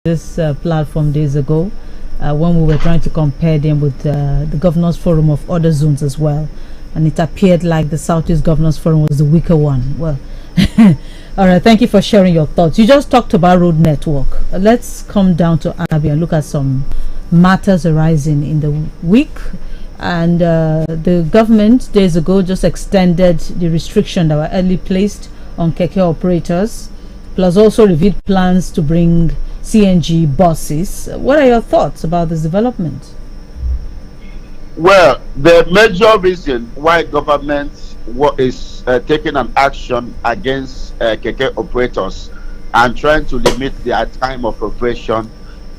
this platform days ago when we were trying to compare them with the Governors Forum of other zones as well. And it appeared like the Southeast Governors Forum was the weaker one. Well, all right, thank you for sharing your thoughts. You just talked about road network. Let's come down to Abia and look at some matters arising in the week. And the government days ago just extended the restriction that were early placed on keke operators, plus also revealed plans to bring CNG buses. What are your thoughts about this development? Well, the major reason why government is taking an action against keke operators and trying to limit their time of operation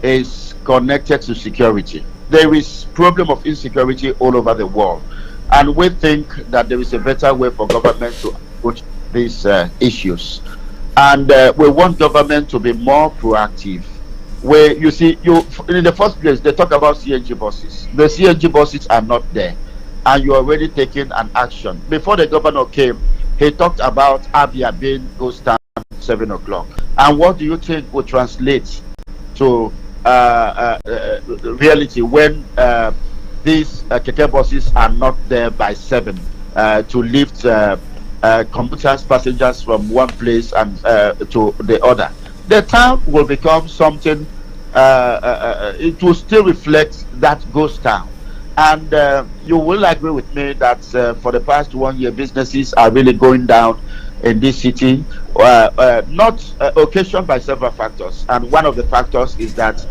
is connected to security. There is problem of insecurity all over the world, and we think that there is a better way for government to approach these issues. And we want government to be more proactive. Where you see, in the first place, they talk about CNG buses. The CNG buses are not there, and you're already taking an action. Before the governor came, he talked about Abia being goes down 7 o'clock. And what do you think would translate to reality when these keke buses are not there by 7 to lift commuters, passengers from one place and to the other? The town will become something, it will still reflect that ghost town. And you will agree with me that for the past 1 year, businesses are really going down in this city, not occasioned by several factors. And one of the factors is that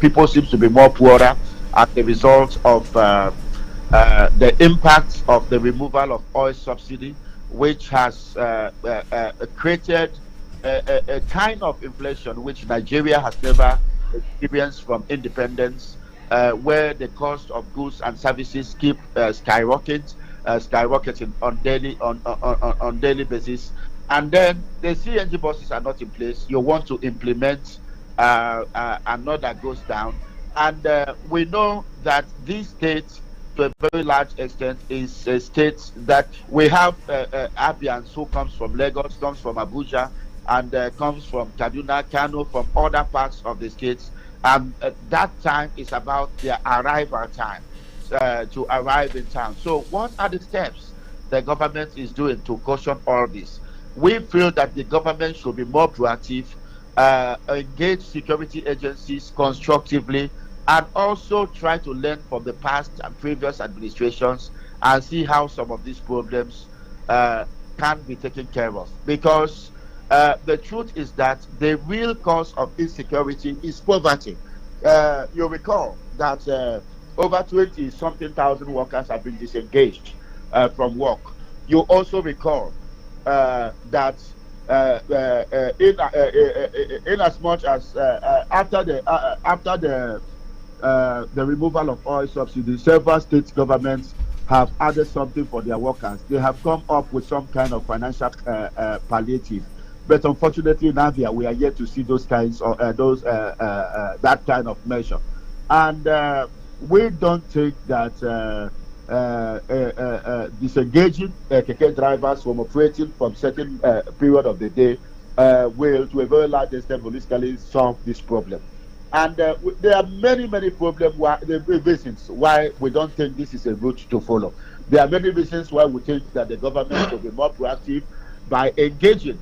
people seems to be more poorer as a result of the impact of the removal of oil subsidy, which has created a kind of inflation which Nigeria has never experienced from independence, where the cost of goods and services keep skyrocketing on daily basis. And then the CNG buses are not in place. You want to implement another goes down, and we know that this state, to a very large extent, is a state that we have Abians who comes from Lagos, comes from Abuja, and comes from Kaduna, Kano, from other parts of the states. And that time is about their arrival time to arrive in town. So what are the steps the government is doing to caution all this? We feel that the government should be more proactive, engage security agencies constructively, and also try to learn from the past and previous administrations and see how some of these problems can be taken care of. Because the truth is that the real cause of insecurity is poverty. You recall that over 20-something thousand workers have been disengaged from work. You also recall that in as much as after the removal of oil subsidies, several state governments have added something for their workers. They have come up with some kind of financial palliative. But unfortunately, in Avia, we are yet to see those kinds of that kind of measure, and we don't think that disengaging keke drivers from operating from certain period of the day will, to a very large extent, holistically solve this problem. And there are many problems, reasons why we don't think this is a route to follow. There are many reasons why we think that the government should be more proactive by engaging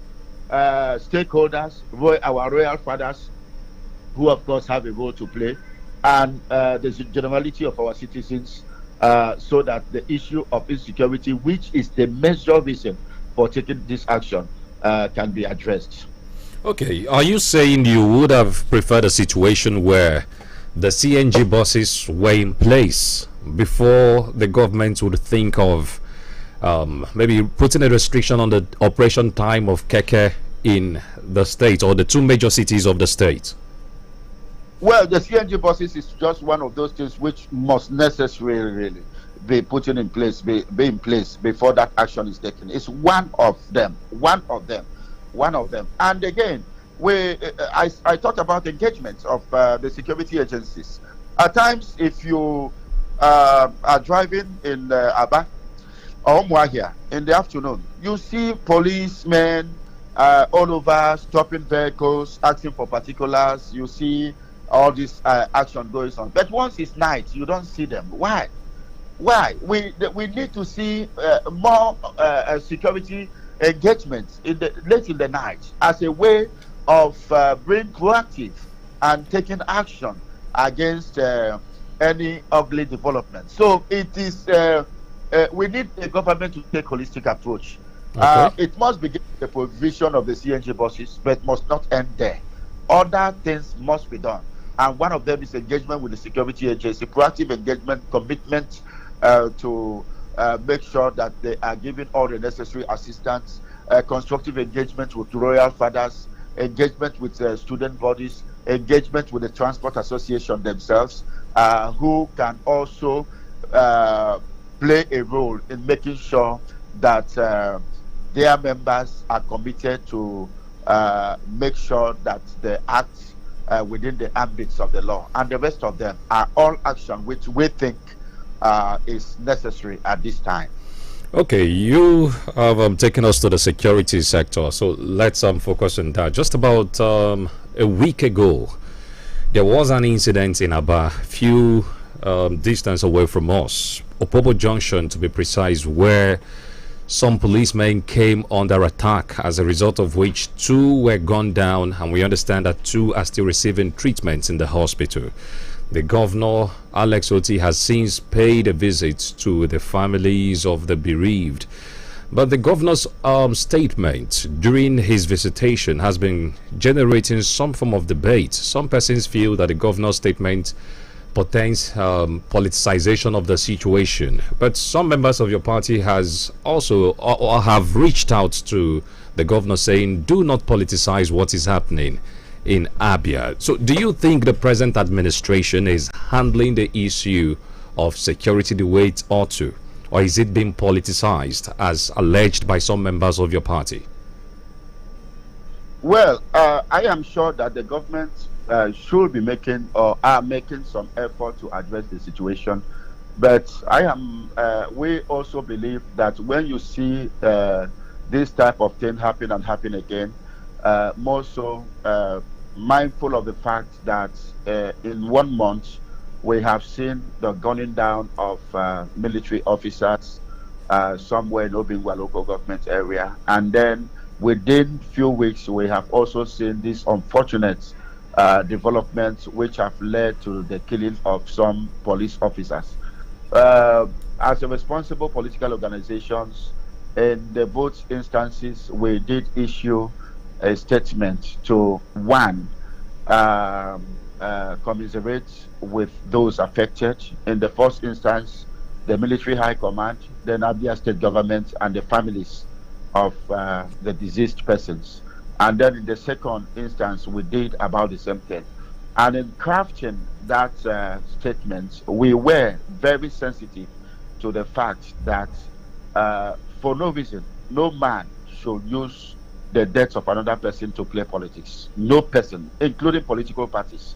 stakeholders, our royal fathers, who of course have a role to play, and the generality of our citizens, so that the issue of insecurity, which is the major reason for taking this action, can be addressed. Okay, are you saying you would have preferred a situation where the CNG buses were in place before the government would think of maybe putting a restriction on the operation time of keke in the state or the two major cities of the state? Well, the CNG buses is just one of those things which must necessarily really be put in place, be in place before that action is taken. It's one of them. And again, I talked about engagement of the security agencies. At times, if you are driving in Aba or Mwahia in the afternoon, you see policemen all over, stopping vehicles, asking for particulars. You see all this action going on. But once it's night, you don't see them. Why? Why? We need to see more security engagement in the late in the night as a way of being proactive and taking action against any ugly development. So it is we need the government to take holistic approach. Okay. It must begin with the provision of the CNG buses, but must not end there. Other things must be done, and one of them is engagement with the security agency, proactive engagement, commitment to make sure that they are giving all the necessary assistance, constructive engagement with royal fathers, engagement with student bodies, engagement with the transport association themselves, who can also play a role in making sure that their members are committed to make sure that they act within the ambits of the law, and the rest of them are all action which we think is necessary at this time. Okay, you have taken us to the security sector, so let's focus on that. Just about a week ago, there was an incident in Aba, few distance away from us, Opobo Junction to be precise, where some policemen came under attack, as a result of which 2 were gunned down, and we understand that 2 are still receiving treatment in the hospital. The governor, Alex Oti, has since paid a visit to the families of the bereaved. But the governor's statement during his visitation has been generating some form of debate. Some persons feel that the governor's statement portends politicization of the situation. But some members of your party has also or have reached out to the governor saying, do not politicize what is happening in Abia. So do you think the present administration is handling the issue of security the way it ought to? Or is it being politicized, as alleged by some members of your party? Well, I am sure that the government should be making or are making some effort to address the situation. But we also believe that when you see this type of thing happen and happen again, more so mindful of the fact that in 1 month we have seen the gunning down of military officers somewhere in Obingwa local government area, and then within few weeks we have also seen these unfortunate developments which have led to the killing of some police officers. As a responsible political organizations, in the both instances we did issue a statement to commiserate with those affected. In the first instance, the military high command, then Abia state government, and the families of the deceased persons. And then in the second instance, we did about the same thing. And in crafting that statement, we were very sensitive to the fact that for no reason, no man should use the death of another person to play politics. No person, including political parties.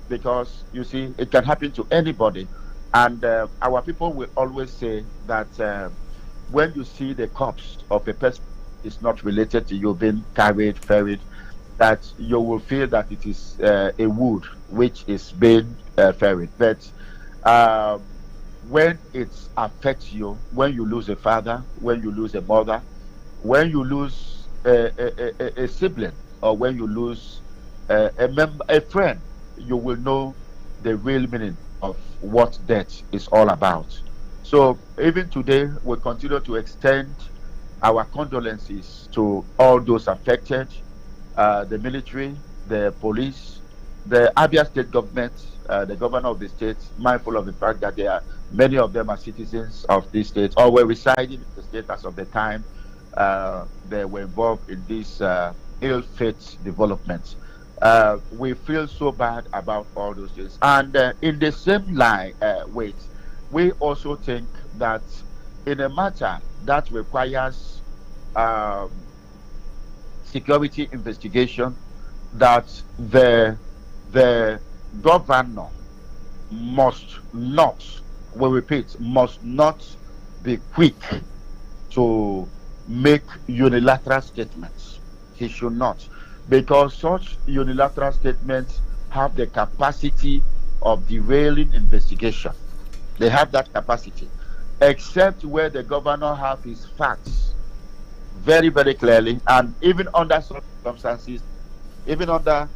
Because, you see, it can happen to anybody. And our people will always say that when you see the corpse of a person is not related to you being ferried, that you will feel that it is a wood which is being ferried. But when it affects you, when you lose a father, when you lose a mother, when you lose a sibling, or when you lose a friend, you will know the real meaning of what death is all about. So even today, we continue to extend our condolences to all those affected, the military, the police, the Abia state government, the governor of the state, mindful of the fact that many of them are citizens of this state or were residing in the state as of the time they were involved in this ill-fate development. We feel so bad about all those things. And in the same line, we also think that in a matter that requires security investigation, that the governor must not, we repeat, must not be quick to make unilateral statements. He should not, because such unilateral statements have the capacity of derailing investigation. They have that capacity, except where the governor have his facts very, very clearly, and even under such circumstances, even under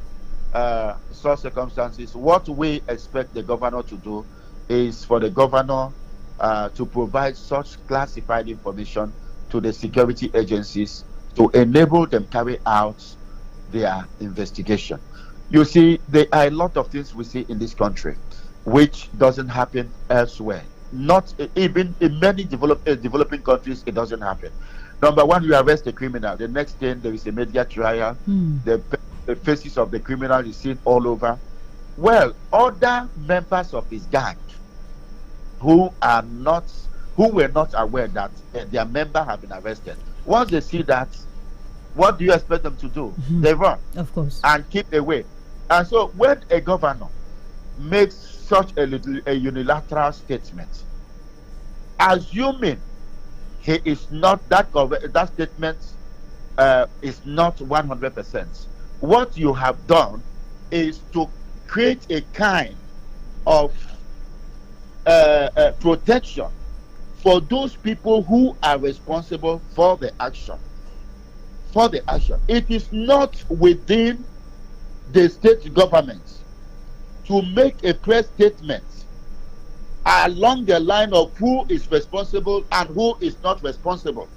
such circumstances, what we expect the governor to do is for the governor to provide such classified information to the security agencies to enable them carry out their investigation. You see, there are a lot of things we see in this country which doesn't happen elsewhere. Not even in many developing countries, it doesn't happen. Number one, you arrest a criminal. The next thing, there is a media trial. The faces of the criminal is seen all over. Well, other members of his gang who were not aware that their member have been arrested, once they see that, what do you expect them to do? They run, of course, and keep away. And so when a governor makes such a unilateral statement, assuming he is not that statement is not 100%, what you have done is to create a kind of protection for those people who are responsible for the action. It is not within the state government to make a press statement along the line of who is responsible and who is not responsible.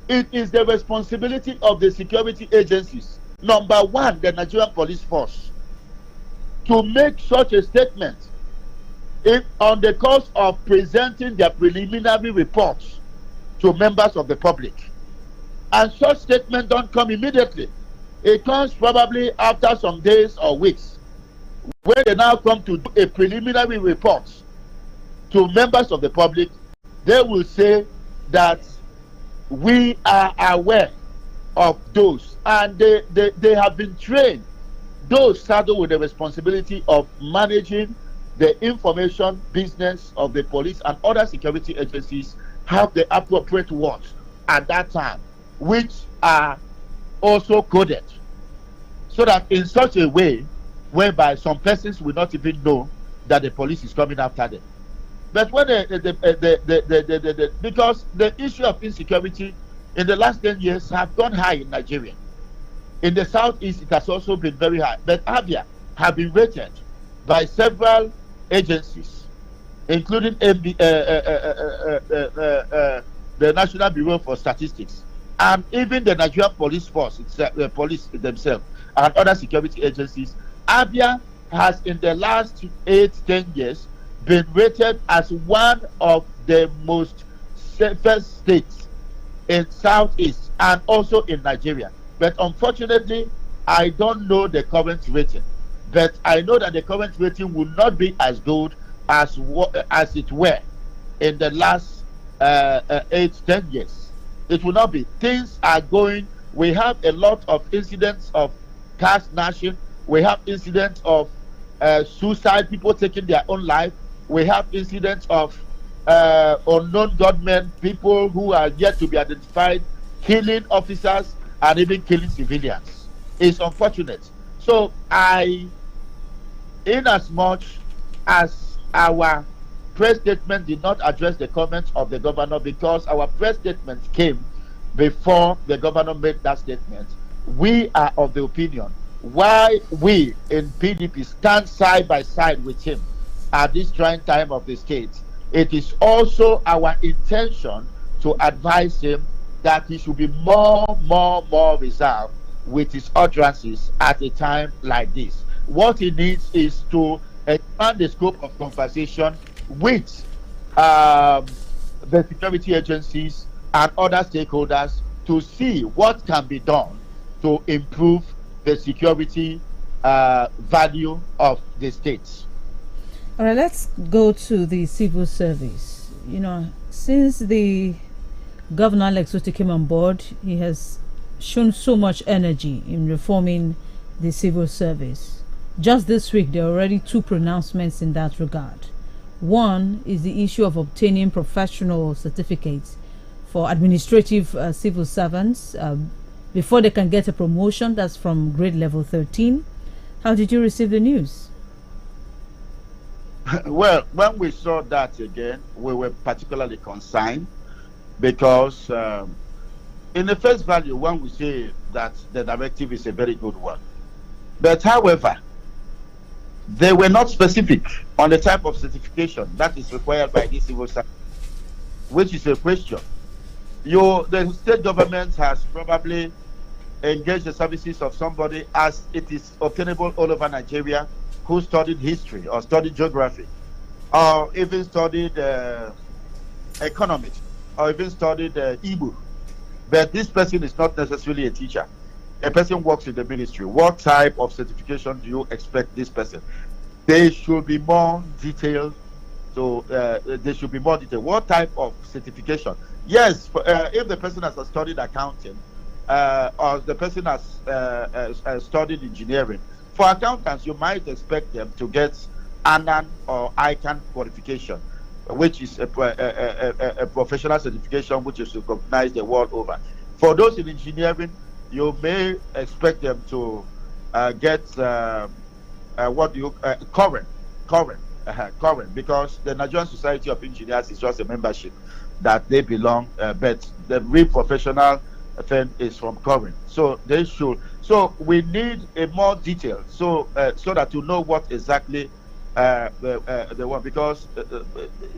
It is the responsibility of the security agencies, number one, the Nigerian police force, to make such a statement on the course of presenting their preliminary reports to members of the public. And such statement don't come immediately. It comes probably after some days or weeks. When they now come to do a preliminary report to members of the public, they will say that we are aware of those, and they have been trained. Those saddled with the responsibility of managing the information business of the police and other security agencies have the appropriate words at that time, which are also coded, so that in such a way whereby some persons will not even know that the police is coming after them. But when because the issue of insecurity in the last 10 years have gone high in Nigeria. In the southeast, it has also been very high. But Abia have been rated by several agencies, including the National Bureau for Statistics, and even the Nigerian Police Force, the police themselves, and other security agencies. Abia has, in the last 8-10 years, been rated as one of the most safest states in Southeast and also in Nigeria. But unfortunately, I don't know the current rating. But I know that the current rating will not be as good as it were in the last 8-10 years. It will not be. Things are going. We have a lot of incidents of car snatching. We have incidents of suicide, people taking their own life. We have incidents of unknown gunmen, people who are yet to be identified, killing officers and even killing civilians. It's unfortunate. So in as much as our press statement did not address the comments of the governor, because our press statement came before the governor made that statement, we are of the opinion why we in PDP stand side by side with him at this trying time of the state. It is also our intention to advise him that he should be more reserved with his utterances at a time like this. What he needs is to expand the scope of conversation with the security agencies and other stakeholders to see what can be done to improve the security value of the states. All right, let's go to the civil service. You know, since the Governor Alex Otti came on board, he has shown so much energy in reforming the civil service. Just this week, there are already 2 pronouncements in that regard. One is the issue of obtaining professional certificates for administrative civil servants, before they can get a promotion. That's from grade level 13. How did you receive the news? Well, when we saw that again, we were particularly concerned because, in the first value, when we say that the directive is a very good one, but however, they were not specific on the type of certification that is required by the civil service, which is a question. The state government has probably engaged the services of somebody, as it is obtainable all over Nigeria, who studied history or studied geography or even studied economics or even studied Igbo. But this person is not necessarily a teacher. A person works in the ministry. What type of certification do you expect this person? They should be more detailed. So they should be more detailed. What type of certification? Yes, if the person has studied accounting or the person has studied engineering, for accountants, you might expect them to get ANAN or ICANN qualification, which is a professional certification which is recognized the world over. For those in engineering, you may expect them to get current, because the Nigerian Society of Engineers is just a membership that they belong, but the real professional thing is from current. So they should. So we need a more detail, so that you know what exactly they want, because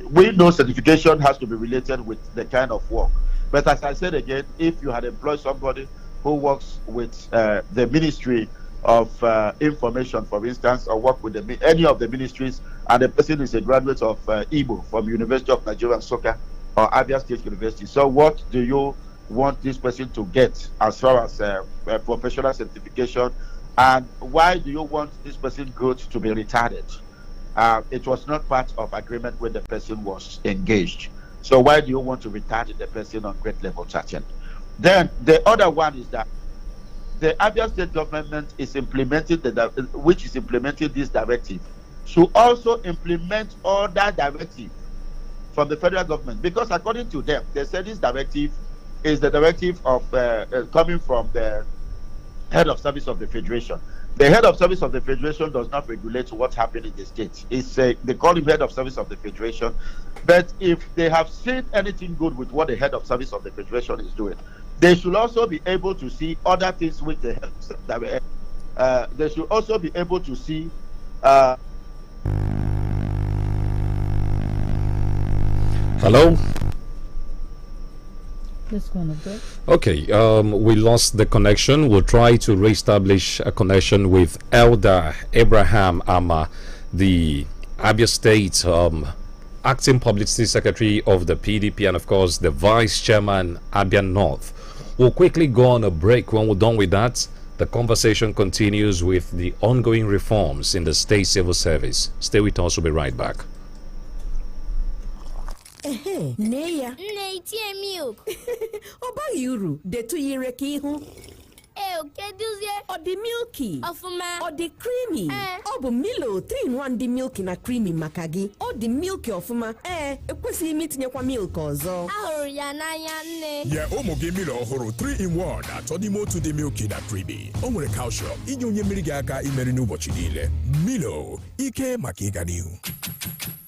we know certification has to be related with the kind of work. But as I said again, if you had employed somebody who works with the Ministry of Information, for instance, or work with any of the ministries, and the person is a graduate of Igbo from University of Nigeria Nsukka or Abia State University, so what do you want this person to get as far as professional certification, and why do you want this person's growth to be retarded? It was not part of agreement when the person was engaged. So why do you want to retard the person on grade level 13? Then the other one is that the Abia State government is implementing which is implementing this directive, should also implement other directive from the federal government, because according to them, they said this directive is the directive of coming from the head of service of the federation. The head of service of the federation does not regulate what happened in the state. They call him head of service of the federation. But if they have seen anything good with what the head of service of the federation is doing, they should also be able to see other things with the head. They should also be able to see. Hello. Let's go on a break. Okay, we lost the connection. We'll try to reestablish a connection with Elder MagicFmAba, the Abia State acting publicity secretary of the PDP, and of course the vice chairman, Abia North. We'll quickly go on a break. When we're done with that, the conversation continues with the ongoing reforms in the state civil service. Stay with us. We'll be right back. Neya. Nne itie milk. Oba yuru de tu yire ki hu. Keduzie. O di milky. Ofuma. O di creamy. O bu Milo 3-in-1 di milky na creamy makagi. O di milky ofuma. Ekwesi imi tinyekwa milk ọzọ. Ahụrụ ya n'anya nne. Yeah, ụmụ gị Milo ọhụrụ 3-in-1 atọ n'ime otu dị milky na creamy. O nwere calcium inye onye mmiri gị aka imeri n'ụbọchị niile. Milo, ike maka ịga n'ihu.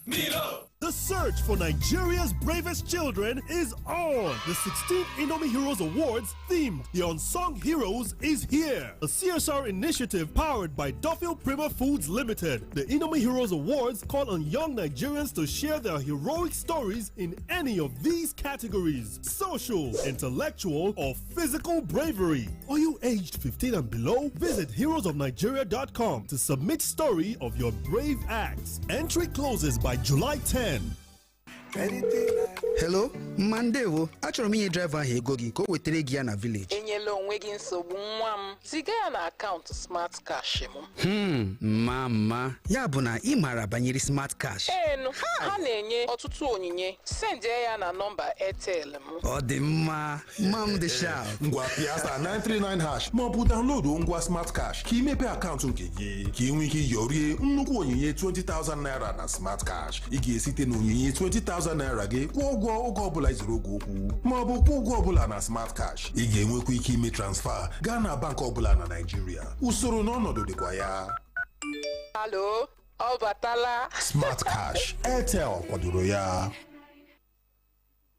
Milo! The search for Nigeria's bravest children is on. The 16th Indomie Heroes Awards themed The Unsung Heroes is here. A CSR initiative powered by Duffield Prima Foods Limited. The Indomie Heroes Awards call on young Nigerians to share their heroic stories in any of these categories: social, intellectual, or physical bravery. Are you aged 15 and below? Visit heroesofnigeria.com to submit story of your brave acts. Entry closes by July 10. Hello, Mandewo. Achọrọ m inye driver ahụ ego gị ka o wetere gị ya na village. Enyela onwe gị nsogbu nwa m. Ziga ya na akaụntụ Smart Cash m. Mama, ya bụ na ị maara banyere Smart Cash. Enu, ha na-enye ọtụtụ onyinye. Send ya na nọmba Airtel m. Ọ dị mma. Mam dị sharp. Ngwa Piazza 939# ma ọ bụ download ngwa Smart Cash ka imepe akaụntụ nke gị ka ị nwee ike yorie nnukwu onyinye 20,000 naira na Smart Cash. Ị ga-esite na onyinye 20,000 naira gị kwụọ ụgwọ ụgwọ oge ọbụla izuru ụgwọ okwu ma ọ bụ kwụọ ụgwọ ọbụla na Smart Cash. Ị ga-enwekwa ike ime transfer gaa na bank ọbụla na Nigeria. Usoro na ọnọdụ dịkwa ya. Hello, Obatala. Smart Cash, Airtel kwadoro ya.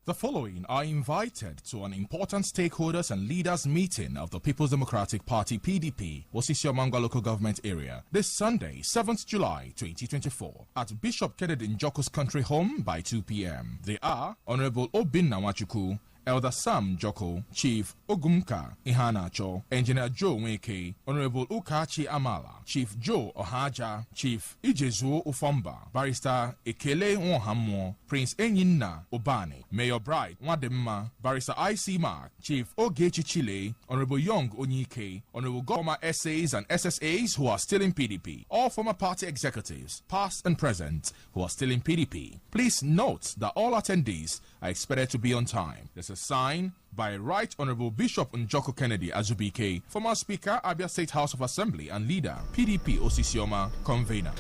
The following are invited to an important stakeholders and leaders meeting of the People's Democratic Party PDP, Osisiomangwa Local Government Area, this Sunday, 7th July 2024, at Bishop Kennedy Njoko's country home by 2 p.m. They are Honorable Obinna Nwachukwu, Elder Sam Joko, Chief Ogumka Ihanacho, Engineer Joe Nweke, Honorable Ukachi Amala, Chief Joe Ohaja, Chief Ijezuo Ufomba, Barrister Ekele Nwohammo, Prince Enyinna Obani, Mayor Bright Nwademma, Barrister I.C. Mark, Chief Ogechi Chile, Honorable Young Onyike, Honorable former SAs and SSAs who are still in PDP, all former party executives, past and present, who are still in PDP. Please note that all attendees are expected to be on time. There's a sign by Right Honorable Bishop Njoko Kennedy Azubike, former Speaker, Abia State House of Assembly and leader, PDP Osisioma, convener.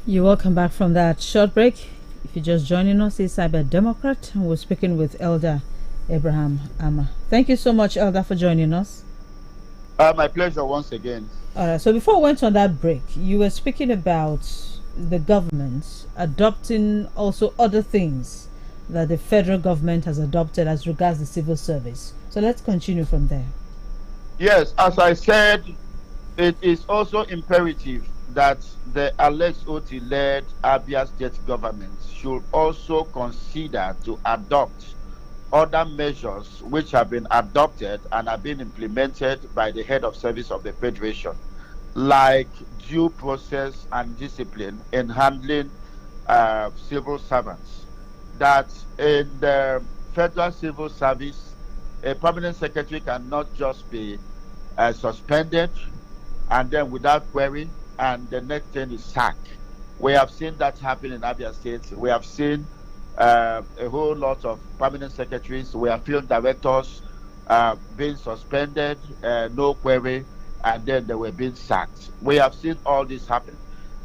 You're welcome back from that short break. If you're just joining us, it's Cyber Democrat, and we're speaking with Elder Abraham Ama. Thank you so much, Elder, for joining us. My pleasure once again. All right, so before we went on that break, you were speaking about the government adopting also other things that the federal government has adopted as regards the civil service. So let's continue from there. Yes, as I said, it is also imperative that the Alex Oti-led Abia State government should also consider to adopt other measures which have been adopted and have been implemented by the head of service of the Federation, like due process and discipline in handling civil servants. That in the federal civil service, a permanent secretary cannot just be suspended and then without query, and the next thing is sacked. We have seen that happen in Abia State. We have seen a whole lot of permanent secretaries. We have field directors being suspended, no query, and then they were being sacked. We have seen all this happen.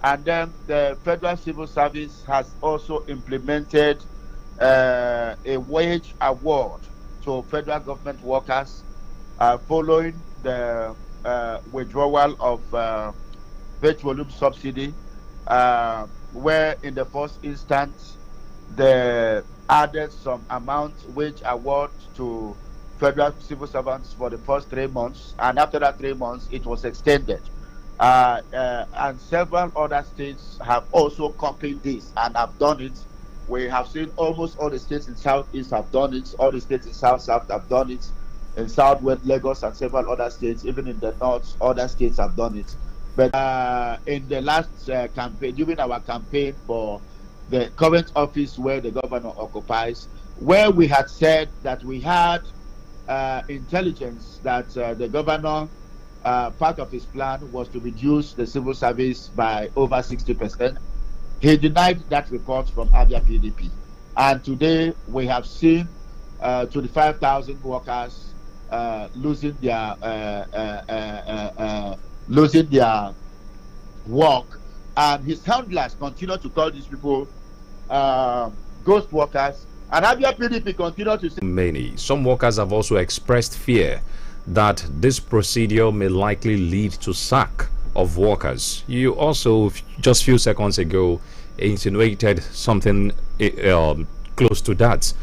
And then the Federal Civil Service has also implemented a wage award to federal government workers following the withdrawal of petroleum subsidy, where in the first instance they added some amount wage award to federal civil servants for the first 3 months, and after that 3 months it was extended. And several other states have also copied this and have done it. We have seen almost all the states in Southeast have done it, all the states in South have done it, in Southwest, Lagos, and several other states, even in the North, other states have done it. But in the last campaign, during our campaign for the current office where the governor occupies, where we had said that we had intelligence that the governor, part of his plan was to reduce the civil service by over 60%. He denied that report from Abia PDP. And today we have seen 25,000 workers losing their work, and his handlers continue to call these people ghost workers, and Abia PDP continue to say some workers have also expressed fear that this procedure may likely lead to sack of workers. You also just a few seconds ago insinuated something close to that.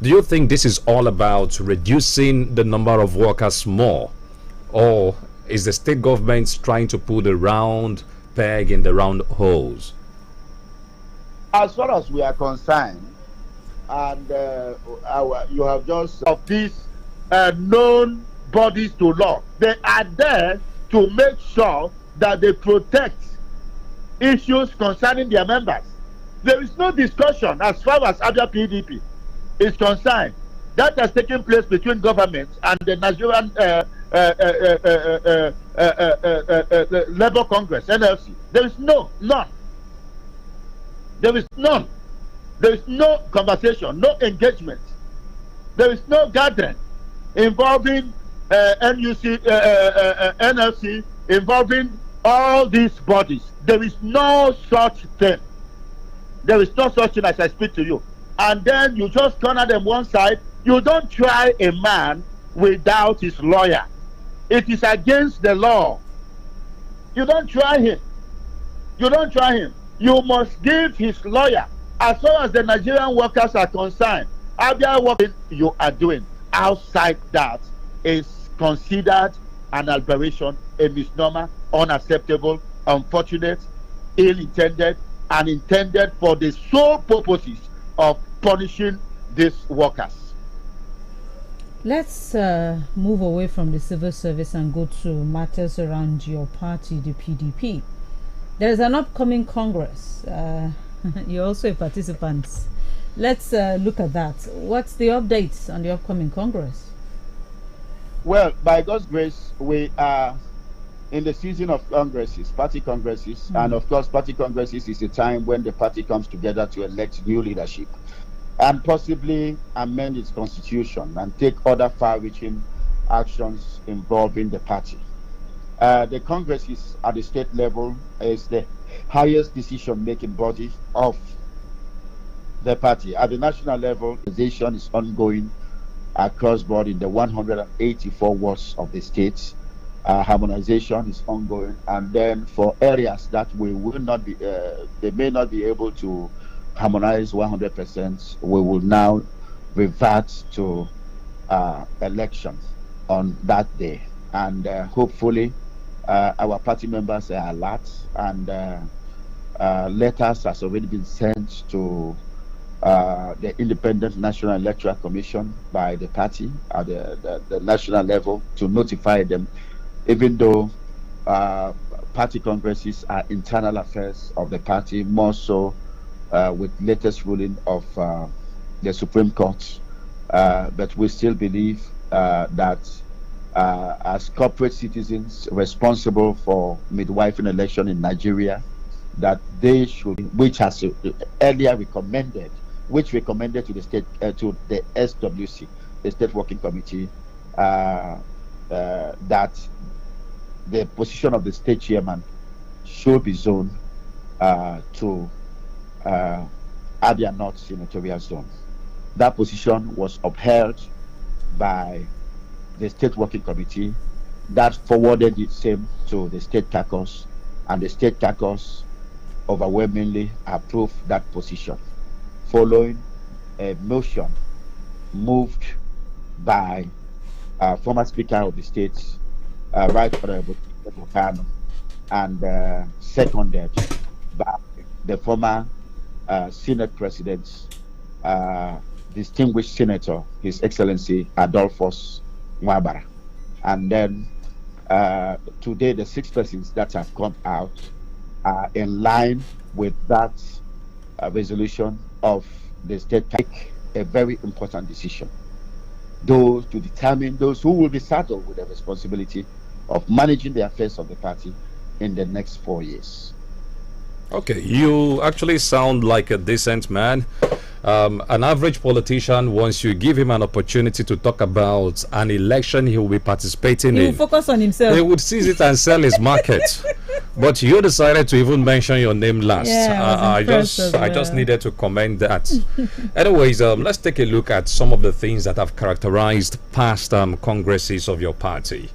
Do you think this is all about reducing the number of workers more, or is the state government trying to put a round peg in the round holes? As far as we are concerned, and you have just of these known bodies to law, they are there to make sure that they protect issues concerning their members. There is no discussion as far as Abia PDP is concerned that has taken place between government and the Nigerian Labour Congress, NLC. There is none. There is none. There is no conversation, no engagement. There is no gathering involving NLC, involving all these bodies. There is no such thing. There is no such thing as I speak to you. And then you just corner them one side. You don't try a man without his lawyer. It is against the law. You don't try him. You don't try him. You must give his lawyer. As far as the Nigerian workers are concerned, Abia working you are doing outside that is considered an aberration, a misnomer, unacceptable, unfortunate, ill-intended, and intended for the sole purposes of punishing these workers. Let's move away from the civil service and go to matters around your party, the PDP. There's an upcoming Congress. You're also a participant. Let's look at that. What's the updates on the upcoming Congress? Well, by God's grace, we are in the season of congresses, party congresses, and of course, party congresses is a time when the party comes together to elect new leadership and possibly amend its constitution and take other far-reaching actions involving the party. The Congress is at the state level is the highest decision-making body of the party. At the national level, the organization is ongoing across board in the 184 wards of the states. Harmonization is ongoing, and then for areas that we will not be, they may not be able to harmonize 100%, we will now revert to elections on that day, and hopefully our party members are alert, and letters has already been sent to the Independent National Electoral Commission by the party at the national level to notify them, even though party congresses are internal affairs of the party, more so with latest ruling of the Supreme Court. But we still believe that as corporate citizens responsible for midwifing election in Nigeria, that they should, which has earlier recommended, which recommended to the state, to the SWC, the State Working Committee, that the position of the state chairman should be zoned to Abia North Senatorial Zone. That position was upheld by the State Working Committee that forwarded the same to the State Caucus, and the State Caucus overwhelmingly approved that position, following a motion moved by former Speaker of the State, Right Honorable Kano, and seconded by the former Senate President, distinguished Senator, His Excellency Adolphus Mwabara. And then today, the 6 persons that have come out are in line with that resolution of the state, take a very important decision. Those to determine those who will be saddled with the responsibility of managing the affairs of the party in the next 4 years. Okay, you actually sound like a decent man. An average politician, once you give him an opportunity to talk about an election he will be participating in, he will focus on himself. He would seize it and sell his market. But you decided to even mention your name last. Yeah, I just needed to comment that. Anyways, let's take a look at some of the things that have characterized past congresses of your party,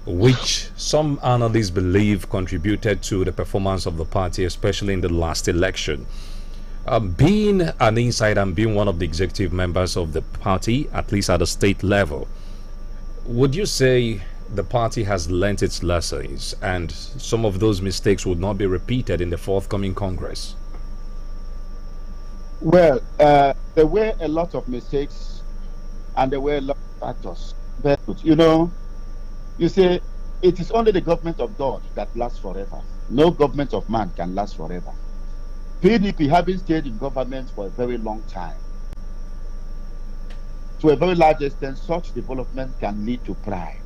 which some analysts believe contributed to the performance of the party, especially in the last election. Being an insider and being one of the executive members of the party, at least at the state level, would you say the party has learnt its lessons and some of those mistakes would not be repeated in the forthcoming Congress? Well, there were a lot of mistakes and there were a lot of factors. But, you say it is only the government of God that lasts forever. No government of man can last forever. PDP, having stayed in government for a very long time, to a very large extent, such development can lead to pride.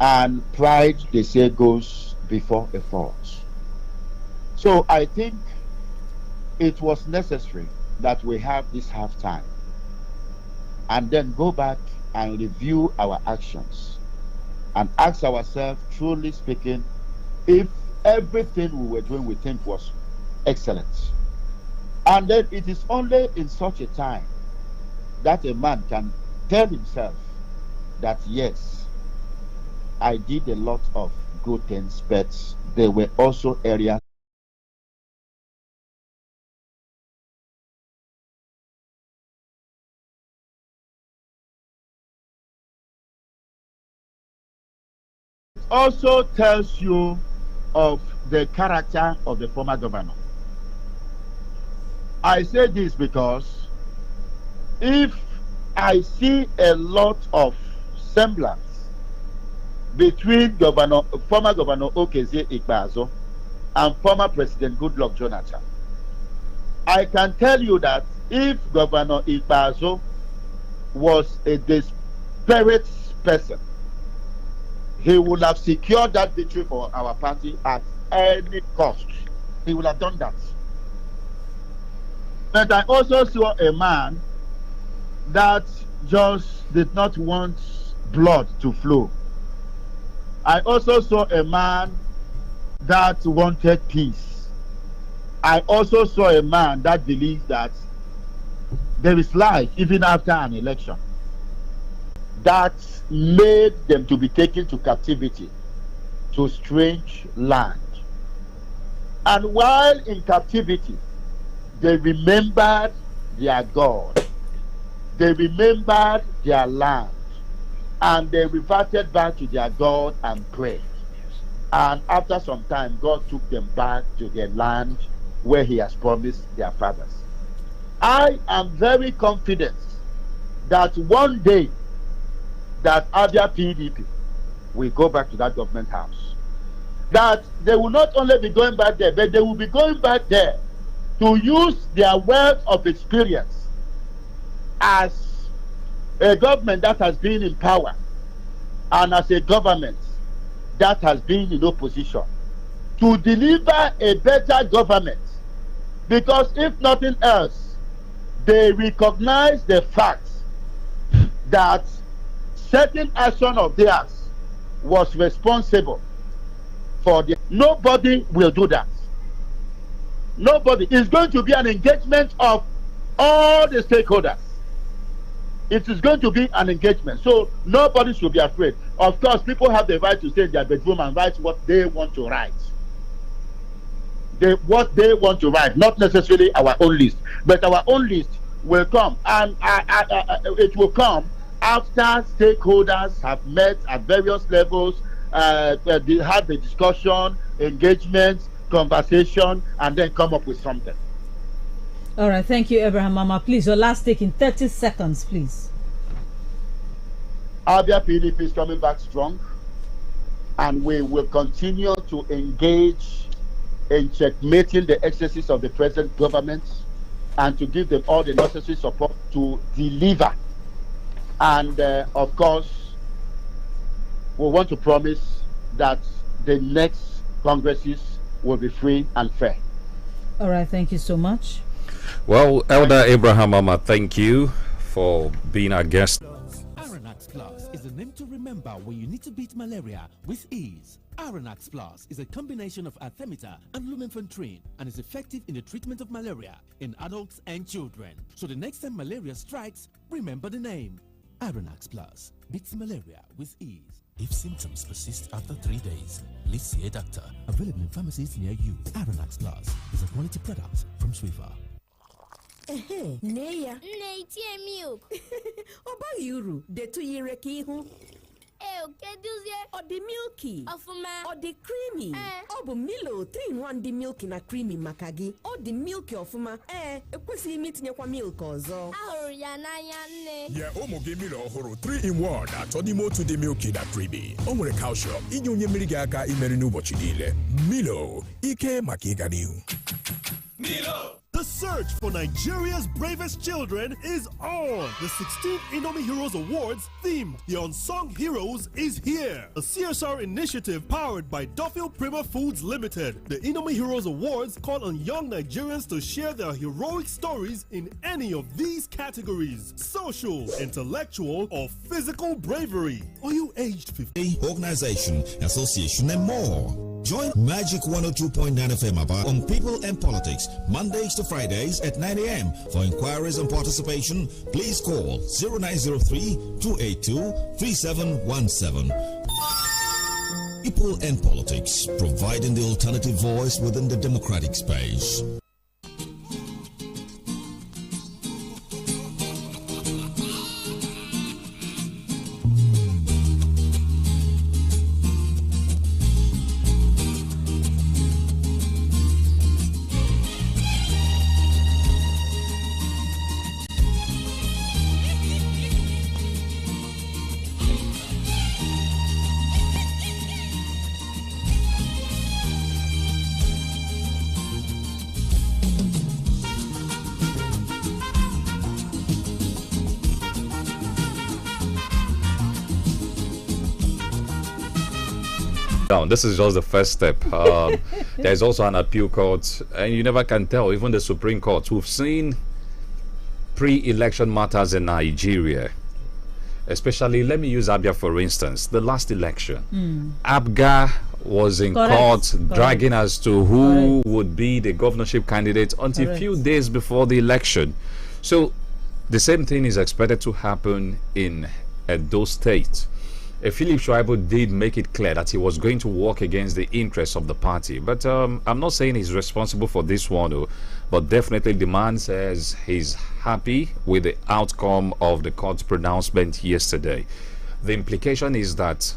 And pride, they say, goes before a fall. So I think it was necessary that we have this half-time and then go back and review our actions and ask ourselves, truly speaking, if everything we were doing we think was excellent. And then it is only in such a time that a man can tell himself that yes, I did a lot of good things, but there were also areas also tells you of the character of the former governor. I say this because if I see a lot of semblance between former Governor Okezie Ikpeazu and former President Goodluck Jonathan, I can tell you that if Governor Ikpeazu was a desperate person, he would have secured that victory for our party at any cost. He would have done that. But I also saw a man that just did not want blood to flow. I also saw a man that wanted peace. I also saw a man that believed that there is life even after an election. That made them to be taken to captivity to strange land. And while in captivity, they remembered their God. They remembered their land. And they reverted back to their God and prayed. And after some time, God took them back to their land where he has promised their fathers. I am very confident that one day that Abia PDP will go back to that government house. That they will not only be going back there, but they will be going back there to use their wealth of experience as a government that has been in power and as a government that has been in opposition to deliver a better government. Because if nothing else, they recognize the fact that certain action of theirs was responsible for the. Nobody will do that. Nobody. It's going to be an engagement of all the stakeholders. It is going to be an engagement. So nobody should be afraid. Of course, people have the right to stay in their bedroom and write what they want to write. What they want to write, not necessarily our own list, but our own list will come, and it will come after stakeholders have met at various levels, they had the discussion, engagement, conversation, and then come up with something. All right, thank you, MagicFmAba. Please, your last take in 30 seconds, please. Abia PDP is coming back strong, and we will continue to engage in checkmating the excesses of the present government and to give them all the necessary support to deliver. And of course, we want to promise that the next congresses will be free and fair. All right, thank you so much. Well, Elder MagicFmAba, thank you for being our guest. Aranax Plus is a name to remember when you need to beat malaria with ease. Aranax Plus is a combination of artemether and lumenfantrine and is effective in the treatment of malaria in adults and children. So the next time malaria strikes, remember the name. Aranax Plus beats malaria with ease. If symptoms persist after 3 days, please see a doctor. Available in pharmacies near you. Aranax Plus is a quality product from Swiffer. Nne ya Nne itie milk. ọ baghị uru detu yire ka ihu Keduzie ọ dị milky ọfụma ọ dị creamy ọ bụ Milo 3-in-1 dị milky na creamy maka gị ọ dị milky ọfụma ekwesịghị m itinyekwa milk ọzọ ahụrụ ya n'anya nne nye ụmụ gị Milo ọhụrụ 3-in-1 atọ n'ime otu dị milky na creamy. O nwere calcium inye onye mmiri gị aka imeri n'ụbọchị niile. Milo, ike maka ịga n'ihu. Milo! The search for Nigeria's bravest children is on. The 16th Indomie Heroes Awards themed The Unsung Heroes is here. A CSR initiative powered by Duffield Prima Foods Limited. The Indomie Heroes Awards call on young Nigerians to share their heroic stories in any of these categories: social, intellectual, or physical bravery. Are you aged 15? Organization, association, and more. Join Magic 102.9 FmAba on People and Politics, Mondays to Fridays at 9 a.m. For inquiries and participation, please call 0903-282-3717. People and Politics, providing the alternative voice within the democratic space. This is just the first step. There's also an appeal court, and you never can tell, even the Supreme Court. We've seen pre-election matters in Nigeria, especially, let me use Abia for instance, the last election. Abga was in court dragging as to who would be the governorship candidate until a few days before the election. So the same thing is expected to happen in Edo State. Philip Shuaibu did make it clear that he was going to work against the interests of the party. But I'm not saying he's responsible for this one, but definitely the man says he's happy with the outcome of the court's pronouncement yesterday. The implication is that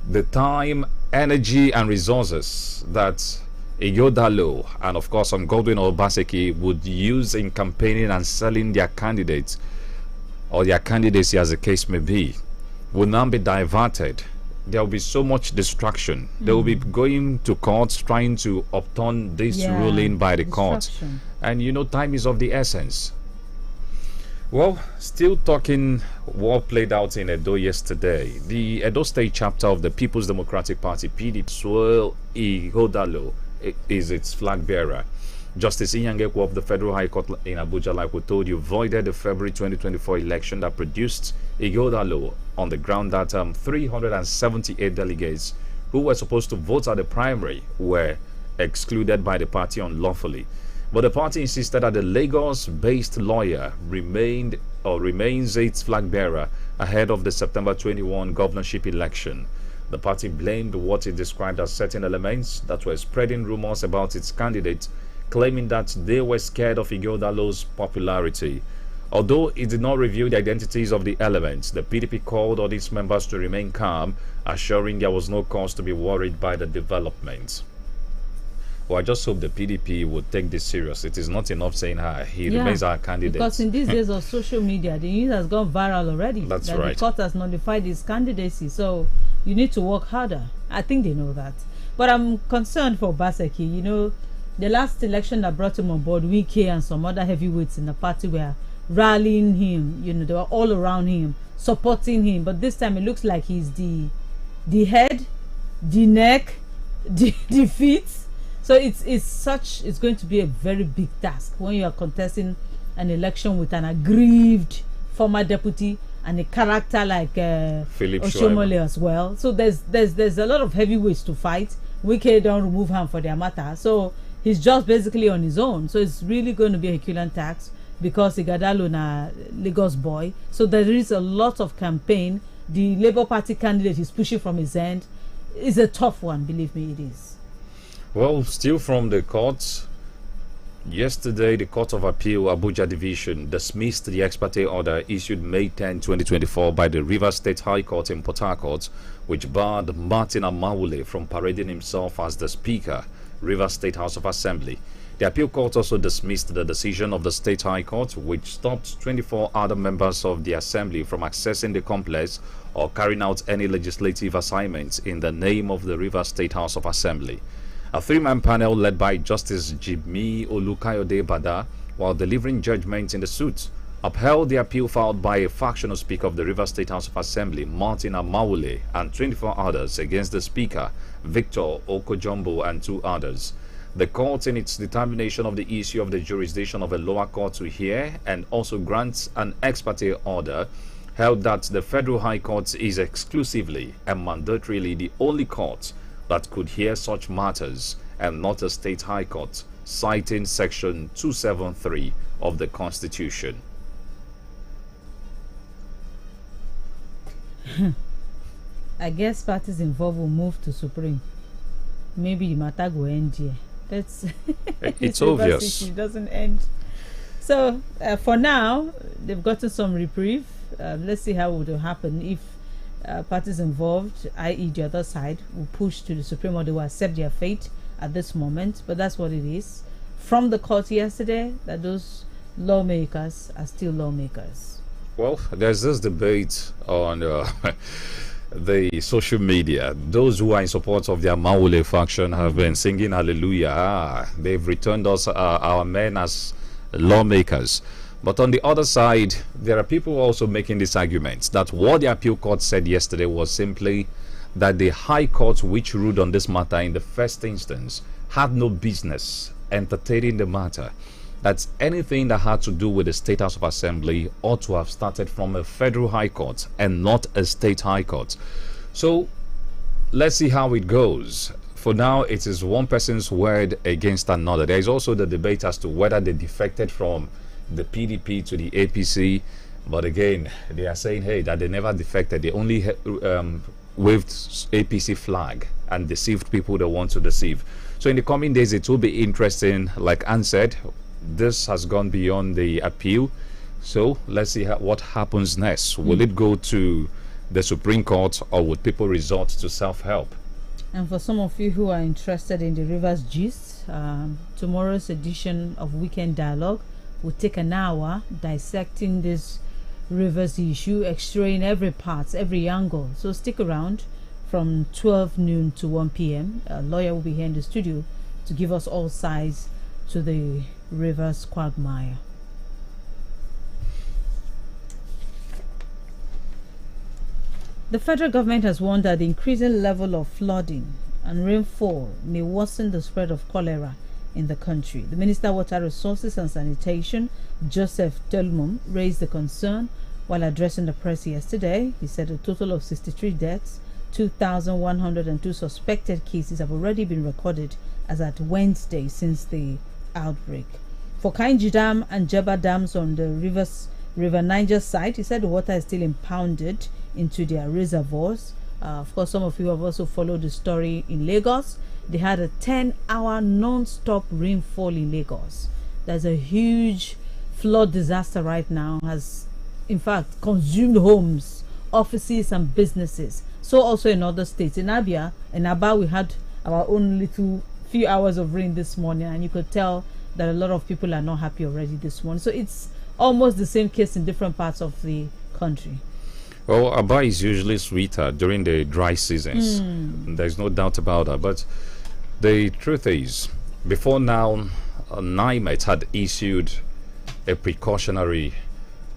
the time, energy, and resources that Ighodalo and, of course, Godwin Obaseki would use in campaigning and selling their candidates or their candidacy, as the case may be, will now be diverted. There will be so much distraction. They will be going to courts trying to upturn this ruling by the court. And you know, time is of the essence. Well, still talking what played out in Edo yesterday. The Edo State chapter of the People's Democratic Party, PDP, Swell Ighodalo, is its flag bearer. Justice Inyangekwu of the Federal High Court in Abuja, like we told you, voided the February 2024 election that produced Ighodalo on the ground that 378 delegates who were supposed to vote at the primary were excluded by the party unlawfully. But the party insisted that the Lagos-based lawyer remains its flag bearer ahead of the September 21 governorship election. The party blamed what it described as certain elements that were spreading rumors about its candidate, claiming that they were scared of Ighodalo's popularity. Although it did not reveal the identities of the elements, the PDP called on its members to remain calm, assuring there was no cause to be worried by the developments. Well, I just hope the PDP would take this serious. It is not enough saying he remains our candidate. Because in these days of social media, the news has gone viral already. That's that right. The court has notified his candidacy, so you need to work harder. I think they know that. But I'm concerned for Obaseki. You know, the last election that brought him on board, Wike and some other heavyweights in the party were rallying him. You know, they were all around him, supporting him. But this time it looks like he's the head, the neck, the feet. So it's going to be a very big task when you are contesting an election with an aggrieved former deputy and a character like Philip Oshomole as well. So there's a lot of heavyweights to fight. Wike don't remove him for their matter. So he's just basically on his own. So it's really going to be a Herculean task because Ighodalo na Lagos boy. So there is a lot of campaign. The Labour Party candidate is pushing from his end. It's a tough one, believe me, it is. Well, still from the courts, yesterday the Court of Appeal Abuja Division dismissed the ex parte order issued May 10, 2024 by the Rivers State High Court in Port Harcourt, which barred Martin Amawule from parading himself as the Speaker, Rivers State House of Assembly. The appeal court also dismissed the decision of the State High Court, which stopped 24 other members of the Assembly from accessing the complex or carrying out any legislative assignments in the name of the Rivers State House of Assembly. A three-man panel led by Justice Jimmy Olukayode Bada, while delivering judgment in the suit, upheld the appeal filed by a factional Speaker of the Rivers State House of Assembly, Martin Amawule, and 24 others against the Speaker, Victor Okojumbo, and 2 others. The court, in its determination of the issue of the jurisdiction of a lower court to hear and also grants an ex parte order, held that the Federal High Court is exclusively and mandatorily the only court that could hear such matters and not a state high court, citing section 273 of the Constitution. I guess parties involved will move to Supreme. Maybe the matter will end here. That's it's obvious. It doesn't end. So for now, they've gotten some reprieve. Let's see how it will happen if parties involved, i.e. the other side, will push to the Supreme, or they will accept their fate at this moment. But that's what it is. From the court yesterday, that those lawmakers are still lawmakers. Well, there's this debate on the social media. Those who are in support of the Amaule faction have been singing hallelujah. They've returned us our men as lawmakers. But on the other side, there are people also making this argument that what the appeal court said yesterday was simply that the High Court, which ruled on this matter in the first instance, had no business entertaining the matter. That anything that had to do with the State House of Assembly ought to have started from a federal high court and not a state high court. So let's see how it goes. For now, it is one person's word against another. There is also the debate as to whether they defected from the PDP to the APC. But again, they are saying, hey, that they never defected. They only waved APC flag and deceived people they want to deceive. So in the coming days, it will be interesting. Like Anne said, this has gone beyond the appeal. So let's see what happens next. Will it go to the Supreme Court, or would people resort to self-help? And for some of you who are interested in the Rivers gist, tomorrow's edition of Weekend Dialogue will take an hour dissecting this Rivers issue, extracting every part, every angle. So stick around from 12 noon to 1 p.m. A lawyer will be here in the studio to give us all sides to the Rivers quagmire. The federal government has warned that the increasing level of flooding and rainfall may worsen the spread of cholera in the country. The Minister of Water Resources and Sanitation, Joseph Telmum, raised the concern while addressing the press yesterday. He said a total of 63 deaths, 2,102 suspected cases have already been recorded as at Wednesday since the outbreak. For Kainji Dam and Jeba dams on the River Niger side, he said the water is still impounded into their reservoirs. Of course, some of you have also followed the story in Lagos. They had a 10-hour non-stop rainfall in Lagos. There's a huge flood disaster right now, has in fact consumed homes, offices and businesses. So also in other states. In Abia, we had our own little few hours of rain this morning, and you could tell that a lot of people are not happy already this morning. So it's almost the same case in different parts of the country. Well, Aba is usually sweeter during the dry seasons. There's no doubt about that. But the truth is, before now, NIMET had issued a precautionary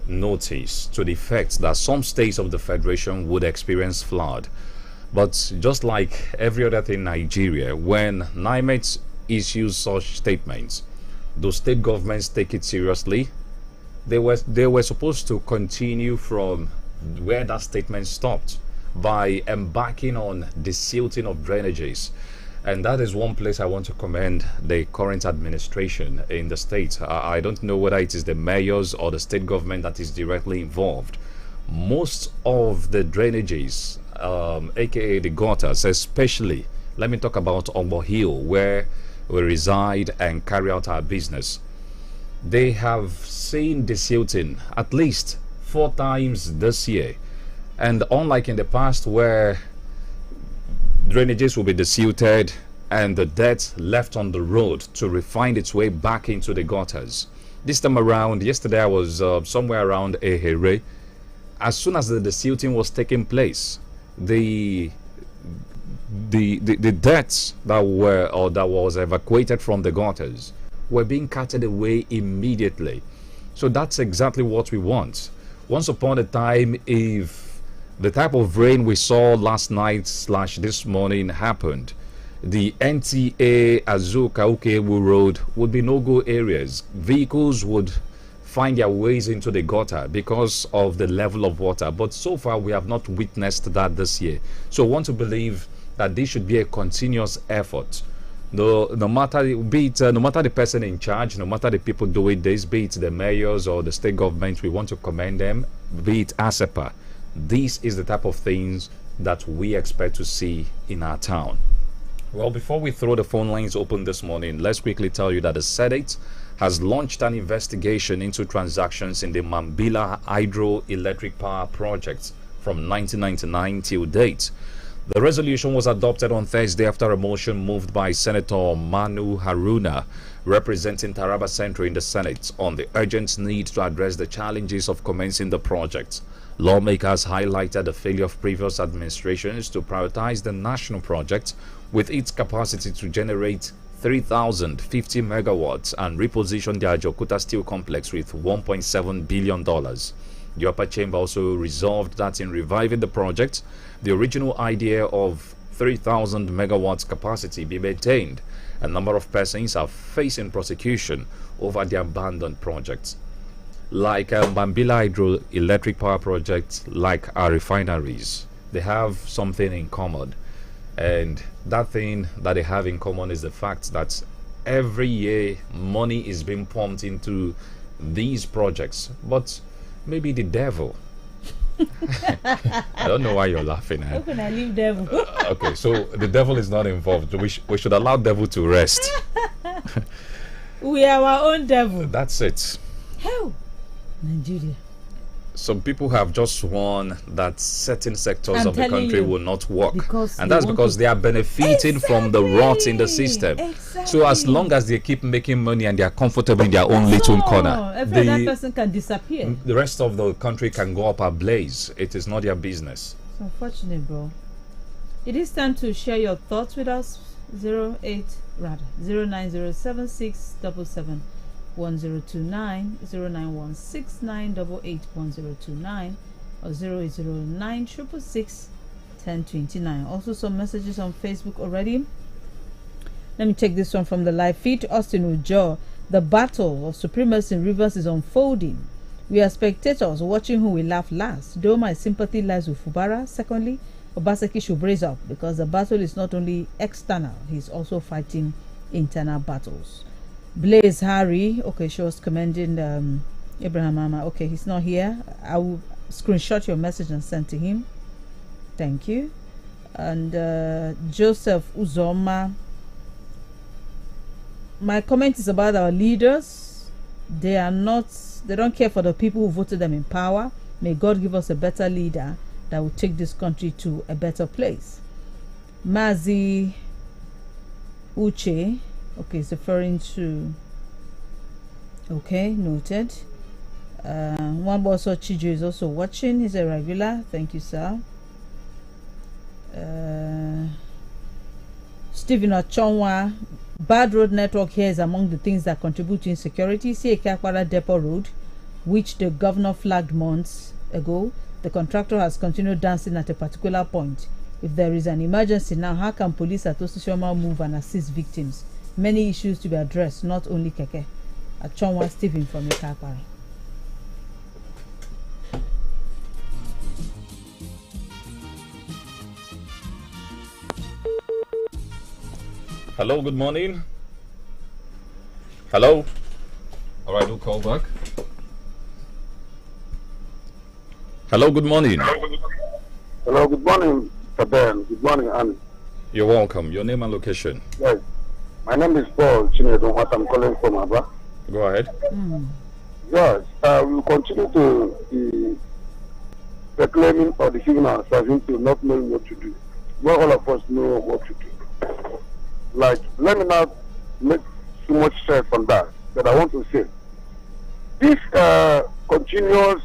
notice to the effect that some states of the Federation would experience flood. But just like every other thing in Nigeria, when NIMET issues such statements, those state governments take it seriously. They were supposed to continue from where that statement stopped by embarking on the silting of drainages. And that is one place I want to commend the current administration in the state. I don't know whether it is the mayors or the state government that is directly involved. Most of the drainages, aka the gutters, especially, let me talk about Ombo Hill, where we reside and carry out our business. They have seen the silting at least 4 times this year. And unlike in the past where drainages will be desilted and the dirt left on the road to refine its way back into the gutters, this time around, yesterday I was somewhere around Ehere. As soon as the desilting was taking place, the dirt that was evacuated from the gutters were being carted away immediately. So that's exactly what we want. Once upon a time, if the type of rain we saw last night / this morning happened, the NTA Azuka Ukewu Road would be no-go areas. Vehicles would find their ways into the gutter because of the level of water. But so far, we have not witnessed that this year. So I want to believe that this should be a continuous effort. No matter no matter the person in charge, no matter the people doing this, be it the mayors or the state government, we want to commend them. Be it ASEPA, this is the type of things that we expect to see in our town. Well, before we throw the phone lines open this morning, let's quickly tell you that the Senate has launched an investigation into transactions in the Mambila hydroelectric power project from 1999 till date. The resolution was adopted on Thursday after a motion moved by Senator Manu Haruna, representing Taraba Central in the Senate, on the urgent need to address the challenges of commencing the project. Lawmakers highlighted the failure of previous administrations to prioritize the national project with its capacity to generate 3,050 megawatts and reposition the Ajokuta Steel Complex with $1.7 billion. The upper chamber also resolved that in reviving the project, the original idea of 3,000 megawatts capacity be maintained. A number of persons are facing prosecution over the abandoned projects. Like Mambila hydroelectric power projects, like our refineries, they have something in common. And that thing that they have in common is the fact that every year money is being pumped into these projects. But maybe the devil. I don't know why you're laughing. How can I leave devil? Okay, so the devil is not involved. We should allow devil to rest. We are our own devil. That's it. How? Nigeria. Some people have just sworn that certain sectors I'm of the country you, will not work, because and that's because they are benefiting from the rot in the system. Exactly. So as long as they keep making money and they are comfortable in their own little corner, that person can disappear. The rest of the country can go up ablaze. It is not their business. It's unfortunate, bro. It is time to share your thoughts with us. 09076771029 09169881029 or 009661029. Also some messages on Facebook already. Let me take this one from the live feed. Austin Ujo, the battle of supremacy in Rivers is unfolding. We are spectators watching who will laugh last. Though my sympathy lies with Fubara. Secondly, Obaseki should brace up because the battle is not only external, he's also fighting internal battles. Blaze Harry, okay, she was commending Abraham Mama. Okay, he's not here. I will screenshot your message and send to him. Thank you. And Joseph Uzoma, my comment is about our leaders. They don't care for the people who voted them in power. May God give us a better leader that will take this country to a better place. Mazi Uche, okay, it's referring to, okay, noted. One Bosso Chijo is also watching. He's a regular. Thank you, sir. Stephen Ochonwa, bad road network here is among the things that contribute to insecurity. See Ekakwara Depot Road, which the governor flagged months ago. The contractor has continued dancing at a particular point. If there is an emergency now, how can police at Osisioma move and assist victims? Many issues to be addressed, not only Keke. Achonwa Stephen from Ekakwara. Hello, good morning. Hello. All right, we'll call back. Hello, good morning. Hello, good morning, Mr. Ben. Good morning, Annie. You're welcome. Your name and location. Yes. My name is Paul Chinedo. What I'm calling from Aba. Go ahead. Yes, we will continue to be reclaiming or deceiving ourselves into not knowing what to do. Not all of us know what to do. Like, let me not make too much stress on that, but I want to say, this continuous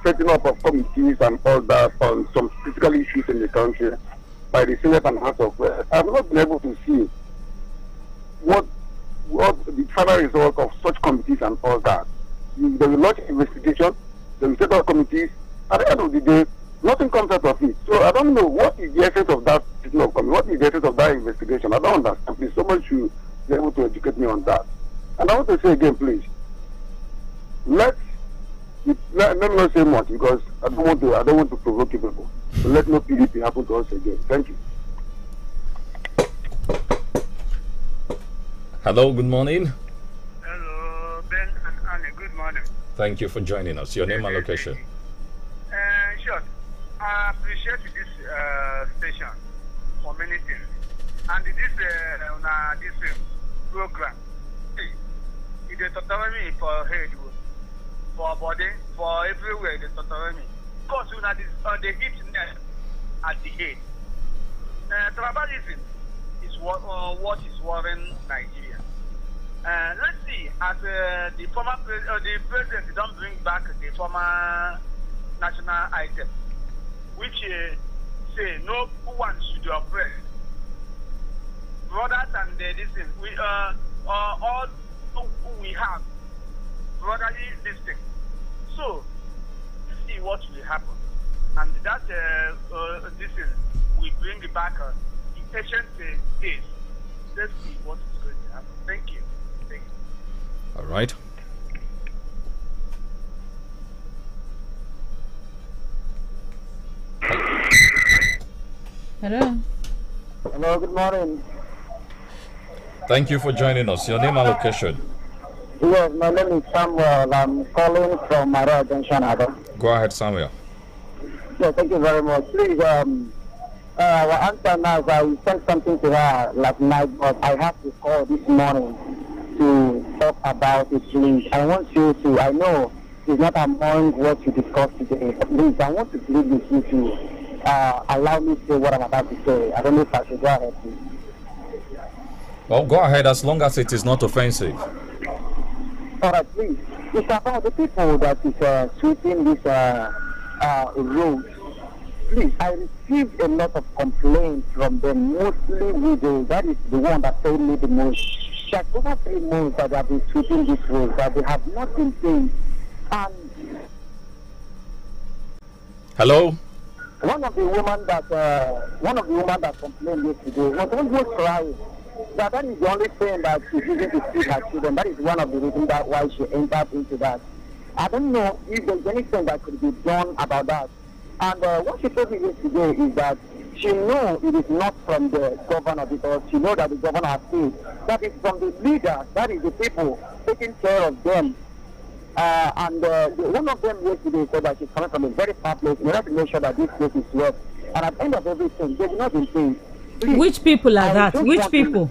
setting up of committees and all that on some critical issues in the country by the Senate and House of Reps, I have not been able to see what the final result of such committees and all that. They will launch investigation, they will set up committees. At the end of the day, nothing comes out of it. So I don't know what is the essence of that. What is the essence of that investigation? I don't understand. Please, someone should be able to educate me on that. And I want to say again, please, let me not say much because I don't want to provoke people. So let no PDP happen to us again. Thank you. Hello, good morning. Hello, Ben and Annie. Good morning. Thank you for joining us. Your name and location. Sure. I appreciate this station for many things. And this program, it is autonomy for head, for body, for everywhere. It is autonomy. Because you know this on the hip at the head. Tribalism is what is worrying Nigeria. Let's see, as the former the president don't bring back the former national item, which say no one should oppress. Brothers and listen, we all we have brotherly listing. So let's see what will happen, and that this is we bring it back in ancient days. Let's see what is going to happen. Thank you. Thank you. All right. Hello. Hello, good morning. Thank you for joining us. Your name and location. Yes, my name is Samuel. I'm calling from Mara Junction, Aba. Go ahead, Samuel. Yeah, thank you very much. Please, our answer now is I sent something to her last night, but I have to call this morning to talk about it, please. I want you to, I know it's not among what you discussed today, but please, I want to plead with you to allow me to say what I'm about to say. I don't know if I should go ahead, please. Well, go ahead as long as it is not offensive. All right, please. It's about the people that is sweeping this road. Please, I received a lot of complaints from them, mostly widows. That is the one that told me the most. Like over 3 months that they have been sweeping this road, that they have not been paid. And hello. One of the women that complained yesterday was almost crying. That is the only thing that she's using to feed her children. That is one of the reasons that why she entered into that. I don't know if there's anything that could be done about that. And what she told me yesterday is that she knows it is not from the governor, because she knows that the governor has said that it's from the leaders, that is the people taking care of them. One of them yesterday said that she's coming from a very far place in order to make sure that this place is swept. And at the end of everything, they've not been paid. Please, which people are that? Which people?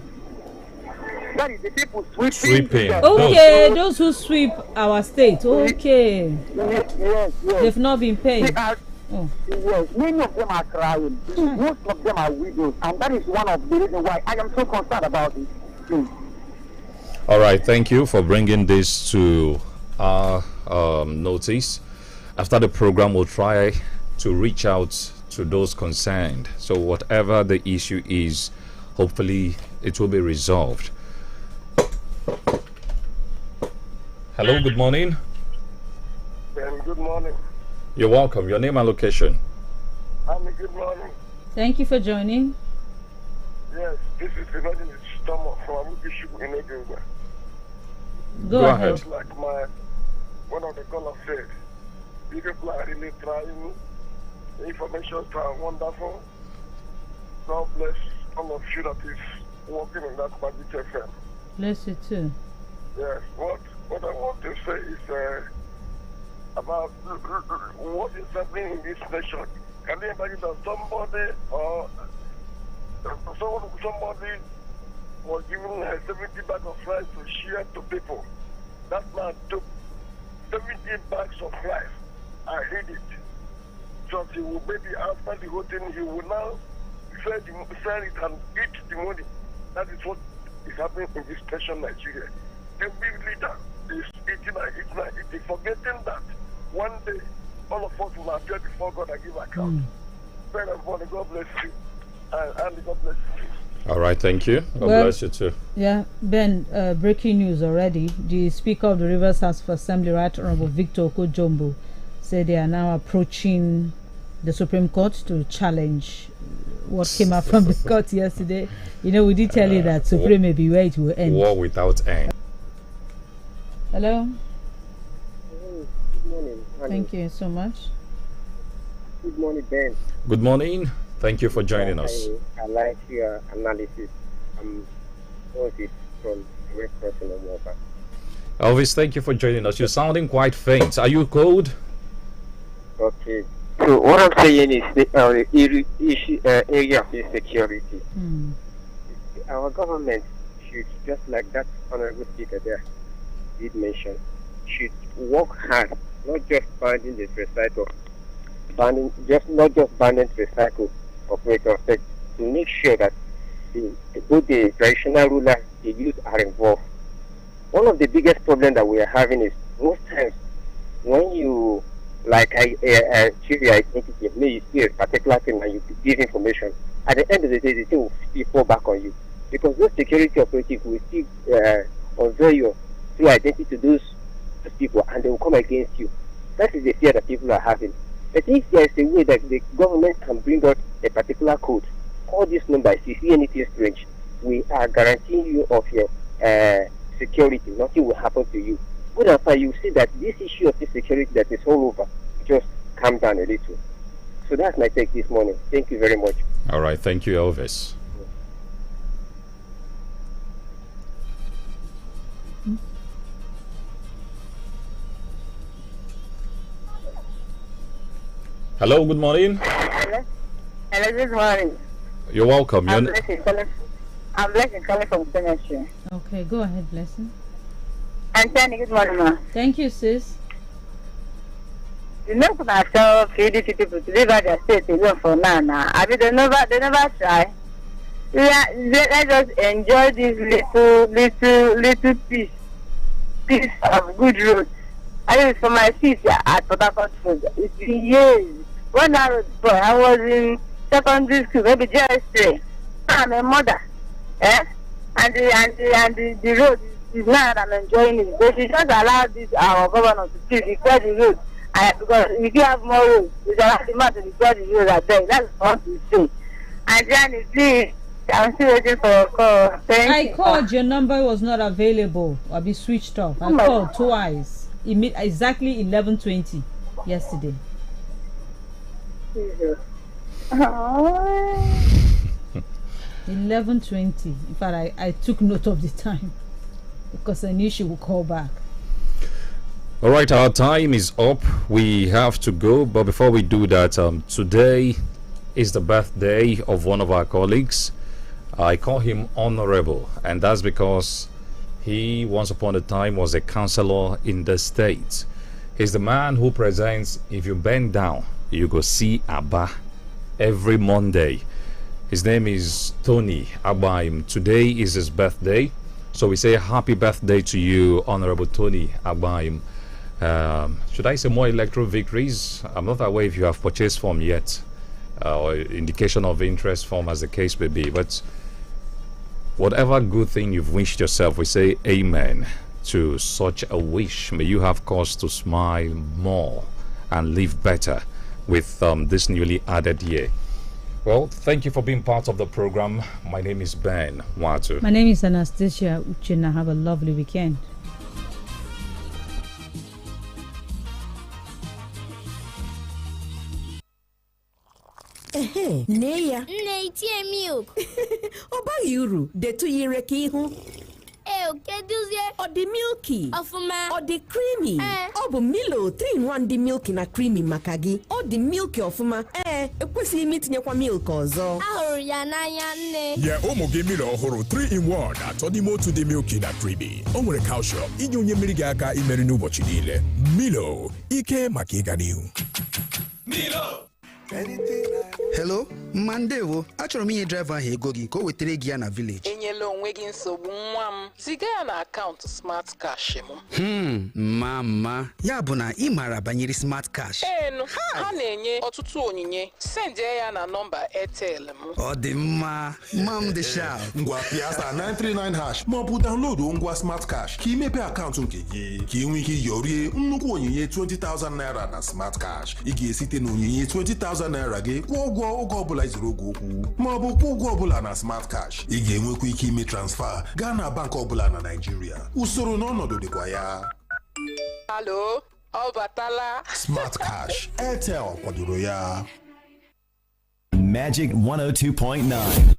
That is the people sweeping. Okay, those who sweep our state. Okay. Yes. They've not been paid. Yes, many of them are crying. Most of them are widows, and that is one of the reasons why I am so concerned about it. Please. All right, thank you for bringing this to our notice. After the program, we'll try to reach out to those concerned. So whatever the issue is, hopefully it will be resolved. Hello, good morning. Good morning. You're welcome. Your name and location. Good morning. Thank you for joining. Yes, this is regarding the storm from issue in Edinburgh. Go ahead. Like one of the callers said, people are really trying. The information are wonderful. God bless all of you that is working in that MagicFm. Bless you too. Yes, what I want to say is about what is happening in this nation. Can you imagine that somebody was given 70 bags of rice to share to people? That man took 70 bags of rice. I hid it. So he will maybe after the whole thing, he will now sell it and eat the money. That is what is happening in this nation, Nigeria. The big leader is eating, forgetting that one day all of us will appear before God and give account. Pray and God bless you, and God bless you. All right, thank you. God bless you too. Yeah, Ben, breaking news already. The Speaker of the Rivers House of Assembly, Right Honorable Victor Okojombo, said they are now approaching the Supreme Court to challenge what came out from the court yesterday. You know, we did tell you that Supreme may be where it will end. War without end. Hello? Good morning. Thank you so much. Good morning, Ben. Good morning. Thank you for joining us. I like your analysis. What is it? from Red Cross in Omova. Elvis, thank you for joining us. You're sounding quite faint. Are you cold? Okay. So what I'm saying is the area of insecurity. Our government should, just like that honorable speaker there did mention, should work hard, not just banning the recycle, not just banning recycle operators, but to make sure that both the traditional rulers, the youth are involved. One of the biggest problems that we are having is most times when you choose your identity, maybe you see a particular thing and you give information, at the end of the day, the thing will still fall back on you. Because those security operatives will still unveil your true identity to those people and they will come against you. That is the fear that people are having. But if there is a way that the government can bring out a particular code, call this number if you see anything strange, we are guaranteeing you of your security. Nothing will happen to you. Good and fine, you see that this issue of insecurity that is all over, just calm down a little. So that's my take this morning. Thank you very much. All right, thank you, Elvis. Hello, good morning. Hello, good morning. You're welcome. I'm Blessing calling from Tennessee. Okay, go ahead, Blessing. Anthony, good morning, ma. Thank you, sis. You know, when I saw PDP people to leave out their state alone for now. I mean, they never try. Let us enjoy this little piece of good road. I mean, for my sister at Port Harcourt Road, it's been years. When I was boy, I was in secondary school, maybe JS3. I'm a mother, and the road is now that I'm enjoying it. They should just allow our governor to please repair the road. Because if you have more roads, we shall have the man to repair the road at there. That's what we say. And then please, I'm still waiting for a call. I called, your number was not available. I'll be switched off. I called twice. Exactly 11:20 yesterday. 11:20. In fact, I took note of the time because I knew she would call back. All right, our time is up. We have to go, but before we do that, today is the birthday of one of our colleagues. I call him Honorable, and that's because he once upon a time was a councillor in the state. He's the man who presents If You Bend Down, You Go See Abba every Monday. His name is Tony Agbaim. Today is his birthday, so we say happy birthday to you, Honorable Tony Agbaim. Should I say more electoral victories? I'm not aware if you have purchased form yet, or indication of interest form, as the case may be, but whatever good thing you've wished yourself, we say amen to such a wish. May you have cause to smile more and live better with this newly added year. Well, thank you for being part of the program. My name is Ben Watu. My name is Anastasia Uchina. Have a lovely weekend. Nne ya nne itie milk ọ baghị uru detu ire ka ihu keduzie ọ dị milky ọfụma ọ dị creamy ọ bụ Milo 3-in-1 dị milky na creamy maka gị ọ dị milky ọfụma ekwesịghị m itinyekwa milk ọzọ ahụrụ ya n'anya nne nye ụmụ gị Milo ọhụrụ 3-in-1 atọ n'ime otu dị milky na creamy. O nwere calcium inye onye mmiri gị aka imeri n'ụbọchị niile. Milo, ike maka ịga n'ihu. Milo. Hello, Mandewo. Achọrọ m inye driver ahụ ego gị ka o wetara gị ya na village. Enyela onwe gị nsogbu nwa m. Ziga ya na akaụntụ Smart Cash m. Mama. Ya bụ na ị maara banyere Smart Cash. Enu, ha na-enye ọtụtụ onyinye. Sendie ya na nọmba Airtel m. Ọ dị mma. Mam dị sharp. Ngwa Piasta 939 hash ma ọ bụ download ngwa Smart Cash ka imepe akaụntụ nke gị ka ị nwee ike yorie nnukwu onyinye 20,000 naira na Smart Cash. Ị ga-esite na onyinye 20,000 naira gị kwụọ ụgwọ oge ọbụla izuru oge okwu ma ọ bụ kwụọ ụgwọ ọbụla na Smart Cash. Ị ga-enwekwa ike ime transfer gaa na bank ọbụla na Nigeria. Usoro na ọnọdụ dịkwa ya. Hello, ọ batala. Smart Cash, Airtel kwadoro ya. Magic 102.9.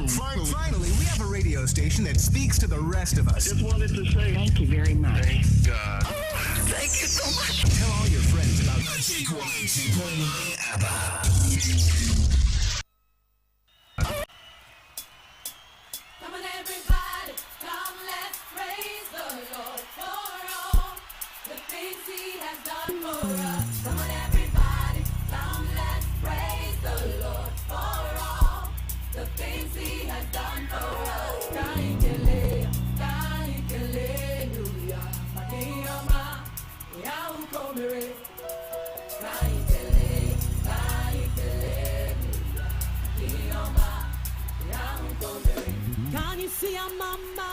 Finally, we have a radio station that speaks to the rest of us. Just wanted to say thank you very much. Thank God. Thank you so much. Tell all your friends about Magic 102.9 Come on, everybody, come, let's praise the Lord for all the things He has done for us. Come on, everybody, come, let's praise the Lord for all the things He has done for us. Can you see a mama?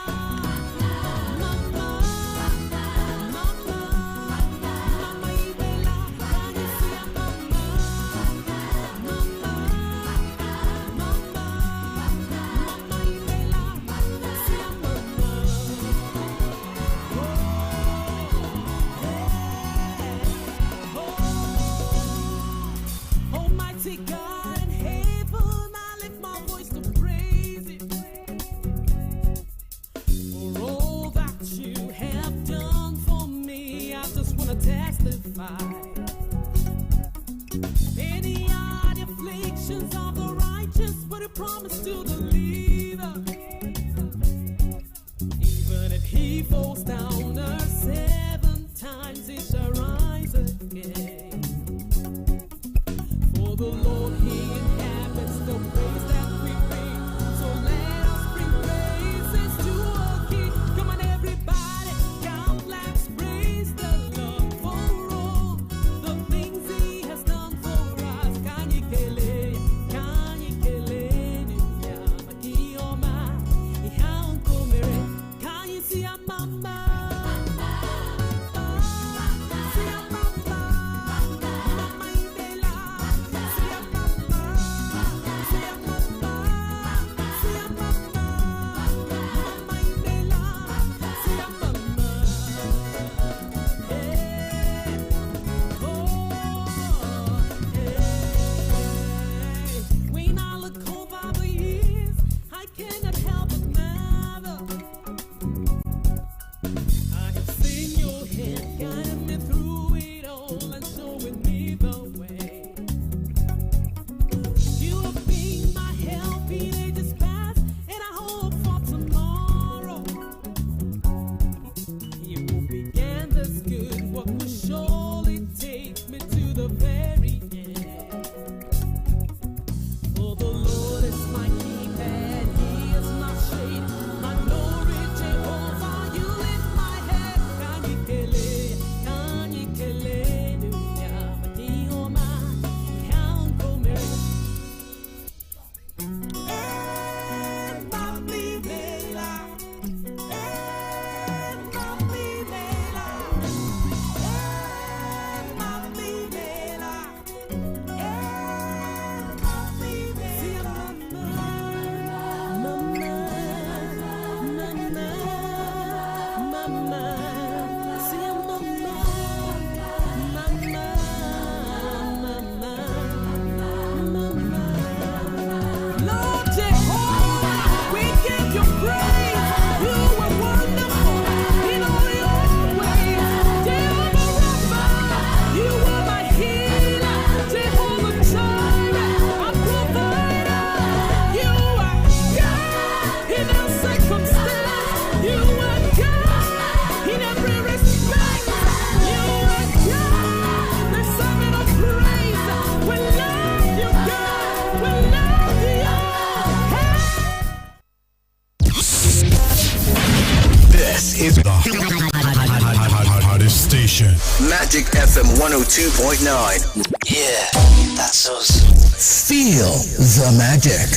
Almighty God in heaven, I lift my voice to praise Him for all that You have done for me. I just want to testify. Many are the afflictions of the righteous, but He promised to deliver. Even if he falls down 7 times, he shall rise again. For the Lord, He inhabits the praise that we bring. So let us bring praises to our King. Come on, everybody, come, let's praise the Lord for all the things He has done for us. Can you kill it? Can you kill it? Can you see a mama? When I look over the years, I cannot help but marvel. I have seen Your hand guiding me through it all and showing me the way. You have been my help in ages past, and I hope for tomorrow. You who began this good work will surely take me to the very end. For the Lord is my keep and He is my shade, my glory, Jehovah. You lift my head. Can you kill it? Can you kill it? Lord Jehovah, we give You praise. You are wonderful in all Your ways. Jehovah Rapha, You are my healer. Jehovah Jireh, our provider. You are God in our circumstance. You are God in every respect. You are God, the servant of praise. We love You, God. We love You. This is the hottest station. Magic FM 102.9. Yeah, that's us. Feel the magic.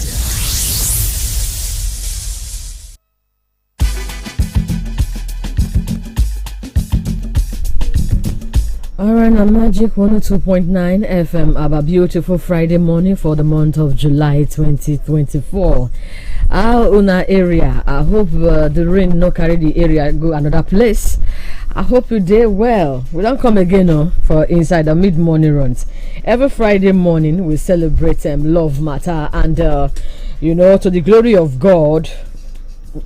Alright, on Magic 102.9 FM, our beautiful Friday morning for the month of July 2024. Our area, I hope the rain no carry the area go another place. I hope you did well. We don't come again for inside the mid-morning runs. Every Friday morning we celebrate love matter, and to the glory of God.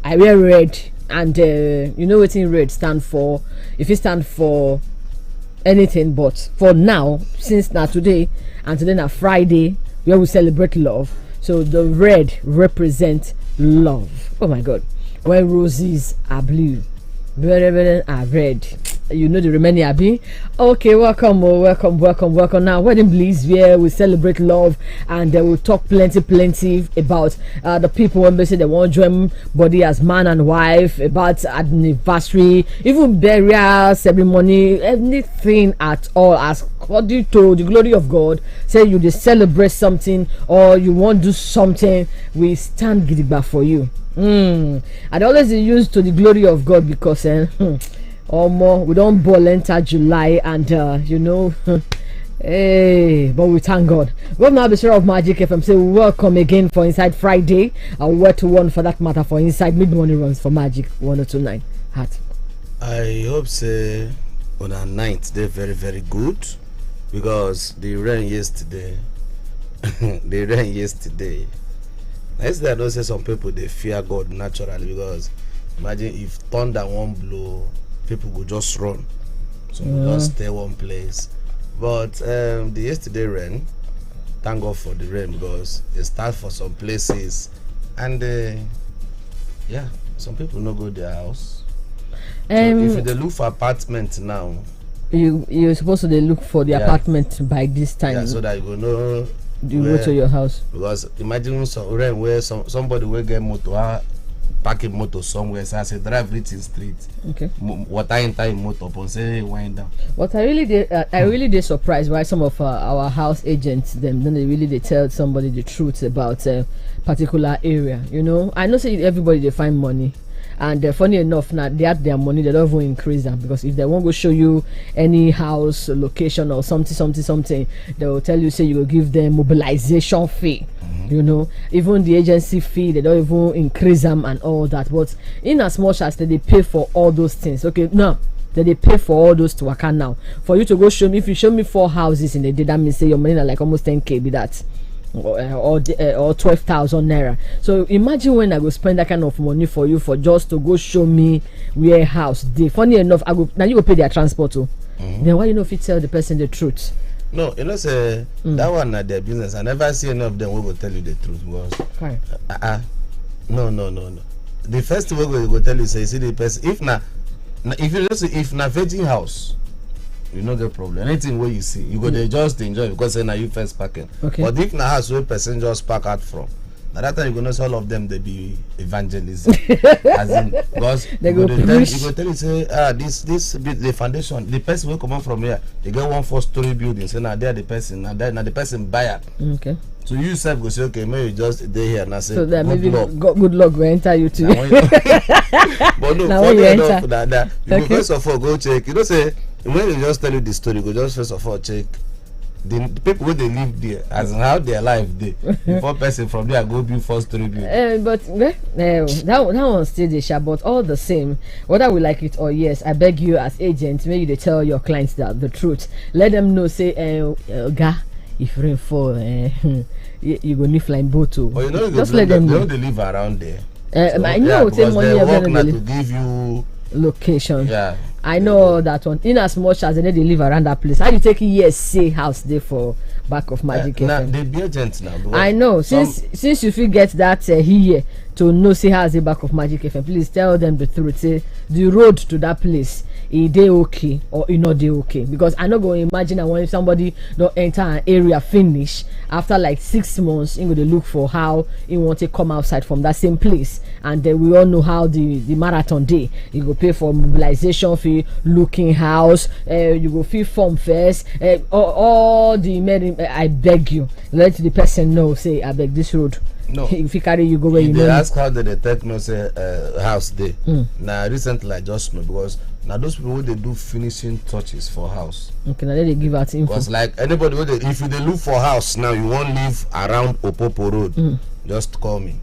I wear red, and you know what in red stand for. If it stand for anything, but for now, since now today and today now Friday, where we celebrate love. So the red represents love. Oh my God! When roses are blue, wherever are red, you know the remaining Abby. Okay, welcome. Now, wedding bliss, where we celebrate love, and we'll talk plenty about the people when they say they want to join body as man and wife, about anniversary, even burial ceremony, anything at all. As according to the glory of God, say you just celebrate something or you want to do something, we stand gidigba for you. I'd always use to the glory of God because or more we don't ball enter July, and hey, but we thank God. Governor Abishara of Magic FM say welcome again for Inside Friday, and where to one for that matter for Inside Mid-Morning Runs for Magic 1029 Heart. I hope say on our night they're very, very good, because the rain yesterday Yesterday, I know say some people they fear God naturally, because imagine if thunder won't blow, people will just run. So we just stay one place. But the yesterday rain, thank God for the rain, because it starts for some places, and some people no go their house. So if they look for apartment now, you're supposed to look for the apartment by this time. Yeah, so that you go know. You go to your house, because imagine some rain where somebody will get motor, parking motor somewhere, so I say drive it in street. Okay. Water enter motor upon say wind down. But I really did surprised why some of our house agents then they tell somebody the truth about a particular area. I know say everybody they find money. And funny enough, now they have their money, they don't even increase them, because if they won't go show you any house location or something, they will tell you, say you will give them mobilization fee. Even the agency fee, they don't even increase them and all that. But in as much as they pay for all those things, okay, now they pay for all those to account now. For you to go show me, if you show me 4 houses in a day, that means say your money are like almost 10k, be that. Or 12,000 naira. So imagine when I go spend that kind of money for you for just to go show me where house they. Funny enough, now you go pay their transport too. Then why if you tell the person the truth? No, say that one at their business. I never see any of them who will tell you the truth. Because no. The first thing we go tell you, say see the person. If na virgin house, you no get problem. Anything where you see, you go there just enjoy, because say now you first parking. Okay. But if na house where person just park out from, now that time you go know all of them they be evangelists. As in, because you go tell you say this the foundation, the person will come out from here, they get 1 4-story building. So now they are the person, now the person buyer. Okay. So you yourself go say, okay, maybe you just there here and I say, so that maybe good luck will enter you too. But no, funny enough that you go first of all go check. Say when you just tell you the story, go just first of all check the people where they live there, as in how their life there. Before person from there go build 4-story building. But that one still the sharp. But all the same, whether we like it or yes, I beg you as agents, maybe they tell your clients that the truth. Let them know, say, if rain fall, you go need flying boat too. Well, just let them know. They live around there. I know because they work now to give you location. Yeah. I know that one. In as much as they live around that place, how you take years say house there for back of Magic FM? Now they be agents now. I know. Since you feel get that here to know say house the back of Magic FM, please tell them the truth. Say the road to that place, is they okay or e not they okay? Because I not going to imagine that when somebody don't enter an area finish after like 6 months, you go to look for how you want to come outside from that same place, and then we all know how the marathon day. You go pay for mobilization fee, looking house, you go fill form first, all the I beg you, let the person know. Say I beg this road. No, if you carry you go where you know. They ask how they detect no say house day. Now recently I just know, because now those people they do finishing touches for house. Okay, now they give out info. Because like anybody if you they look for house now, you won't live around Opopo Road. Just call me.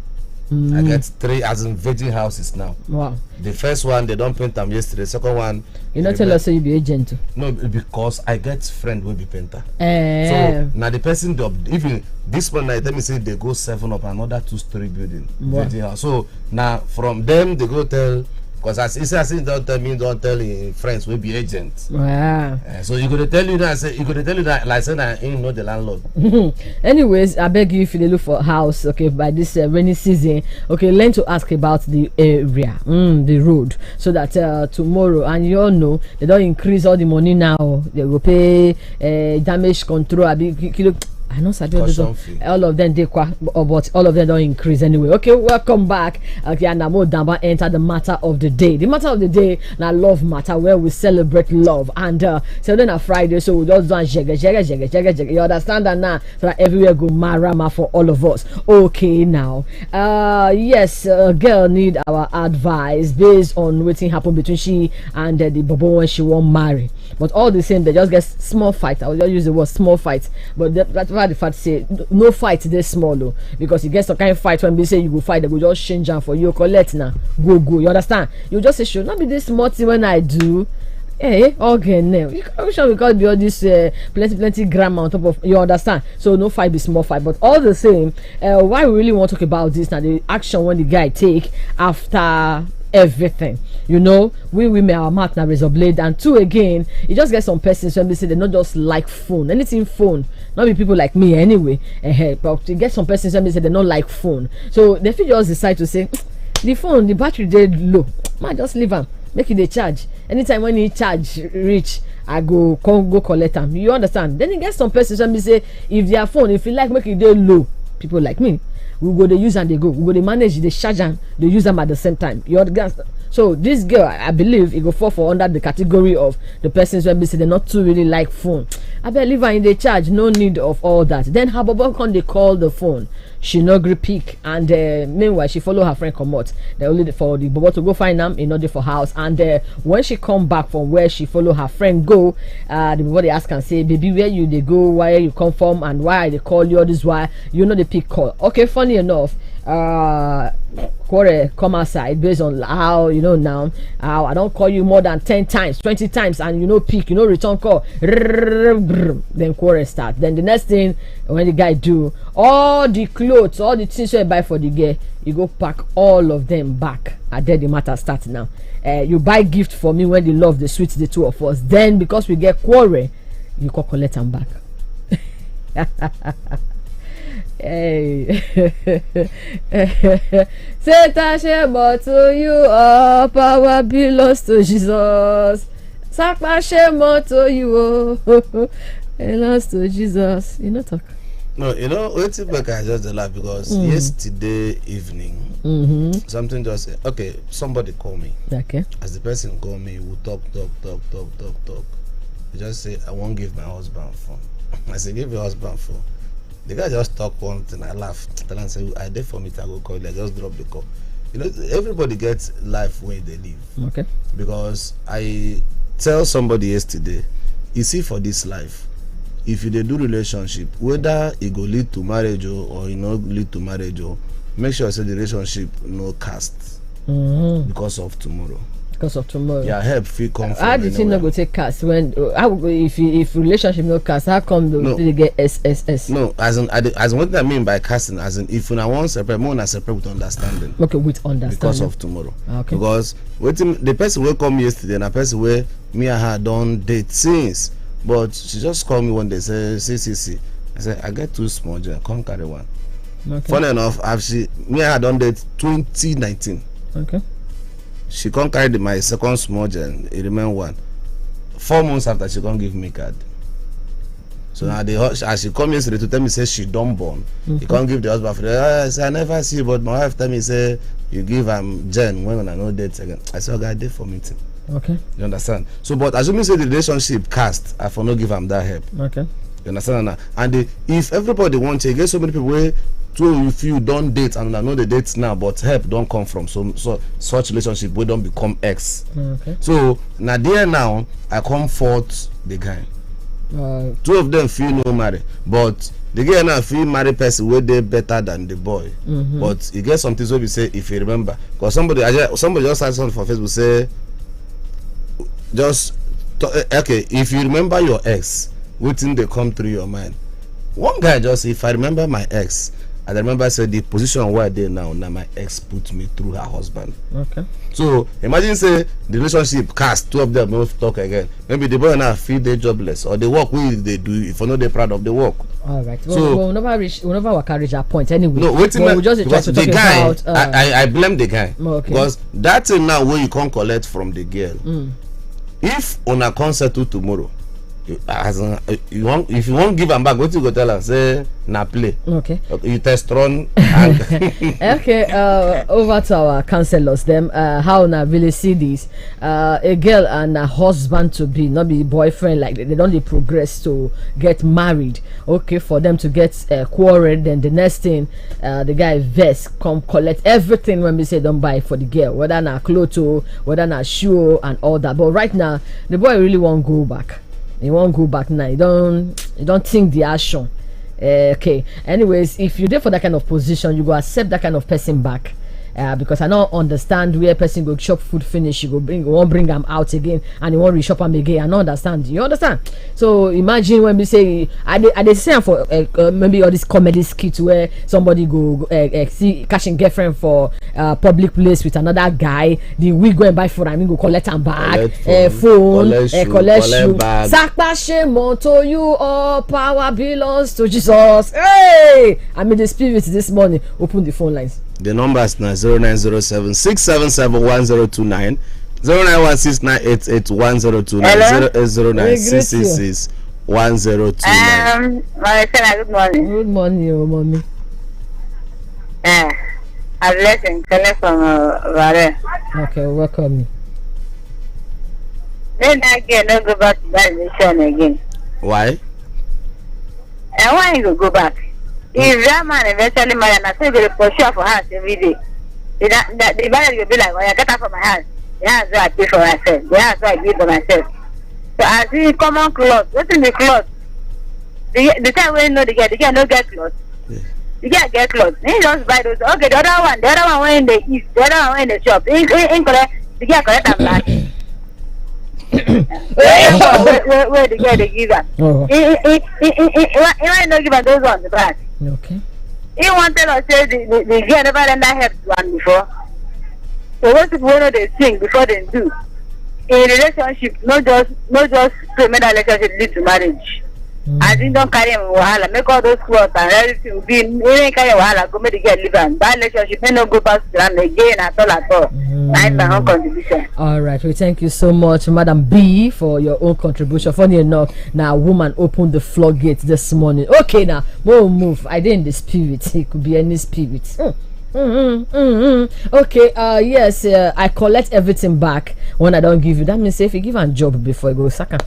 I get 3 as in veggie houses now. Wow. The first one they don't paint them yesterday. Second one. You not tell us you be agent too. No, because I get friend will be painter. So now the person even this one night let me say they go 7 up another 2-story building. Wow. Veggie house. So now from them they go tell. Because as he says, don't tell me, don't tell him friends will be agents. Wow. So you could tell you that, like saying I ain't know the landlord. Anyways, I beg you if you look for a house, okay, by this rainy season, okay, learn to ask about the area, the road, so that tomorrow, and you all know they don't increase all the money now. They will pay damage control. I know all of them but all of them don't increase anyway. Okay, welcome back. Okay, and Namo Damba enter the matter of the day. The matter of the day now love matter where we celebrate love. And so then a Friday, so we just do jega. You understand that now? So that everywhere go marama for all of us. Okay now. Yes, girl need our advice based on what happened between she and the bobo when she won't marry. But all the same, they just get small fight. I will just use the word small fight. But that's why the fact say no fight this small though, because you get some kind of fight when we say you go fight, they go just change them for you. Collect now, go. You understand? You just say should not be this small thing when I do. Hey, okay, no. You sure because be all this plenty grammar on top of, you understand? So no fight be small fight, but all the same, why we really want to talk about this now? The action when the guy take after everything, you know, we women our mouth now razor blade, and 2 again, you just get some persons when they say they not just like phone, anything phone, not be people like me anyway, but you get some persons when they say they not like phone, so they feel just decide to say the phone, the battery dead low, man, just leave them, make it a charge. Anytime when he charge reach, I go collect them. You understand? Then you get some persons when they say if their phone, if you like make it dead low, people like me, we go they use and they go. We go they manage, they charge and they use them at the same time. You understand? So this girl, I believe, it go fall under the category of the persons when they say they not too really like phone. I believe her in the charge, no need of all that. Then her bobo can they call the phone. She no gree pick, and meanwhile she follow her friend come out. They only for the bobo to go find them in order for house. And when she come back from where she follow her friend go, the bobo they ask and say, baby, where you they go, where you come from, and why they call you all this, why you know the pick call. Okay, funny enough, Kore come outside based on how you know now how I don't call you more than 10 times 20 times and you know pick, you know return call, then Kore start. Then the next thing when the guy do all the clothes, all the things you buy for the girl, you go pack all of them back, and then the matter starts now. You buy gift for me when they love the sweet, the 2 of us, then because we get quarrel you go collect them back. Hey, Satan shame to you, all power belongs to Jesus. Sakpa shame to you, belongs to Jesus. You know talk. No, you know, wait till back I just laugh because yesterday evening, something just okay. Somebody call me. Okay. As the person call me, we talk. He just say, I won't give my husband phone. I say, give your husband phone. The guy just talk one thing. I laugh. Tell him say, I did for me to go call. I just drop the call. You know, everybody gets life where they live. Okay. Because I tell somebody yesterday, you see, for this life, if you dey do relationship, whether it go lead to marriage or you know lead to marriage, make sure say the relationship no cast because of tomorrow. Because of tomorrow. Yeah, help feel comfort. How do you think no go take cast when if relationship no cast? How come they get SSS? No, as in what I mean by casting, as in if una want separate, more na separate with understanding. Okay, with understanding. Because of tomorrow. Okay. Because the person will come yesterday, and a person where me and her don't date since. But she just called me one day, say, see. I said, I get 2 small jam, come carry one. Okay. Funny enough, me and her done date 2019. Okay. She can't carry my second small jam, it remain 1. 4 months after, she can't give me card. So now as she come yesterday to tell me, say she don't born. He can't give the husband for I say, I never see you, but my wife tell me, say, you give Jen when I know date again. I said, okay, I did for meeting. Okay. You understand? So, but assuming say the relationship cast, I for no give them that help. Okay. You understand now? And if everybody wants you get so many people where if you don't date and I know the dates now, but help don't come from so such relationship we don't become ex. Okay. So now I comfort the guy. 2 of them feel no marry, but the girl now feel marry person wey dey better than the boy. But e get some things wey be say if you remember, because somebody just said something for Facebook say okay, if you remember your ex, wetin dey come through your mind. One guy just say, if I remember my ex, I remember say the position where I dey now my ex put me through her husband. Okay. So imagine say the relationship cast, two of them don't talk again. Maybe the boy now feel they jobless or the work they do if you know they proud of the work. All right. So we'll never reach that point anyway. No, wait till we'll just try to the talk guy. About, I blame the guy. Okay. Because that thing now where you can't collect from the girl. If on a concert tomorrow, if you won't give them back, what you go tell her? Say na play. Okay. You test run. Okay. Over to our counselors. Them how na really see this? A girl and a husband to be, not be boyfriend, like they don't progress to get married. Okay, for them to get quarreled, then the next thing, the guy vex come collect everything when we say don't buy for the girl, whether na clothes, whether na shoe and all that. But right now, the boy really won't go back. He won't go back now. You don't think the action. Okay. Anyways, if you're there for that kind of position, you go accept that kind of person back. Because I don't understand where person go shop food finish, you won't bring them out again, and you won't reshop them again. I don't understand. You understand? So imagine when we say I they say for maybe all this comedy skit where somebody go see catching girlfriend for public place with another guy, the wig go and buy for him, go collect them back, phone, collect shoe. Sakpa shame to you, all power belongs to Jesus. Hey, I mean the spirit this morning. Open the phone lines. The numbers now 0907 677 1029, 0916988109, 0809 1029. Maricela, good morning. Good morning, oh mommy. I'm listening. Calling from Vare. Okay, welcome. Then that girl don't go back to that mission again. Why? And why you go back? If that man eventually marry, and I say they pursue for house every day, the man will be like, "Oh, I get out from my house. The house where I pay for myself. The house where I give for myself." So I see common clothes. What's in the clothes? The time when you know the girl no get clothes. The girl get clothes. He just buy those. Okay, the other one when in the east, the other one when in the shop. In collect, the girl collect them back. Where the girl they give her? He might not give her those ones back. Okay. He wanted us to say the girl never render help to one before. So what people know they sing before they do. In relationship, not just to make that relationship lead to marriage. I think don't carry him wahala, make all those clothes and everything be even carry wahala, go make the girl live and that relationship may not go past them again at all. That's my own contribution. All right, we thank you so much, Madam B, for your own contribution. Funny enough, now a woman opened the floodgate this morning. Okay, now we'll move. I didn't the spirit. It could be any spirit. Okay, yes, I collect everything back when I don't give you. That means if you give a job before you go saka.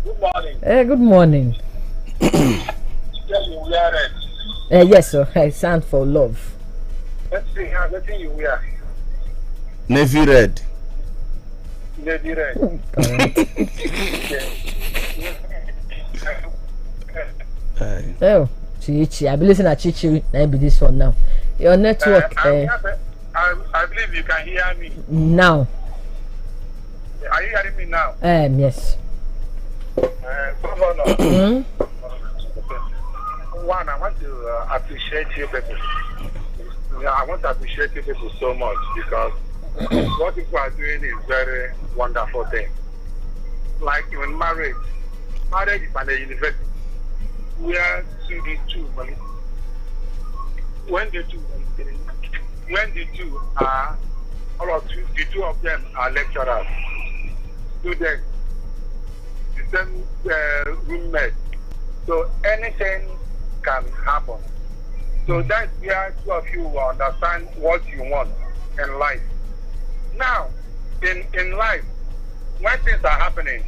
Good morning. Good morning. Yes, sir. I stand for love. Let's see how the thing you wear. Navy red. Navy red. Oh, Chichi. I be listening to Chichi. I be this one now. Your network. I believe you can hear me. Now. Are you hearing me now? Yes. Governor. One, I want to appreciate you people. I want to appreciate you people so much because what people are doing is very wonderful thing. Like in marriage is at a university where when the two are the two of them are lecturers, students, the same roommate, so anything can happen. So that's where two of you will understand what you want in life. Now, in life, when things are happening,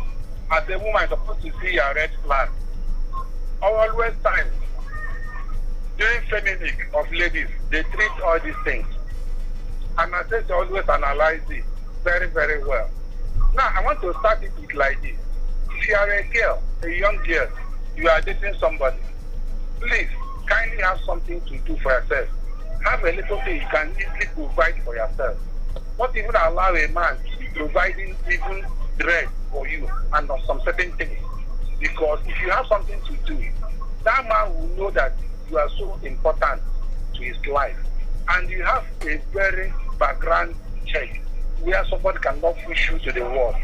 as a woman, you're supposed to see a red flag. Always times, during feminine of ladies, they treat all these things. And I say to always analyze it very, very well. Now, I want to start it with like this. If you are a girl, a young girl, you are dating somebody, please kindly have something to do for yourself. Have a little thing you can easily provide for yourself. Not even allow a man to be providing even bread for you and on some certain things. Because if you have something to do, that man will know that you are so important to his life. And you have a very background check where somebody cannot push you to the wall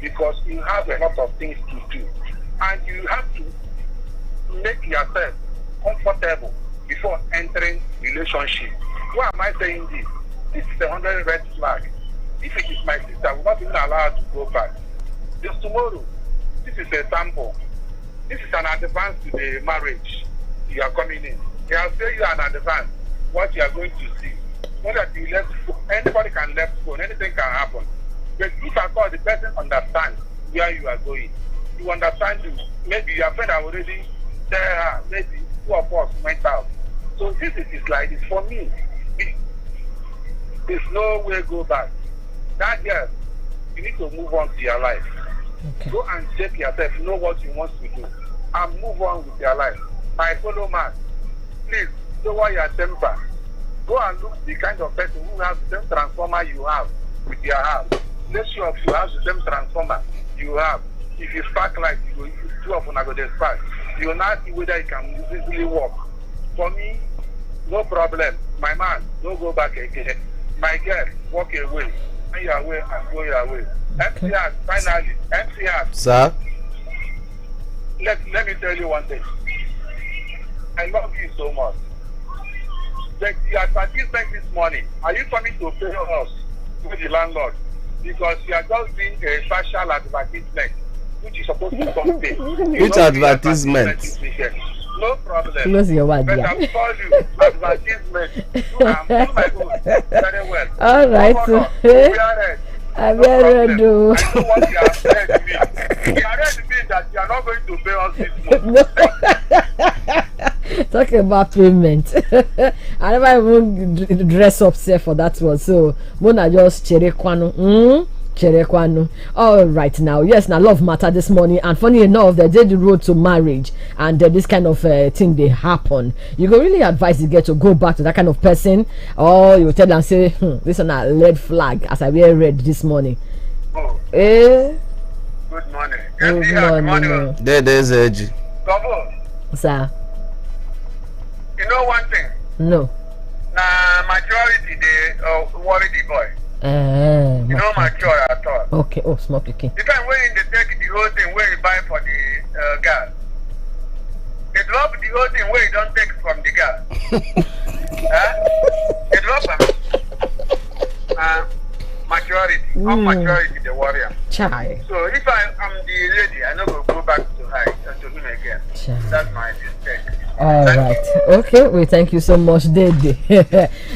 because you have a lot of things to do. And you have to make yourself comfortable before entering relationship. Why am I saying this? This is 100 red flag. If it is my sister, I will not even allow her to go back. This tomorrow, this is a sample. This is an advance to the marriage you are coming in. They will tell you an advance what you are going to see. Not that you left phone. Anybody can left phone. Anything can happen. But if I call the person understands where you are going, you understand you. Maybe your friend have already tell her, maybe 2 of us went out. So this is like this. For me, there's no way go back. That girl, you need to move on to your life. Okay. Go and check yourself, know what you want to do, and move on with your life. My fellow man, please, lower your temper. Go and look the kind of person who has the same transformer you have with your house. Make sure if you have the same transformer you have. If you spark light, you go, 2 of them are going to spark. You will not see whether it can easily work. For me, no problem. My man, don't go back again. My girl, walk away. Find your way and go your way. MCR, finally, MCR. Sir? Let me tell you one thing. I love you so much. The advertisement this morning, are you coming to pay us with the landlord? Because you are just doing a partial advertisement, which is supposed to come Which advertisement? No problem. Close your word, But yeah. I'll call you advertisement. Do my own very well. All right. We are ready. I'm ready. I know what you are saying to me. You are ready to mean that you are not going to pay us this month. Talking about payment. I never even dress up say for that one. So Mona just cherekwano. Cherekwano. All right now, yes, now love matter this morning, and funny enough, they did the road to marriage, and this kind of thing they happen. You can really advise you get to go back to that kind of person, or you tell them say, this is a red flag as I wear red this morning. Oh. Eh? Good morning. Good morning. There's Edgy. Double. Sir. You know one thing? No. Nah, majority they worry the boy. You know mature at all. Okay, oh, small picking. The time when they take the whole thing where you buy for the gas, they drop the whole thing where you don't take from the gas. They drop maturity, maturity, the warrior. Chai. So if I'm the lady, I know go back to her to him again. Chai. That's my mistake. All right. Okay. We thank you so much, Dede.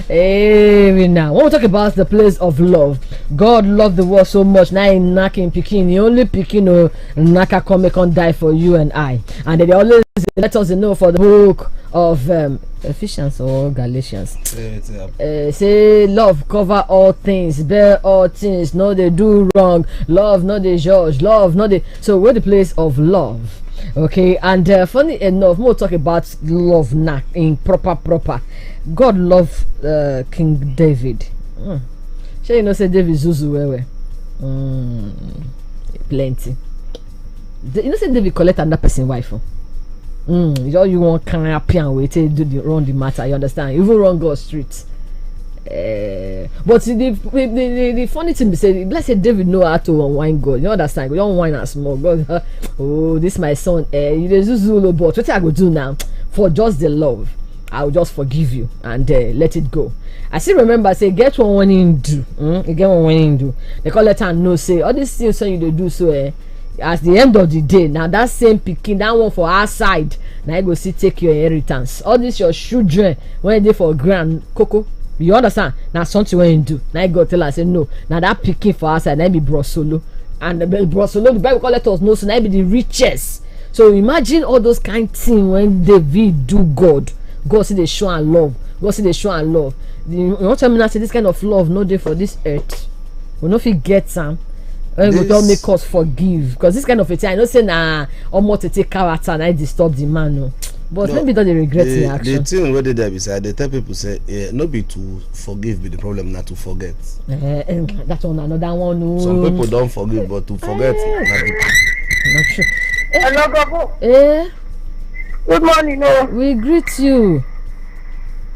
Hey, now when we talk about the place of love, God loved the world so much. Now in knocking picking, he only picking naka come and die for you and I. And they always let us know for the book of Ephesians or Galatians. Say love cover all things, bear all things. No, they do wrong. Love, not they judge. Love, not they. So we're the place of love. Okay, and funny enough, we'll talk about love now in proper. God loved King David. Sure, you know, say David Zuzu plenty. You know, say David collect another person wife. You want kind of appear and wait to do the wrong the matter. You understand? Even wrong God's street. But the funny thing be say, let's say David know how to unwind God. You understand? You don't whine and small God. Oh, this my son. You just Zulu, but what I go do now for just the love? I'll just forgive you and let it go. I still remember say get one warning do. You get one warning do. They call let her know say all these things when you do so. At the end of the day, now that same picking that one for our side. Now you go see take your inheritance. All this your children when they for grand cocoa. You understand? Now something when you do. Now you go tell us say no. Now that picking for us and then be brosolo. And the brosolo, the Bible let us know so now be the richest. So imagine all those kind of things when David do God. God see the show and love. God see the show and love. You want to tell me now say this kind of love no day for this earth. We no fit get some. It will make us forgive, because this kind of a thing I know say na almost to take character and I disturb the man. No. But maybe don't they regret the action. The thing where they beside they tell people say no be to forgive be the problem, not to forget. That's one another one. No. Some people don't forgive, but to forget. Not true. Hello, Babu. Good morning. No. We greet you.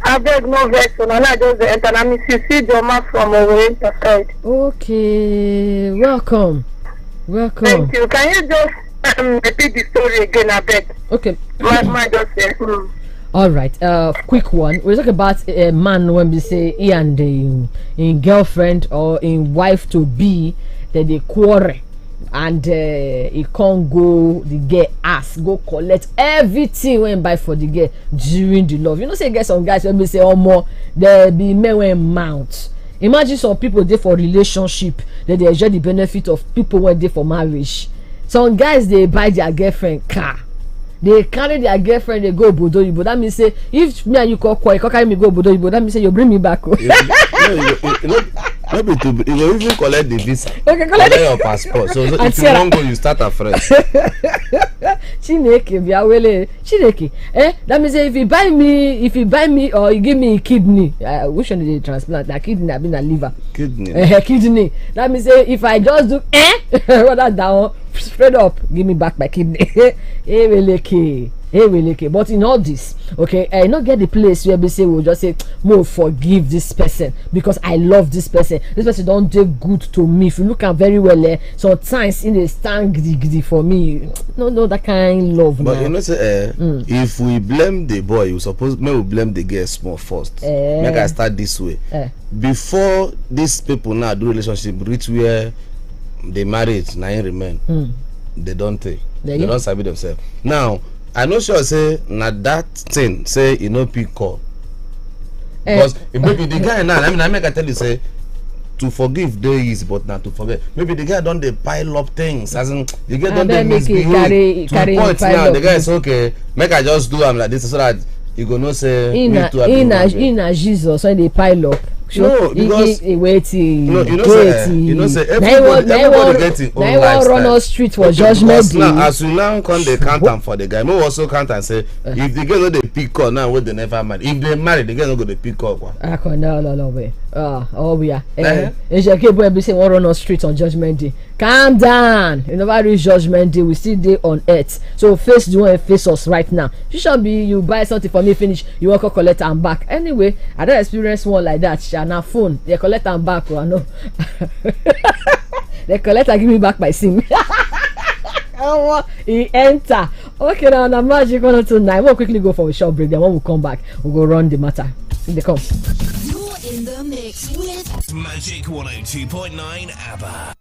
I beg no vex, and I just enter. I mean, you see your mouth from away side. Okay, welcome. Thank you. Can you just repeat the story again? I beg. Okay. My just say. All right. Quick one. We talk about a man when we say he and in girlfriend or in wife to be that they quarrel. And he can't go the girl ask go collect everything when buy for the girl during the love. You know, say get some guys when we say more there be men when mount. Imagine some people there for relationship that they enjoy the benefit of people when they for marriage. Some guys they buy their girlfriend car, they carry their girlfriend, they go Obodoyibo. That means say if me and you call carry me go Obodoyibo, that means say you bring me back. Maybe to you will even collect the visa, collect your passport. So if you won't go, you start afresh. Chineke, Chineke. That means if you buy me, or you give me a kidney, which one did they transplant? Like kidney, I mean a liver. Kidney. Kidney. That means if I just do that down straight up, give me back my kidney. But in all this, okay, I not get the place where we say we'll just say more forgive this person because I love this person. This person don't do good to me. If you look at very well, sometimes in the stand giddy for me. No, that kind of love. But you know, say if we blame the boy, you suppose we blame the girl small first. Make I start this way. Before these people now do relationship reach where they married, now remain. They don't take. They don't sabi themselves. Now I no sure say na that thing say you know pick call because maybe the guy now I make I tell you say to forgive dey easy but not to forget. Maybe the guy don't they pile up things as in the guy don't they misbehave to the point now the guy say okay make I just do am like this so that you go know say in a Jesus when they pile up. No, because you know say everybody getting own lifestyle. Run us street for judgment day. Now, as you now come the count am for the guy, we also count and say if the girl no dey pick up now, wey they never marry. If they marry, the girl no go dey pick up. No way. We are. Ejekebo say one run us street on judgment day. Calm down. You never reach judgment day. We still dey on earth. So face the one face us right now. You should be you buy something for me finish. You want to collect and back. Anyway, I don't experience one like that. Na phone they collect am back. I know. They collect and give me back my sim. He enter. Okay, now on Magic 102.9 we'll quickly go for a short break. Then when we come back we'll go run the matter. In the come. You're in the mix with Magic 102.9 ABBA.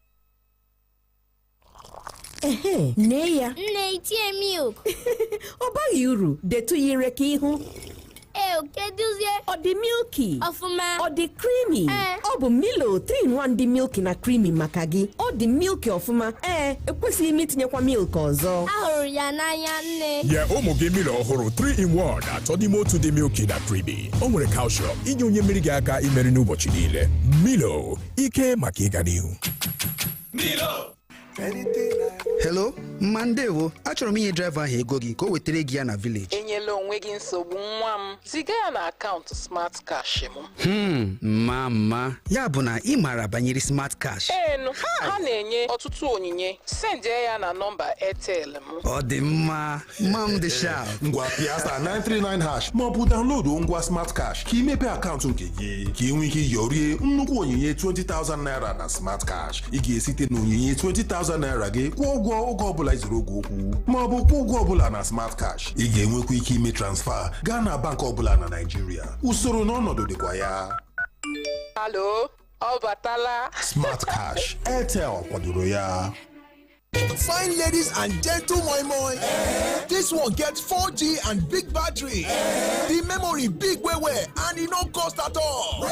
Neya Nne itie milk. ọ baghị uru detu ire ka ihu Keduzie ọ dị milky ọfụma ọ dị creamy ọ bụ Milo 3-in-1 dị milky na creamy maka gị ọ dị milky ọfụma ekwesịghị m itinyekwa milk ọzọ ahụrụ ya n'anya nne nye ụmụ gị Milo ọhụrụ 3-in-1 atọ n'ime otu dị milky na creamy o nwere calcium inye onye mmiri gị aka imeri n'ụbọchị niile. Milo ike maka ịga n'ihu. Milo. Hello, Mandewo. Achọrọ m inye driver ahụ ego gị ka o wetere gị ya na village. Enyela onwe gị nsogbu nwa m. Ziga ya na akaụntụ Smart Cash m. Mama. Ya bụ na ị maara banyere Smart Cash. Ha na-enye ọtụtụ onyinye. Sendie ya na nọmba Airtel m. Ọ dị mma. Mam dị sharp. Ngwa Piasta 939 hash ma ọ bụ download ngwa Smart Cash ka imepe akaụntụ nke gị ka ị nwee ike yorie nnukwu onyinye 20,000 naira na Smart Cash. Ị ga-esite na onyinye 20,000 naira gị kwụọ ụgwọ oge ọbụla izuru oge okwu ma ọ bụ kwụọ ụgwọ ọbụla na Smart Cash. Ị ga-enwekwa ike ime transfer gaa na bank ọbụla na Nigeria. Usoro na ọnọdụ dịkwa ya. Hello, ọ batala. Smart Cash, Airtel kwadoro ya. Fine ladies and gentle moi. This one gets 4G and big battery. The memory big way and it no cost at all.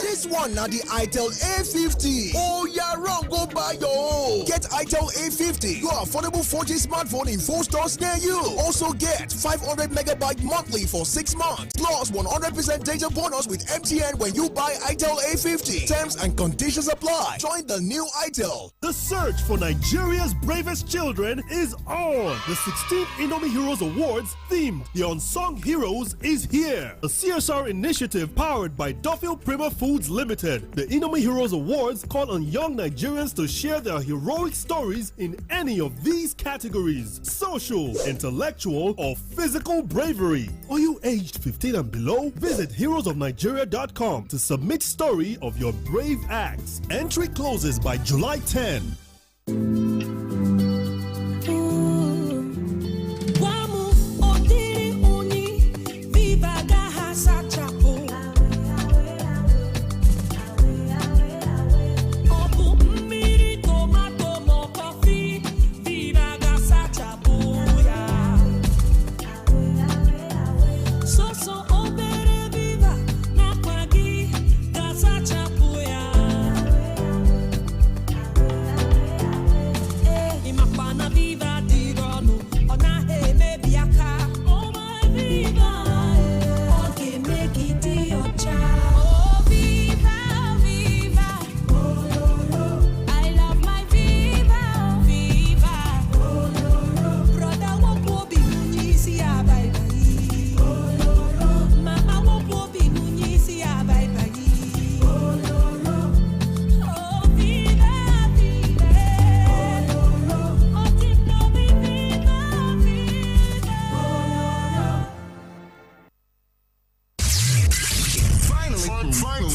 This This one now the itel A50. Oh yeah, wrong, go buy your own. Get itel A50, your affordable 4G smartphone in 4 stores near you. Also get 500 megabyte monthly for 6 months, plus 100% data bonus with MTN when you buy itel A50. Terms and conditions apply. Join the new itel. The search for Nigeria's bravest children is on. The 16th Indomie Heroes Awards themed The Unsung Heroes is here. A CSR initiative powered by Duffield Prima Foods Limited. The Indomie Heroes Awards call on young Nigerians to share their heroic stories in any of these categories: social, intellectual, or physical bravery. Are you aged 15 and below? Visit heroesofnigeria.com to submit story of your brave acts. Entry closes by July 10.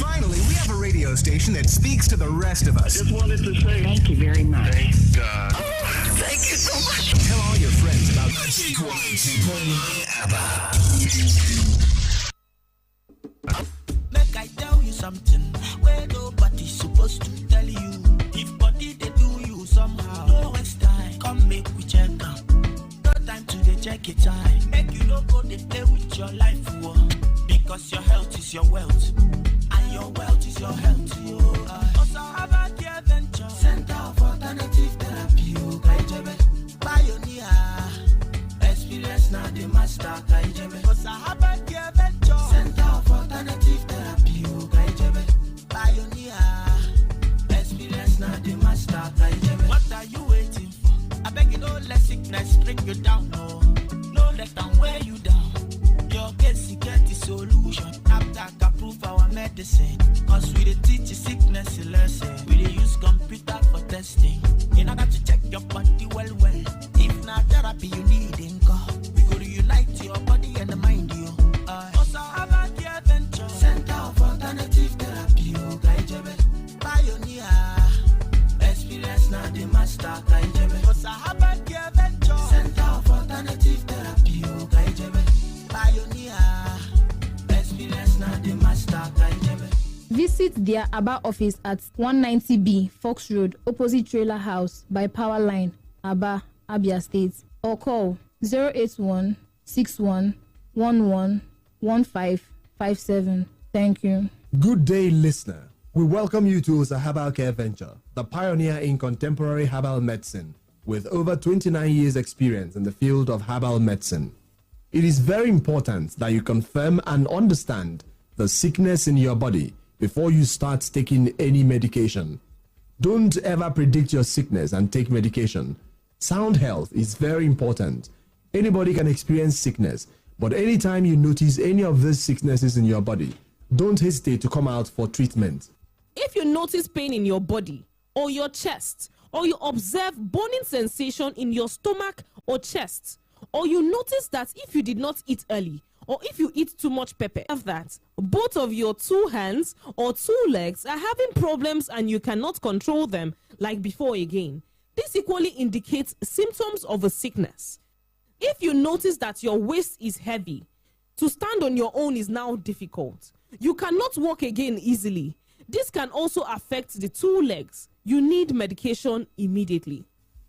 Finally, we have a radio station that speaks to the rest of us. I just wanted to say thank you very much. Thank God. Thank you so much. Tell all your friends about MagicFmAba. Make I tell you something where nobody's supposed to tell you. If body they do you somehow, no waste time. Come make we check out. No time to dey check it time. Make you no go dey play with your life, because your health is your wealth. Your wealth is your health, yo. Also, have a care venture. Center of Alternative Therapy, Pioneer. Experience now the master, Also, have a care venture. Center of Alternative Therapy, Pioneer. Experience now the master, What are you waiting for? I beg you, don't let sickness bring you down, no. No, let them wear you down. Your case, you get the solution. After approve our medicine, cause we dey teach you sickness a lesson. We dey use computer for testing, in order to check your body well. If not therapy you need in God, we go reunite your body and the mind, you. Also have a care venture. Center of Alternative Therapy, Pioneer. Experience now the master, Also have a care venture. Center of Alternative Therapy, Pioneer. Experience now the master, Visit their Aba office at 190B Fox Road, opposite Trailer House by Power Line, Aba, Abia State, or call 081-6111-1557. Thank you. Good day, listener. We welcome you to Osa Herbal Care Venture, the pioneer in contemporary herbal medicine, with over 29 years' experience in the field of herbal medicine. It is very important that you confirm and understand the sickness in your body before you start taking any medication. Don't ever predict your sickness and take medication. Sound health is very important. Anybody can experience sickness, but anytime you notice any of these sicknesses in your body, don't hesitate to come out for treatment. If you notice pain in your body or your chest, or you observe burning sensation in your stomach or chest, or you notice that if you did not eat early, or if you eat too much pepper, of that, both of your 2 hands or 2 legs are having problems and you cannot control them like before again, this equally indicates symptoms of a sickness. If you notice that your waist is heavy, to stand on your own is now difficult. You cannot walk again easily. This can also affect the 2 legs. You need medication immediately.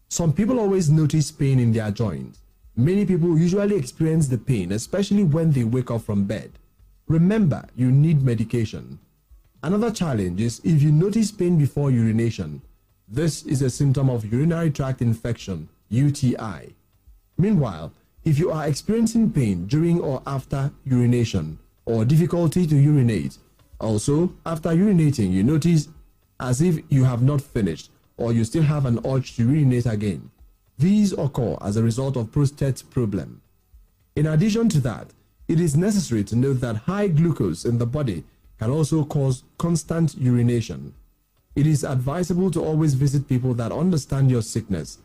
Some people always notice pain in their joints. Many people usually experience the pain, especially when they wake up from bed. Remember, you need medication. Another challenge is if you notice pain before urination. This is a symptom of urinary tract infection, UTI. Meanwhile, if you are experiencing pain during or after urination or difficulty to urinate, also after urinating you notice as if you have not finished or you still have an urge to urinate again, these occur as a result of prostate problem. In addition to that, it is necessary to note that high glucose in the body can also cause constant urination. It is advisable to always visit people that understand your sickness,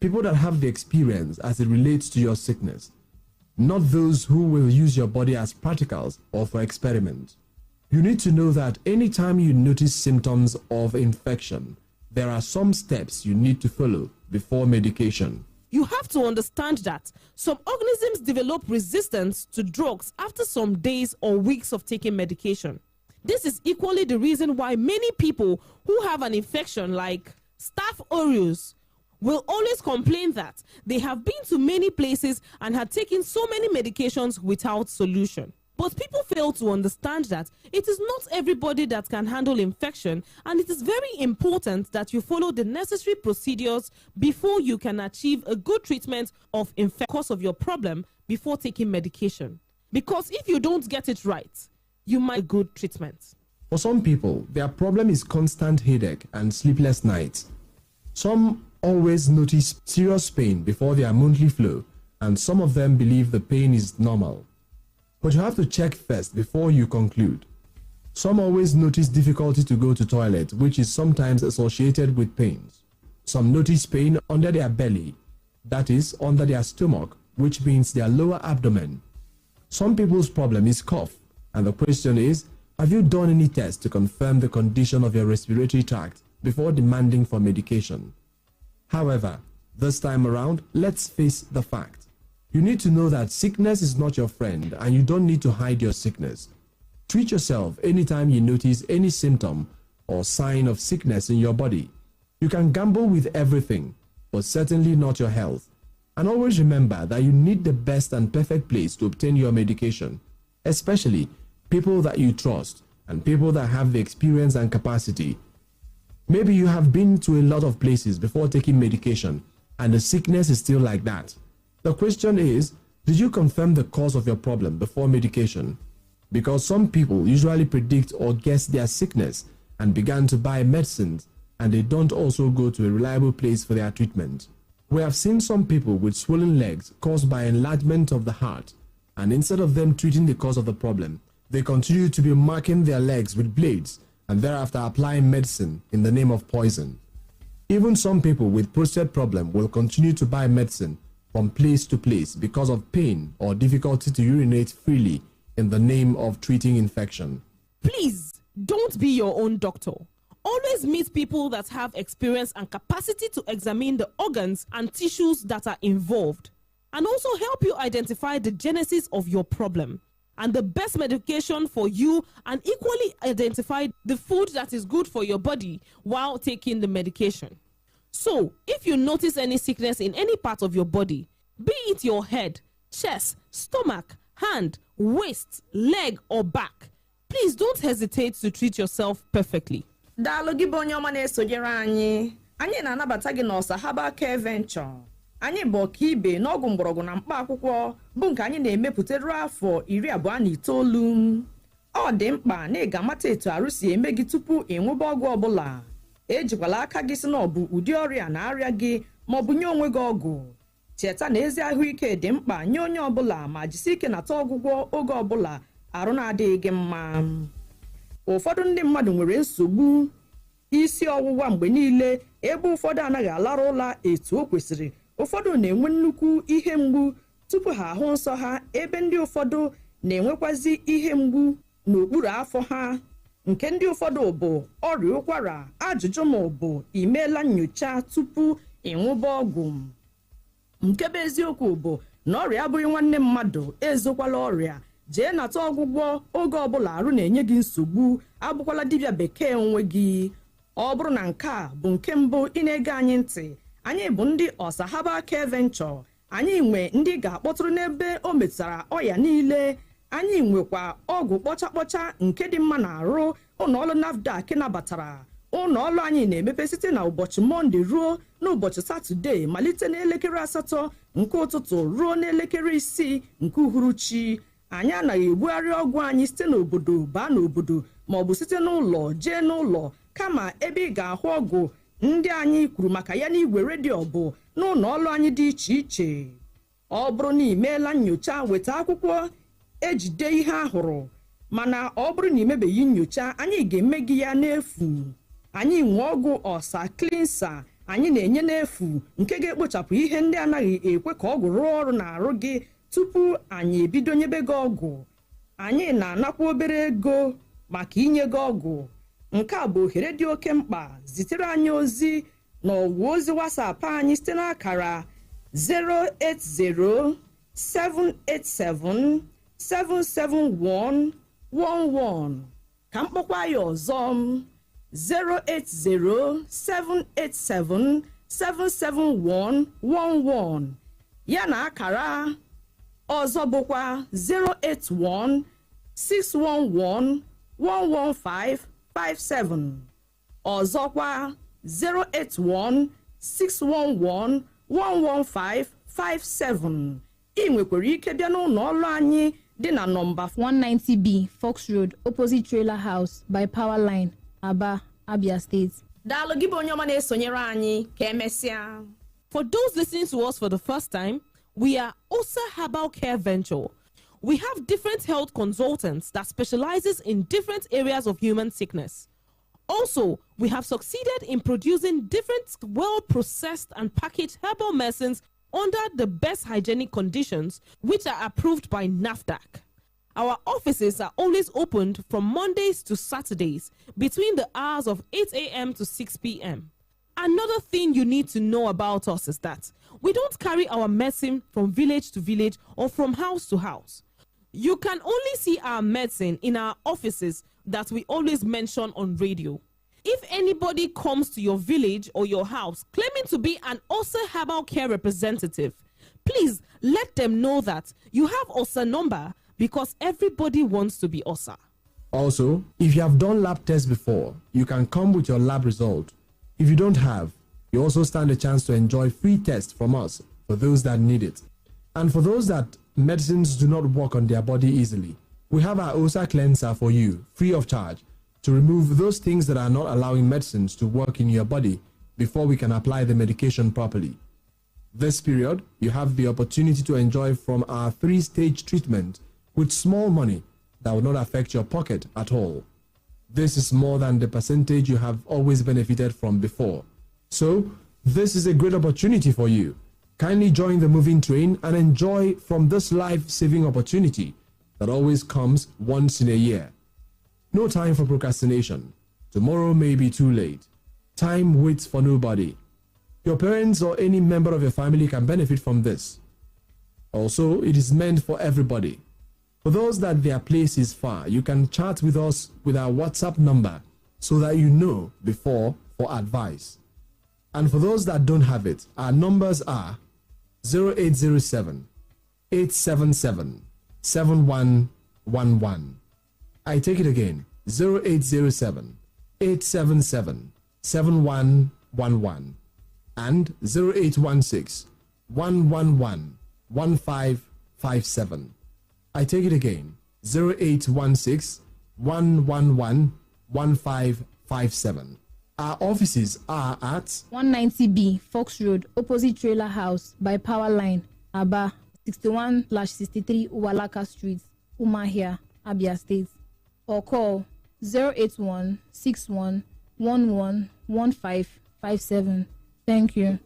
people that have the experience as it relates to your sickness, not those who will use your body as practicals or for experiments. You need to know that anytime you notice symptoms of infection, there are some steps you need to follow before medication. You have to understand that some organisms develop resistance to drugs after some days or weeks of taking medication. This is equally the reason why many people who have an infection like Staph aureus will always complain that they have been to many places and had taken so many medications without solution. But people fail to understand that it is not everybody that can handle infection, and it is very important that you follow the necessary procedures before you can achieve a good treatment of infection because of your problem before taking medication. Because if you don't get it right, you might get a good treatment. For some people, their problem is constant headache and sleepless nights. Some always notice serious pain before their monthly flow, and some of them believe the pain is normal. But you have to check first before you conclude. Some always notice difficulty to go to toilet, which is sometimes associated with pains. Some notice pain under their belly, that is, under their stomach, which means their lower abdomen. Some people's problem is cough, and the question is, have you done any tests to confirm the condition of your respiratory tract before demanding for medication? However, this time around, let's face the fact. You need to know that sickness is not your friend, and you don't need to hide your sickness. Treat yourself anytime you notice any symptom or sign of sickness in your body. You can gamble with everything, but certainly not your health. And always remember that you need the best and perfect place to obtain your medication, especially people that you trust and people that have the experience and capacity. Maybe you have been to a lot of places before taking medication and the sickness is still like that. The question is, did you confirm the cause of your problem before medication? Because some people usually predict or guess their sickness and began to buy medicines, and they don't also go to a reliable place for their treatment. We have seen some people with swollen legs caused by enlargement of the heart, and instead of them treating the cause of the problem, they continue to be marking their legs with blades and thereafter applying medicine in the name of poison. Even some people with prostate problem will continue to buy medicine from place to place because of pain or difficulty to urinate freely in the name of treating infection. Please don't be your own doctor. Always meet people that have experience and capacity to examine the organs and tissues that are involved, and also help you identify the genesis of your problem and the best medication for you, and equally identify the food that is good for your body while taking the medication. So, if you notice any sickness in any part of your body, be it your head, chest, stomach, hand, waist, leg, or back, please don't hesitate to treat yourself perfectly. Daalụ gị bụ onye ọma na-esonyere anyị na-anabata gị n'ọsa Herbal Care Venture. Anyị bụ ọkaibe n'ọgwụ mgbọrọgwụ na mkpa akwụkwọ bụ nke anyị na-emepụta ruo afọ 29. Ọ dị mkpa na ị ga-amata etu arụ si eme gị tupu ịṅụba ọgwụ ọbụla. Ejikwala aka gị si na ọ bụ ụdị ọrịa na-arịa gị ma ọ bụ nye onwe gị ọgwụ. Cheta na ezi ahụike dị mkpa nye onye ọbụla, ma jisie ike nata ọgwụgwọ oge ọbụla arụ na-adịghị gị mma. Ụfọdụ ndị mmadụ nwere nsogbu isi ọwụwa mgbe niile, ebe ụfọdụ anaghị alarụ ụla etu o kwesịrị. Ụfọdụ na-enwe nnukwu ihe mgbu tupu ha ahụ nsọ ha, ebe ndị ụfọdụ na-enwekwazi ihe mgbu n'okpuru afọ ha. Nke ndị ụfọdụ bụ ọrịa ụkwara. Ajụjụ ma ọ bụ imeela nyocha tupu ịṅụba ọgwụ. Nke bụ eziokwu bụ na ọrịa abụghị nwanne mmadụ, ezokwala ọrịa. Jee nata ọgwụgwọ oge ọbụla arụ na-enye gị nsogbu, abụkwala dibịa bekee onwe gị. Ọ bụrụ na nke a bụ nke mbụ ị na-ege anyị ntị, anyị bụ ndị ọsa Herbal Care Venture. Anyị nwe ndị ga-akpọtụrụ n'ebe o metụtara ọya niile. Anyị nwekwa ọgwụ kpọcha kpọcha nke dị mma n'arụ, ụlọ ọrụ NAFDAC nabatara. Ụlọ ọrụ anyị na-emepe site na ụbọchị Mọnde ruo n'ụbọchị Satọde malite n'elekere 8 nke ụtụtụ ruo n'elekere 6 nke uhuruchi. Anyị anaghị ebugharị ọgwụ anyị site n'obodo baa n'obodo ma ọ bụ site n'ụlọ jee n'ụlọ, kama ebe ị ga-ahụ ọgwụ ndị anyị kwuru maka ya n'igwe redio bụ n'ụlọ ọrụ anyị dị iche iche. Ọ bụrụ na ị meela nyocha, weta akwụkwọ ejide ihe ahụrụ, mana ọ bụrụ na imebeghị nyocha, anyị ga-eme gị ya n'efu. Anyị nwe ọgwụ ọsa klinsa anyị na-enye n'efu nke ga-ekpochapụ ihe ndị anaghị ekwe ka ọgwụ rụọ ọrụ n'arụ gị tupu anyị ebido nyebe gị ọgwụ. Anyị na-anakwa obere ego maka inye gị ọgwụ. Nke a bụ ohere dị oke mkpa. Zitere anyị ozi n'ọwa ozi WhatsApp anyị site n'akara 08078777111. Ka mkpọkwa ya ọzọ 08077771111 ya na akara ọzọ bụkwa 08161111557 ọzọkwa 08161111557. ị nwekwara ike bịa n'ụlọ ọrụ anyị dị na nọmba 190B Fox Road opposite Trailer House by Power Line, Aba, Abia State. Daalụ gị bụ onye ọma na-esonyere anyị, ka emesịa. For those listening to us for the first time, we are OSA Herbal Care Venture. We have different health consultants that specializes in different areas of human sickness. Also, we have succeeded in producing different well-processed and packaged herbal medicines under the best hygienic conditions, which are approved by NAFDAC. Our offices are always opened from Mondays to Saturdays between the hours of 8 a.m. to 6 p.m. Another thing you need to know about us is that we don't carry our medicine from village to village or from house to house. You can only see our medicine in our offices that we always mention on radio. If anybody comes to your village or your house claiming to be an OSA Herbal Care representative, please let them know that you have OSA number, because everybody wants to be OSA. Also, if you have done lab tests before, you can come with your lab result. If you don't have, you also stand a chance to enjoy free tests from us for those that need it. And for those that medicines do not work on their body easily, we have our OSA cleanser for you, free of charge, to remove those things that are not allowing medicines to work in your body before we can apply the medication properly. This period, you have the opportunity to enjoy from our 3-stage treatment with small money that will not affect your pocket at all. This is more than the percentage you have always benefited from before. So, this is a great opportunity for you. Kindly join the moving train and enjoy from this life-saving opportunity that always comes once in a year. No time for procrastination. Tomorrow may be too late. Time waits for nobody. Your parents or any member of your family can benefit from this. Also, it is meant for everybody. For those that their place is far, you can chat with us with our WhatsApp number so that you know before for advice. And for those that don't have it, our numbers are 0807 877 7111. I take it again, 0807 877 7111 and 0816 111 1557. I take it again, 0816 111 1557. Our offices are at 190B Fox Road, opposite Trailer House by Power Line, Aba, 61/63 Uwalaka Street, Umahia, Abia State. Or call 08161111557. Thank you.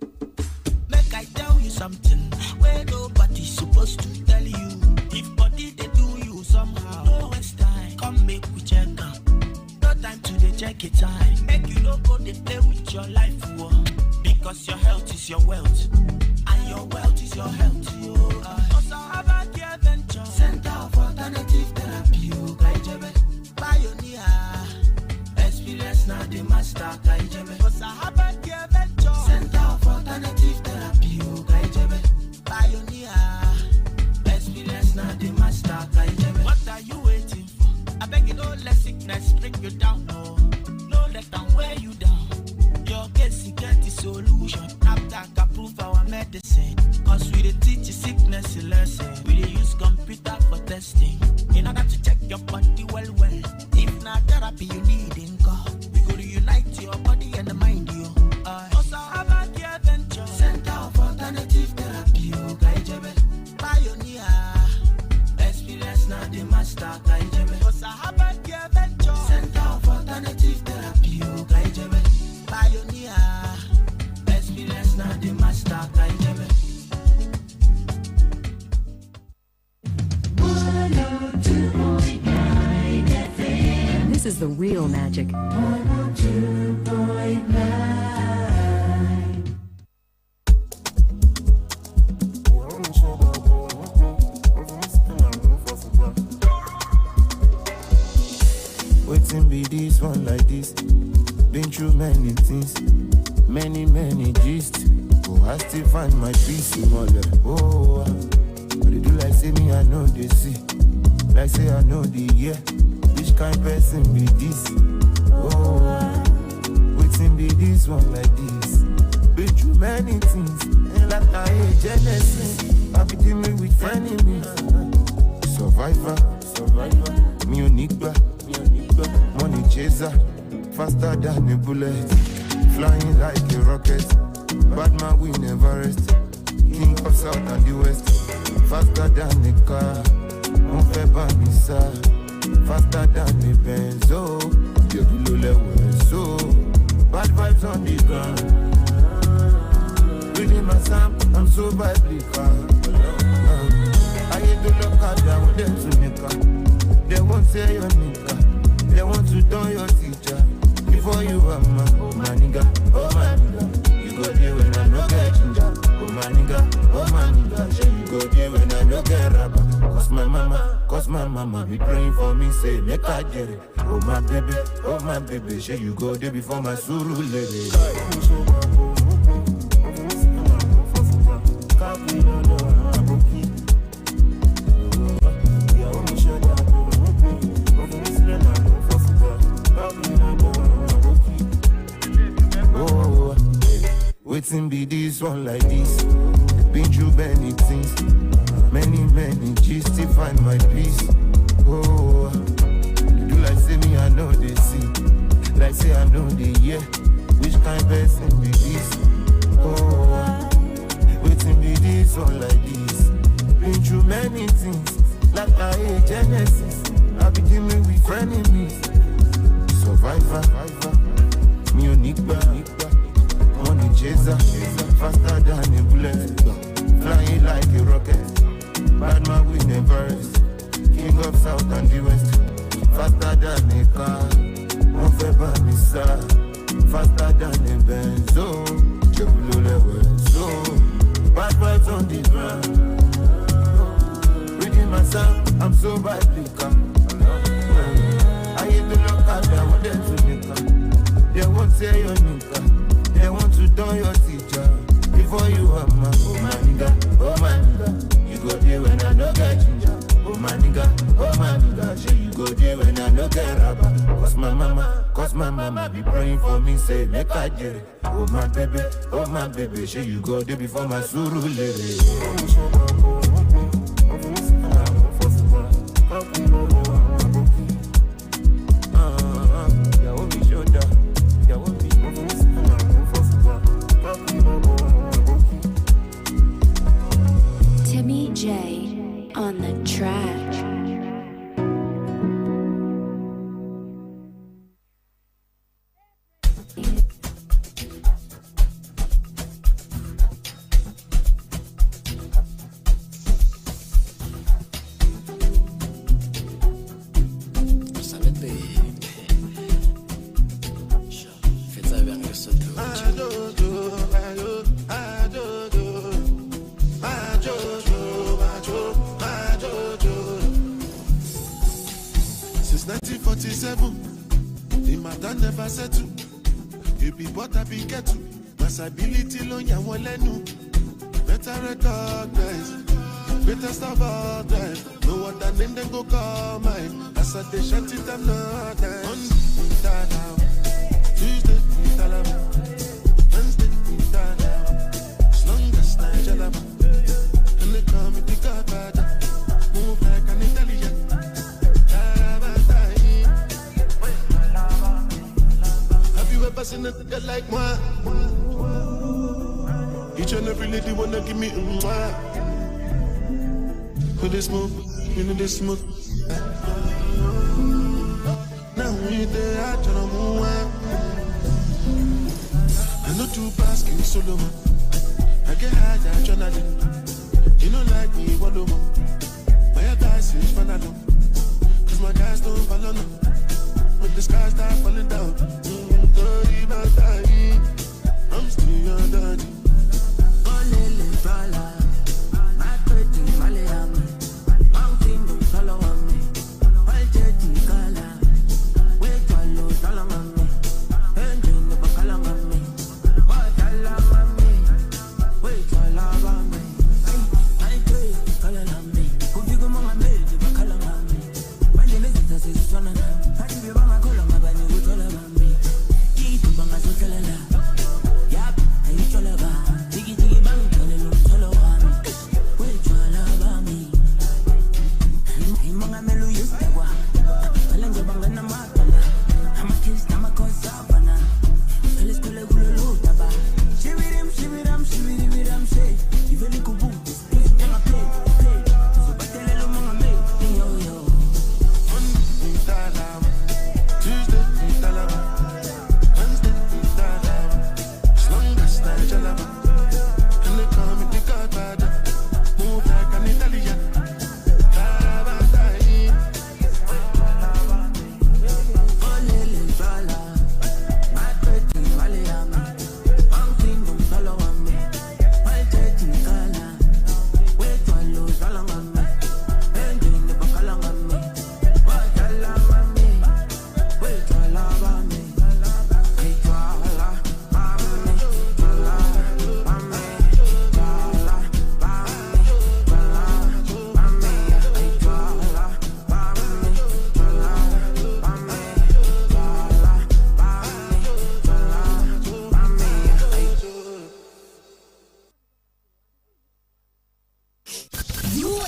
Make I tell you something where nobody's supposed to tell you. If body they do you somehow, no waste time. Come make we check out. No time to dey check it time. Make you no go dey play with your life, whoa. Because your health is your wealth, and your wealth is your health. Also have a care venture, Center of Alternative Therapy. Pioneer, experience now the master. Also have a care venture, Center of Alternative Therapy. Pioneer, experience now the master. What are you waiting for? I beg you, don't let sickness sickness break you down, no. No let them wear you down. Your case, you get the solution. After approve our medicine. Cause we dey teach you sickness a lesson. We dey use computer for testing. In order to check your body well. If not therapy you need in God, we go to unite your body and the mind, you. Also, about your venture. Center of Alternative Therapy, Kaijebe. Pioneer. Experience now the master, Kaijebe. Also, about your venture. Center of Alternative Therapy, Kaijebe. Pioneer. Experience now the master, Kaijebe. This is the real magic. 102.9. Waiting be this one like this. Been through many things, many gist. Oh, I still find my peace in all that. Oh, but they do like say me, I know they see. Like say I know the year. Which kind person be this? Oh, waiting be this one like this. Been through many things, and like I hate Genesis. I be dealing with enemies. Survivor, me unique, money chaser, faster than a bullet, flying like a rocket. Bad man we never rest. King of South and the West, faster than a car. Mon fait Banissa, faster than a benzo. You below level so. Bad vibes on the ground. Reading my Sam, I'm so biblical. I hate to look at them with them to nigga. They won't say your nigga. They want to turn your teacher. Before you are my nigga, oh my nigga. You go there when I no get ginger. Oh my nigga, oh my nigga. You go there when I no get rubber. Cause my mama be praying for me, say make I get it. Oh my baby, shall you go there before my suru lady. Oh, waiting be this one like this. Been through many things, many gist to find my peace. Oh, you do like say me, I know they see. Like say I know the year. Which kind person be this? Oh, waiting be this one like this. Been through many things, like I hate Genesis. I be dealing with frenemies. Survivor, me unique, money chaser, faster than a bullet, flying like a rocket. Bad man we never rest. King of South and the West, faster than a car. Mon fait Banissa, faster than a benzo. You below level so. Bad vibes on the ground. Reading my sound, I'm so biblical. I hate to look at them with them to nigga. They won't say your nigga. They want to turn your teacher. Before you are my nigga, oh my nigga. You go there when I no get ginger. Oh my nigga, say you go there when I no get rubber. Cause my mama be praying for me, say make I get it. Oh my baby, say you go there before my suru lady. Timmy J on the track. Since 1947, the matter never settle. You be what I be get to. Massability lo ya won lenu. Better recognize, better stop all time. No other name then go call mine. As I dey shut it down, Monday, Dada. Tuesday, Dada. Wednesday, Dada. As long as Nigeria, and they call me the Godfather. Move like an Italian. Have you ever seen a girl like moi? Each and every lady wanna give me a mwah. When they smoke, when they smoke. Now we there, I try to move. I know two basking solo man. I get high, I try to. You know like me, what do man? My guys is fun alone. Cause my guys don't follow no. But the sky start falling down. I'm still your daddy.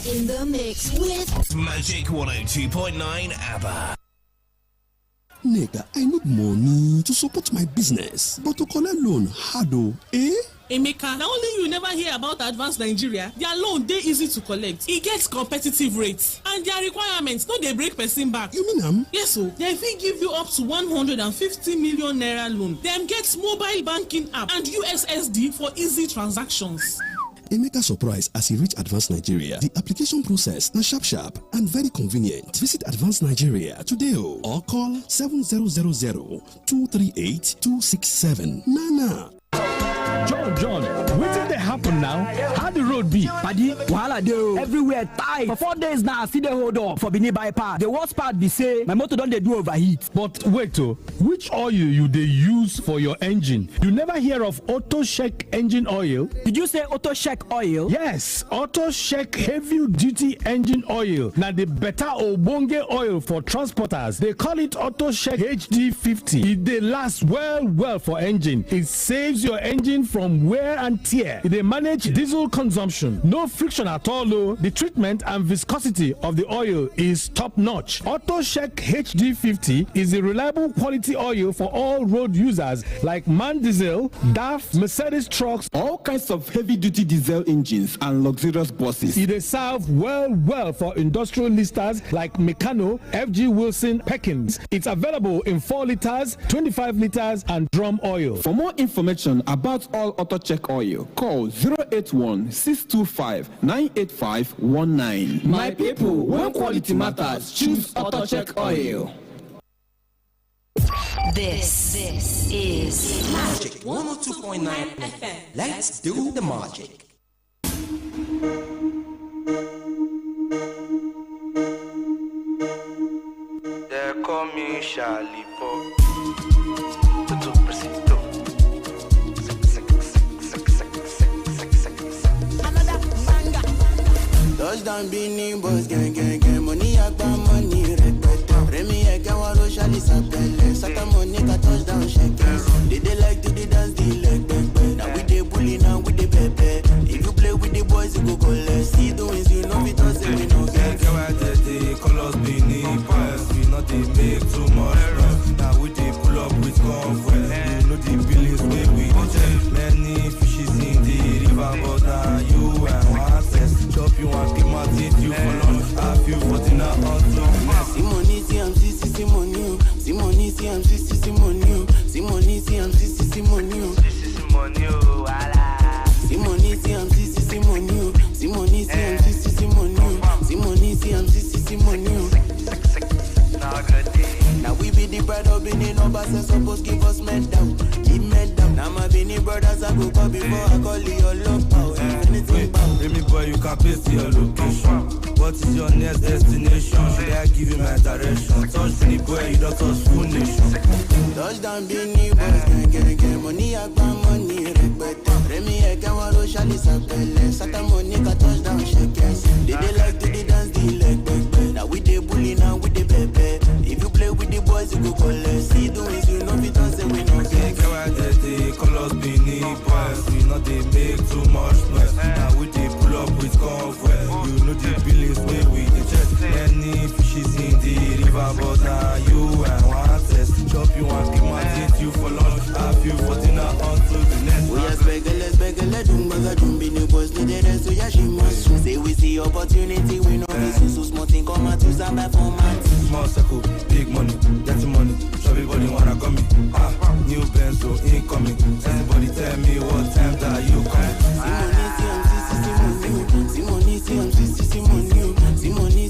In the mix with Magic 102.9 ABBA. Nigga, I need money to support my business, but to collect loan hard o, eh? Emeka, na only you never hear about Advanced Nigeria. Their loan dey easy to collect. E get competitive rates and their requirements no dey break person back. You mean am? Yes o, dem fit give you up to 150 million naira loan. Dem get mobile banking app and USSD for easy transactions. Emeka surprise as he reach Advanced Nigeria. The application process na sharp and very convenient. Visit Advanced Nigeria today or call 7000-238-267. Nana. John, wetin dey happen now? How the road be? Padi, wahala dey o. Everywhere tight. For 4 days now, I still dey hold up for Benin bypass. The worst part be say my motor don dey do overheat. But wait which oil you dey use for your engine? You never hear of Auto Check engine oil? Did you say Auto Check oil? Yes, Auto Check heavy duty engine oil. Na the better ogbonge oil for transporters. They call it Auto Check HD50. It dey last well for engine. It saves your engine from wear and tear. They manage diesel consumption. No friction at all though. The treatment and viscosity of the oil is top notch. Auto Check HD50 is a reliable quality oil for all road users like MAN Diesel, DAF, Mercedes trucks, all kinds of heavy duty diesel engines and luxurious buses. It is served well for industrial listers like Meccano, FG Wilson, Perkins. It's available in 4 liters, 25 liters and drum oil. For more information about all Auto Check oil, call 081-625-98519. My people, when quality matters, choose Auto Check oil. This is Magic 102.9 FM. Let's do the magic. They call me Charlie Pop. Touchdown, Beanie Boys, gang, money, I got money, repete. Simoni, Simoni, Simoni, Simoni, Simoni, Simoni, Simoni, voilà. Simoni, Simoni, Simoni, Simoni, Simoni. Now we be the pride of Benin, no boss supposed give us medal. Give medal. Now my Benin brothers I go call before I call your love power. Anything power. Let me boy, you can paste your location. What is your next destination? Should I give you my direction? Touch the boy, you don't touch full nation. Touchdown Benin boys, gang. Money I got money, respect. Remy I can want to shally sapele. Sata money ka touchdown shakers. They like to the dance, the leg back. Now we the bully, now we the baby. If you play with the boys, you go collect. See doings, you know it doesn't win no game. They call us Benin boys. We know they make too much noise. Now we they pull up with convoy. You know the billings where we the chest. Many fishes in the river, but now you and one test. Chop you and keep my teeth you for lunch. Have you for dinner onto the next. We are beggar, dumbaga, Benin boys need the rest. So yeah, she must say we see opportunity. We know this is so small thing. Come out to some performance. Small circle, big money, dirty money. Show everybody wanna come me. New Benzo incoming. Everybody tell me what time that you coming. Simoni, Simoni, Simoni, Simoni,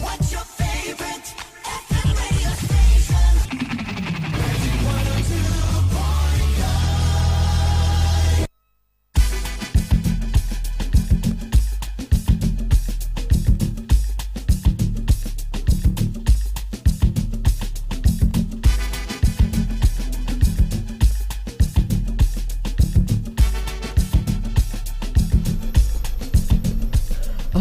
What's your favorite FM radio station?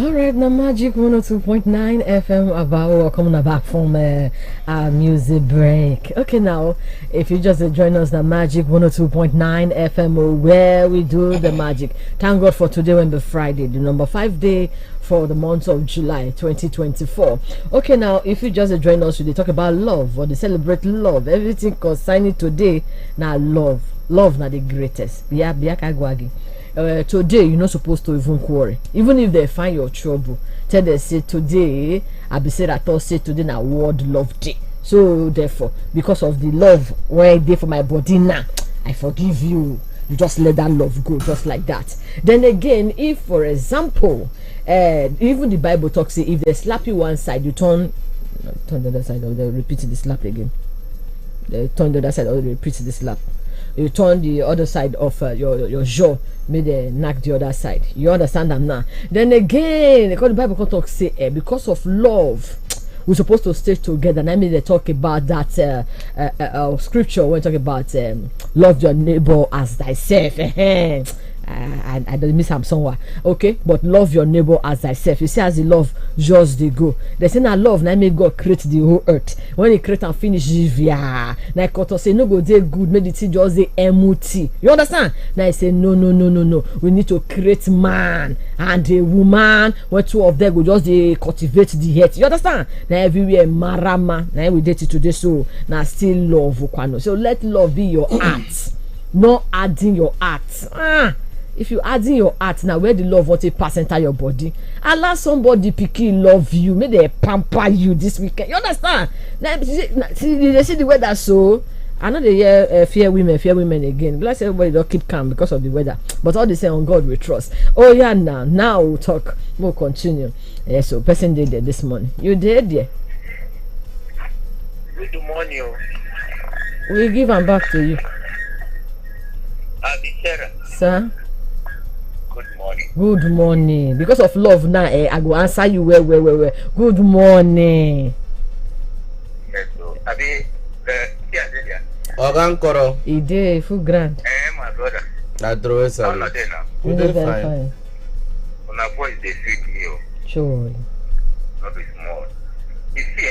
All right, now Magic 102.9 FM about welcome back from our music break. Okay, now if you just join us, the Magic 102.9 FM where we do the magic. Thank God for today, when the Friday, the number 5 day for the month of July 2024. Okay, now if you just join us, we talk about love or they celebrate love. Everything concerning today now love. Love now the greatest. Yeah, today you're not supposed to even quarrel, even if they find your trouble. Tell them say today I be said I thought say today na world love day. So therefore, because of the love where I did for my body now, I forgive you. You just let that love go, just like that. Then again, if for example, even the Bible talks say if they slap you one side, you turn the other side, or they repeat the slap again. They turn the other side, or they repeat the slap. You turn the other side of your jaw, may they knock the other side. You understand them now? Then again, because the Bible talk say because of love, we're supposed to stay together. And I mean they talk about that scripture when talk about love your neighbor as thyself. I don't miss him somewhere. Okay, but love your neighbor as thyself. You see, as the love just they go. They say now love now make God create the whole earth. When he create and finish, yeah. Now God say no go dey good, make the thing just dey empty. You understand? Now I say no. We need to create man and a woman. When two of them go just they cultivate the earth. You understand? Now everywhere marama. Now we date it today, so now still love. So let love be your art, not adding your art. If you add in your heart now, where the love want to pass enter your body, allow somebody picking love you, may they pamper you this weekend. You understand? Now, see the weather, so I know they hear fear women again. Bless everybody, don't keep calm because of the weather. But all they say on God we trust. Oh yeah, now we'll talk. We'll continue. Yeah, so person did there this morning. You did there. Good morning. We give them back to you. Sir. Good morning. Because of love now, I go answer you well. Good morning. Yes, so Abi, Ogankoro. Ide full grand. My brother. That draw some. We very fine. On our voice, they sweet me. Sure. Not be small. You see,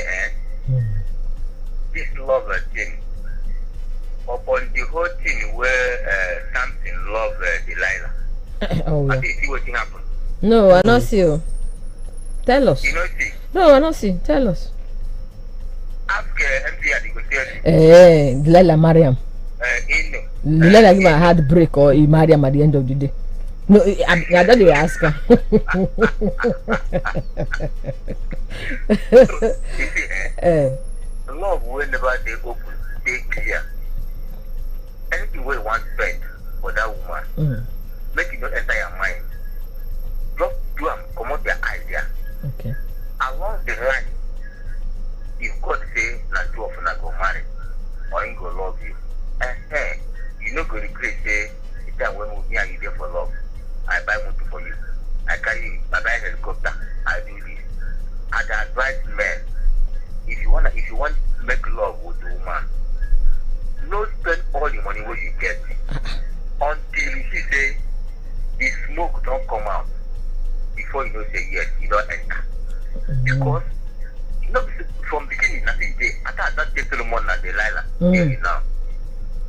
this love thing. Upon the whole thing where something love Delilah. Oh, yeah. I think see what happened. No, I not see you. Tell us. You know see? No, I not see. Tell us. Ask MP at the Delilah Mariam. Delilah give a heartbreak or he Mariam at the end of the day. No, I don't even ask her. Love whenever they open, they clear. Anything we want spend for that woman, make it not enter your mind. Just do them, come out their idea. Okay. Along the line, if God say not two of them go marry, or he go love you, you not go regret say the time when we and you there for love. I buy motor for you. I carry you. I buy helicopter. I do this. I advise men, if you want to make love with the woman, no spend all the money where you get until you see say the smoke don't come out before you know say yes, you don't enter. Because you know from beginning nothing day. I thought that take the money and Delilah now.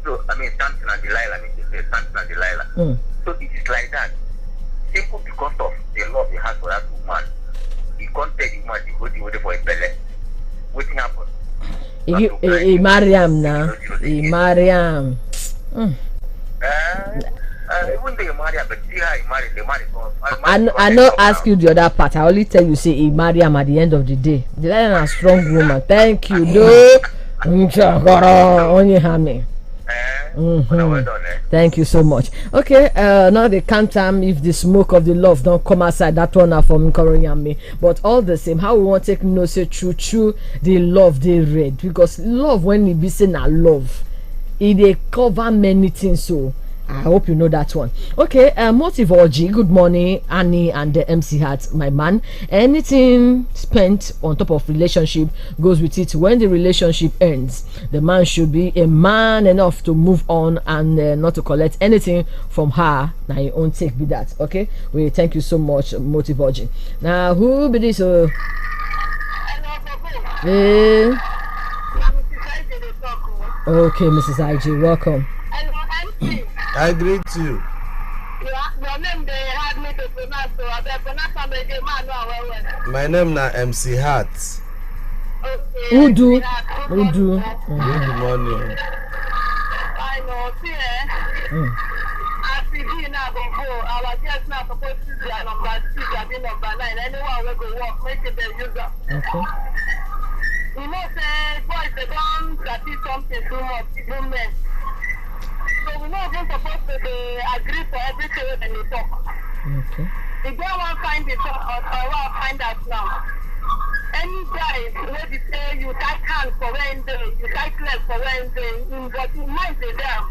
So I mean Samson and Delilah, Samson and Delilah. So it is like that. Simple because of the love he has for that woman. He can't tell the woman the whole thing waiting for a belly. Waiting happen. Mariam now. Mariam. Even though Mariam, but see how he married, the married. I not ask you the other part. I only tell you say Mariam at the end of the day. The lion is a strong woman. Thank you, though. Only hammy. Thank you so much. Okay, now the count time if the smoke of the love don't come outside, that one are from me. But all the same, how we want to take no say true the love they read, because love when we be saying a love, it they cover many things. So I hope you know that one. Okay, Motive OG, good morning, Annie and the MC Hat, my man. Anything spent on top of relationship goes with it. When the relationship ends, the man should be a man enough to move on and not to collect anything from her. Now your own take be that. Okay, we thank you so much, Motive OG. Now who be this? Okay, Mrs. IG, welcome. I greet you. My name na MC Hat. Udu. Good morning. I know, see, as we do now, our guests now supposed to be number 6, number 9. Anyone will go work, make it the user. Okay. You know, say, boys, they don't practice something too much, even men. So we're not even supposed to agree for everything when they talk. Okay. If they want to find it or find out now. Any guy where they say you tight hands for Wednesday, you tight legs for Wednesday, but in mind they there.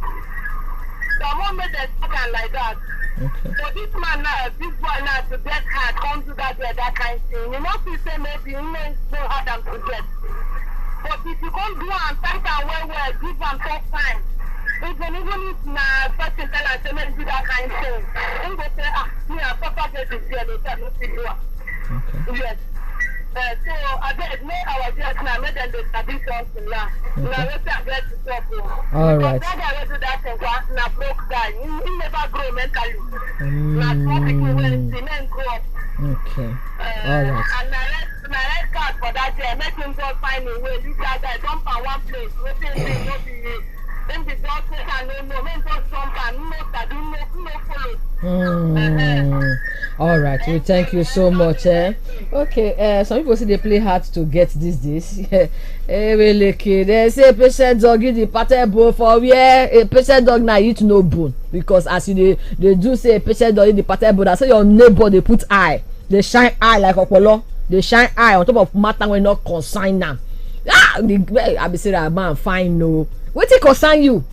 The moment they talk like that. Okay. So this man now, this boy now to get hard, come to that kind of thing. You know, people say maybe you know so hard them to get. But if you can't do and tight and well, give them tough time. Even if na person tell us to do that kind of thing, they go say, me and Papa get this girl, they tell me to do it. Yes. So I bet make our guests now, make them do something now. Now let's get to talk. All right. My brother will do that thing, na broke guy. He never grow mentally. Na small people when the men grow up. Okay. All right. And na red card for that day. Make him just find a way. You guys dump on one place. Nothing, no be. Then the doctor can no men just jump and no follow. All right, we thank you so much. Okay, some people say they play hard to get this. Really, they say patient dog you the pattern bone for where a patient dog now eat no bone because as you they do say patient dog eat the pattern bone. I say your neighbor they put eye, they shine eye like Opolo, they shine eye on top of matter when not consign them. I be say that man fine no. What it concern you?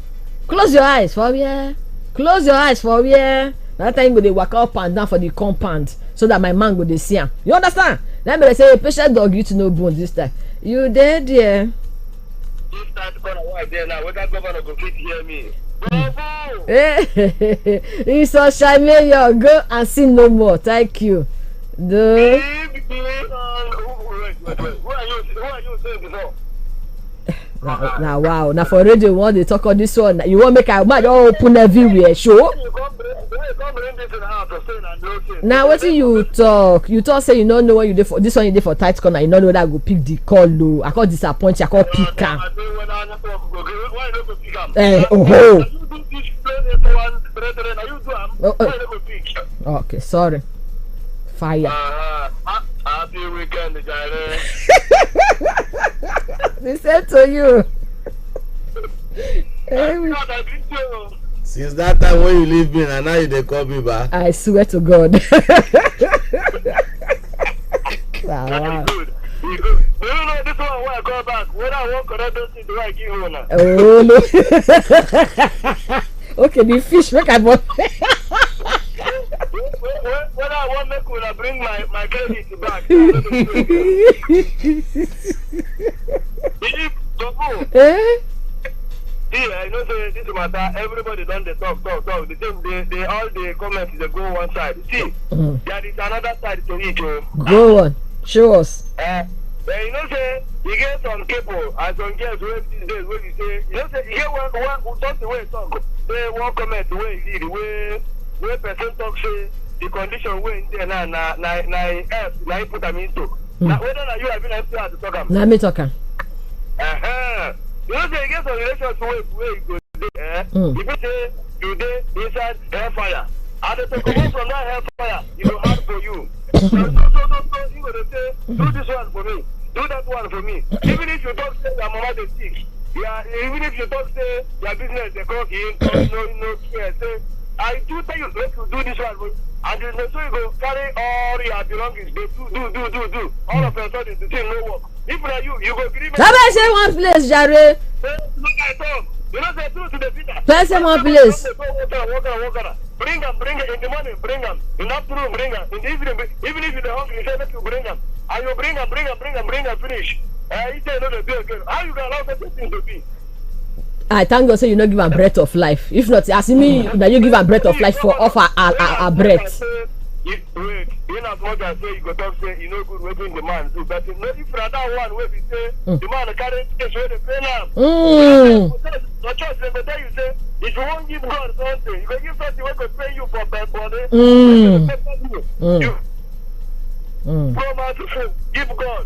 Close your eyes for where. Close your eyes for where. That time they walk up and down for the compound so that my man go dey see him. You understand? Let me say patient dog you to no bone this time. You dead there? This time gonna work there now. Whether governor go fit hear me. It's a shame. Go and see no more. Thank you. Who are you saying before? Now wow. Now for radio one they talk on this one. You want make a man open everywhere show? Now what you talk? You talk say you don't know what you did for this one you did for tight corner. You don't know that go pick the call low. I call disappoint you. I call pick am. Okay, sorry. Fire. Happy weekend, Jare. They said to you. Since that time when you leave me and now they call me back. I swear to God. Wow. Good. Do you know this one when I go back? When I walk on those things, do I give you now? Oh no. Okay, the fish make I bought. When I want make when I bring my credit back. Yeah, I know say this matter. Everybody done the talk. The same they all the comments they go one side. See, there is another side to it. Go on, show us. But you know say you get some people and some girls these days when you say you know say you get one talk the way talk. Say one comment the way you the way person talk say the condition wey in there na put them into. Now whether you have been able to talk am. Let me talk am. You know say you get some relations wey you go dey. If you say you dey inside hellfire, and they talk about from that hellfire, it go hard for you. So you go dey say do this one for me, do that one for me. Even if you talk say your mama dey sick, even if you talk say your business dey croak in, no care. Say I do tell you make you do this one for you. And you know, so you go carry all your belongings, they do. All of a sudden, the thing no work. If you go give me. Somebody say one place, Jare. Look at talk. You know the truth to the Peter. Person one place. Bring them in the morning, bring them. In the afternoon, bring them. In the evening, even if you're hungry, you say that you bring them. And you bring them, finish. He said, no, do again. How you can allow that thing to be? I thank God say you not give a breath of life. If not, as me that you give a breath of life for offer a breath. Wait, you know as much as say you go talk say you know good waiting the man do, but if that one where we say the man carry case where the pay now. The church they tell you say if you won't give God something, you go give something where go pay you for bad body. Give God.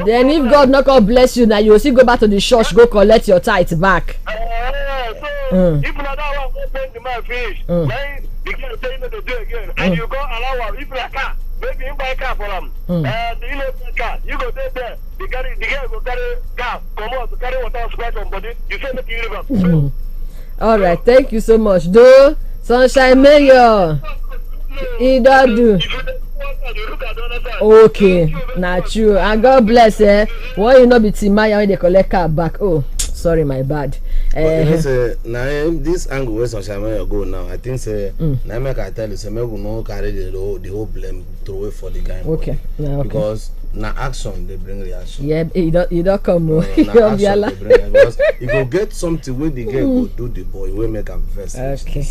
Then if God not God bless you now, you will still go back to the church, go collect your tithe back. If not that one go pay the man finish, then you can say no to do again, and you go allow him if like car, maybe you buy a car for him. You know car, you go there, the guy go carry car, come out to carry water splash on body. You say make you live. All right, thank you so much. Do Sunshine Mayor. He don't do. Okay, not true. And God bless why you not be Timaya when they collect car back? Oh, sorry, my bad. Now this angle where Sunshine Mayor go now, I think say now make I tell you, say make we no carry the whole blame throw away for the guy. Okay, okay. Because na action they bring reaction. Yeah, you don't come no. Because you go get something where the girl go do the boy will make a verse. Okay,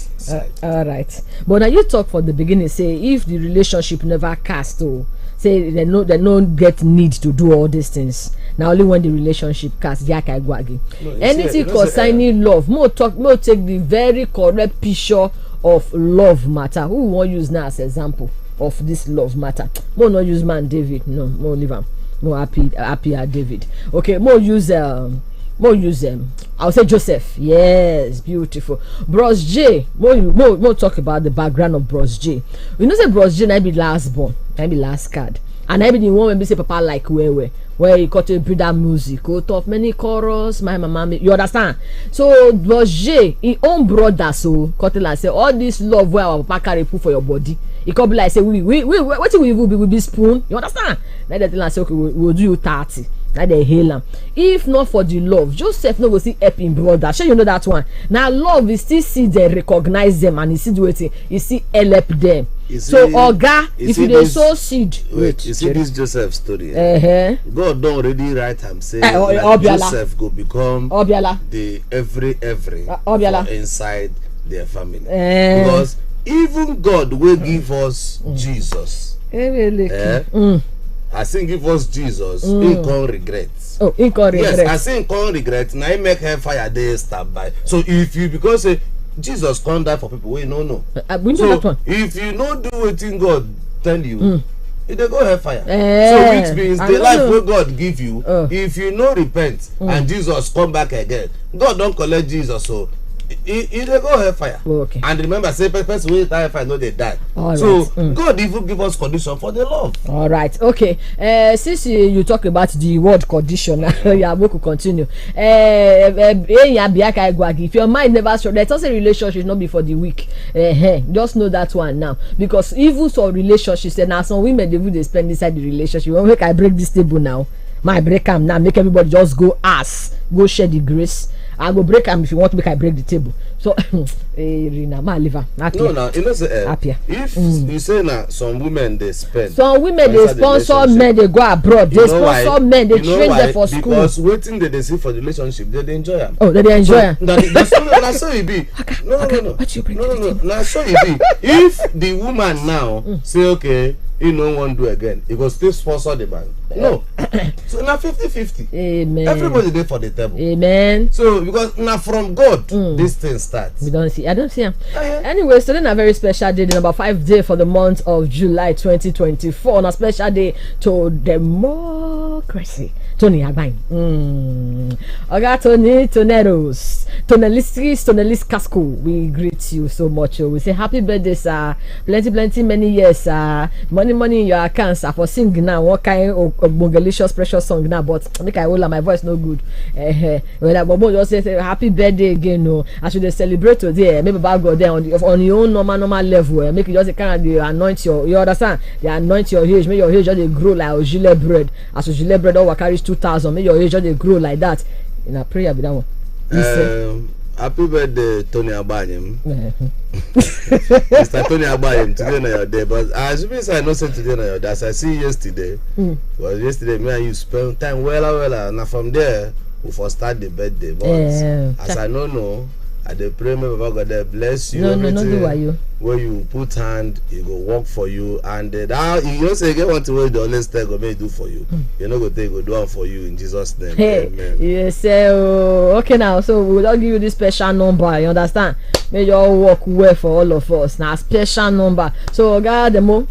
all right. But now you talk for the beginning. Say if the relationship never cast, say they no get need to do all these things. Now only when the relationship cast, anything concerning love, more take the very correct picture of love matter. Who want use now as example of this love matter? More not use man David, no, more leave him. More happy at David. Okay, more use I'll say Joseph. Yes, beautiful. Bros J. More talk about the background of Bros J. You know say Bros J might be last born, might be last card. And I be the one when we say Papa like where he got to breed that music, out of many chorus, my mama, you understand? So Bros J, his own brother, so Cotton say all this love where our Papa carry put for your body. It could be like say we what we will be spoon, you understand? Now that thing say okay, we'll do you 30. Now they hail him. If not for the love, Joseph no go see help him brother. Sure you know that one. Now love is still see them, recognize them, and he see do it. He see help them. So Oga, if you dey sow seed, wait, you see this Joseph story. God don't already write him say Joseph go become the every inside their family because even God will give us Jesus. I think give us Jesus, he can't regret. Oh, he can't regret. Yes, I think can't regret. Now he make hellfire day stab by. So if you because Jesus can't die for people, we no. So if you not do what God tell you, they go hellfire. So which means the life where God give you, if you no repent and Jesus come back again, God don't collect Jesus. So he they go hellfire. Okay. And remember, say person wey die hellfire no dey die. So God even give us condition for the love. All right. Okay. Since you talk about the word condition, yeah, we could continue. If your mind never strong, let's say relationship not be for the weak. Just know that one now, because even for relationships, and now some women they spend inside the relationship. When make I break this table now, my break am now, make everybody just go share the grace. I go break am if you want to make I break the table. So Rina, my liver. No, now you know say if you say now some women they spend. Some women they sponsor men, they go abroad. They sponsor men, they train them for school. Because waiting they see for the relationship, they enjoy them. Oh, they enjoy them. That's so it be. No. That's so it be. If the woman now say okay, you no want do again, it go still sponsor the man. No. So now 50-50. Amen. Everybody there for the table. Amen. So because now from God this thing starts. We don't see. I don't see him. Anyway, so then a very special day, the number 5 day for the month of July 2024. On a special day to democracy. Tony Agbain. Oga Tony Toneros. Tonelist Casco. We greet you so much. We say happy birthday, sir. Plenty, many years, sir. Money in your account, sir. For sing now. What kind of Bongalicious precious song now? But make I hold my voice no good. When I Bobo just say happy birthday again, no. I should celebrate today. Maybe about God there on your own normal level. Make you just kind of anoint you understand? They anoint your age. Make your age just grow like Ojile bread. As Ojile bread, all carries 2,000. Make your age just grow like that. In a prayer, be that one. Happy birthday, Tony Abanyem. Mr. Tony Abanyem, today na your day. But as you say, I know say today na your day. As I see yesterday, was yesterday me and you spend time well. And from there, we first start the birthday. But as I know, I dey pray may Baba God there bless you. No, do you? Where you put hand, it go work for you. And that you don't say get one to where the honest tell go may do for you. You know go take go do one for you in Jesus' name. Hey, amen. Yes, okay now. So we will not give you this special number. You understand? May you all work well for all of us. Now special number. So God demo,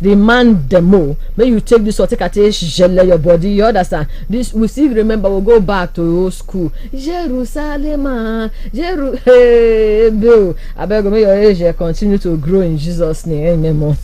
the man demo. May you take this or take a taste, gel your body. You understand? This we still remember. We'll go back to old school. Jerusalem, hey, Bill. I beg may your age continue to grow in Jesus' name. Amen.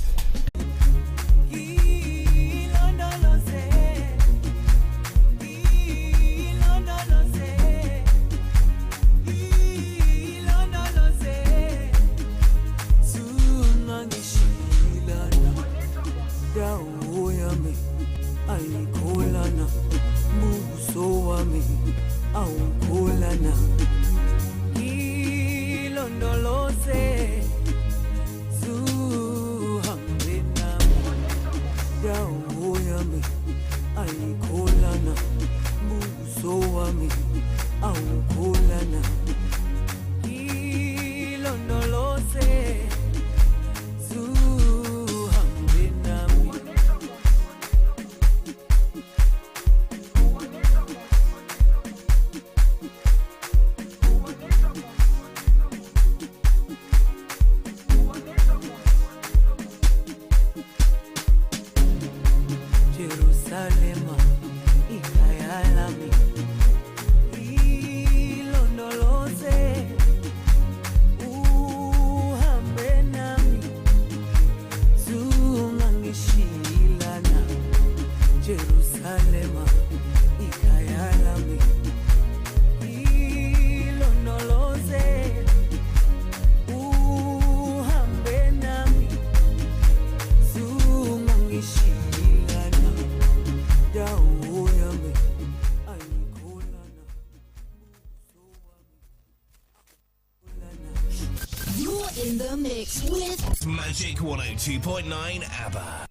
In the mix with Magic 102.9 ABBA.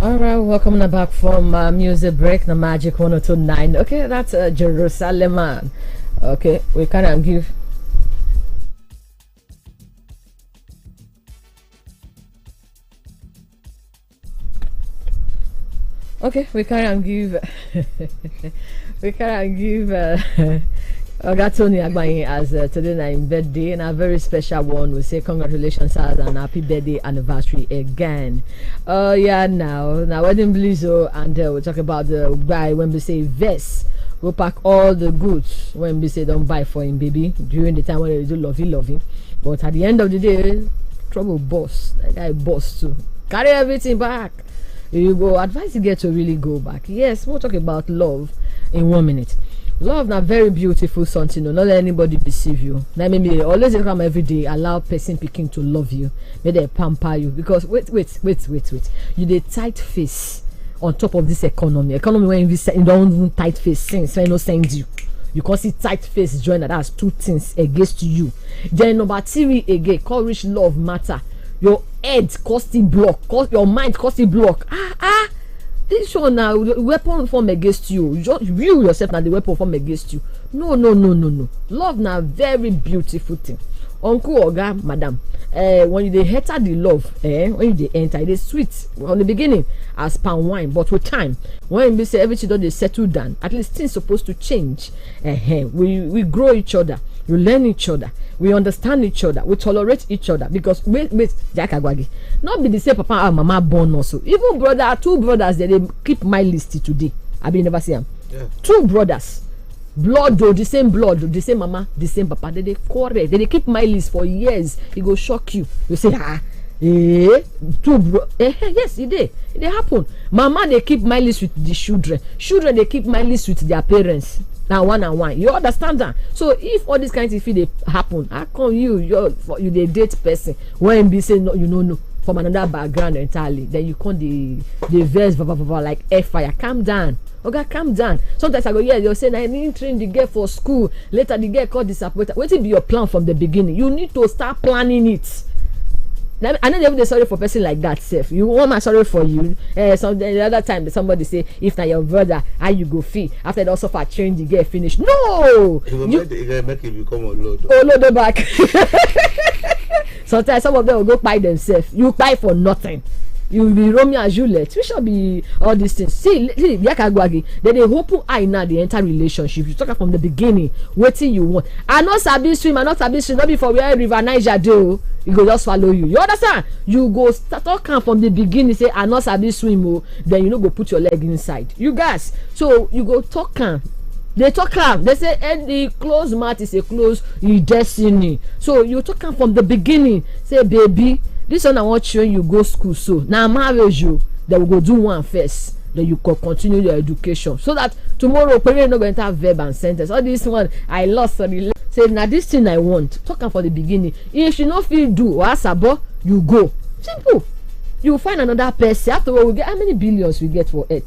Alright, welcome back from music break. The Magic 102.9. Okay, that's Jerusalem. Okay, we can give. Okay, we can give. We can give. Oga Tony Agbayin as today na him birthday, and a very special one. We say congratulations and happy birthday anniversary again. Now wedding blizzard, and we talk about the guy when we say vest. Go pack all the goods when we say don't buy for him baby during the time when they do lovey. But at the end of the day, trouble boss. That guy boss too. Carry everything back. You go advise you get to really go back. Yes, we'll talk about love in 1 minute. Love na very beautiful something. Not let anybody deceive you. That mean me always come every day. Allow person picking to love you. May they pamper you because wait. You dey tight face on top of this economy. Economy when you don't even tight face since when no send you. You can see tight face join that has two things against you. Then number 3 again. Call rich love matter. Your head costing block. Your mind costing block. This one now weapon form against you. You yourself now the weapon form against you. No. Love now very beautiful thing. Uncle Oga, madam. When you enter the love, when you enter, it is sweet on the beginning as palm wine, but with time, when we say everything don't they settle down, at least things supposed to change. We grow each other. We learn each other, we understand each other, we tolerate each other because wait, Jack Agwagi, not be the same papa and mama born also. Even two brothers they keep my list today. I been never see them. Yeah. 2 brothers, blood though, the same blood, the same mama, the same papa. They quarrel. They keep my list for years. It go shock you. You say yes, it happen. Mama they keep my list with the children they keep my list with their parents. Now 1 and 1, you understand that? So if all these kinds of things they happen, how come you the date person when be say no, you know from another background entirely, then you can't the verse like air fire. Calm down. Okay, calm down. Sometimes I go, yeah, you're saying I didn't train the girl for school. Later the girl called disappointed. What will be your plan from the beginning? You need to start planning it. I know they sorry for a person like that, Seth. You want my sorry for you. The other time somebody say, if na your brother, how you go fee after they also for train the girl finish. No, you make it become a load. Oh, load back. Sometimes some of them will go buy themselves. You buy for nothing. You will be Romeo and Juliet. We shall be all these things. See, Yakagwagi, then they open eye now the entire relationship. You talk from the beginning, waiting you want. I not sabi swim, not be for where River Niger do. It go just follow you. You understand? You go start talking from the beginning, say I not sabi swim, oh, then you know go put your leg inside. You guys, so you go talking. They talk am. They say any closed mouth is a closed destiny. So you talk am from the beginning. Say, baby, this one I want show you go school. So now marriage you. Then we go do one first. Then you can continue your education. So that tomorrow, parents not going to have verb and sentence. All this one I lost. Sorry. Say now this thing I want. Talk am for the beginning. If you not feel do or asabo, you go. Simple. You find another person. Afterward, we get how many billions we get for it?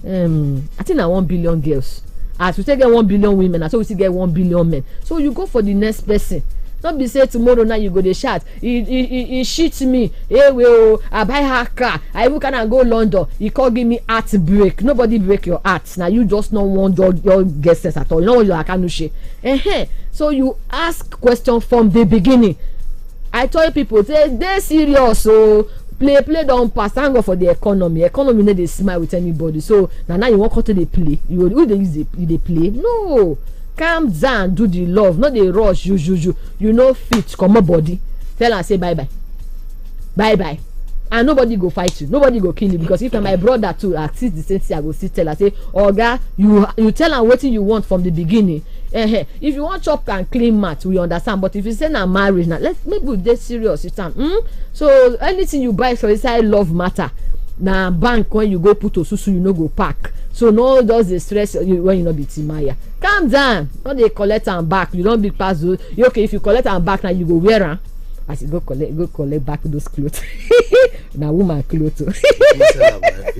I think I 1 billion girls. As we still get 1 billion women, and so we still get 1 billion men. So you go for the next person. Not be say tomorrow now you go dey shout. He shit me. Hey, well, I buy her car. I even can go London. He can't give me heart break. Nobody break your heart. Now you just don't want your guesses at all. You know what you are can share. So you ask question from the beginning. I told people say they serious. So play don't pass. Thank God for the economy. Economy need to smile with anybody. So now you want to play. You they use they play. No. Calm down, do the love, not the rush. You know fit, come on body. Tell her say bye bye, and nobody go fight you, nobody go kill you, because if my brother too assist the same thing, I go still tell her say, Oga, you tell her what you want from the beginning. If you want chop and clean mat, we understand. But if you say na marriage, now let's maybe we dey serious. So anything you buy for inside love matter. Na bank when you go put osusu you no go pack. So no just the stress when you no be timaya. Calm down. When they collect am back, you don't be pass those. Okay, if you collect am back now you go wear am. As you go collect back those clothes. Na woman clothes.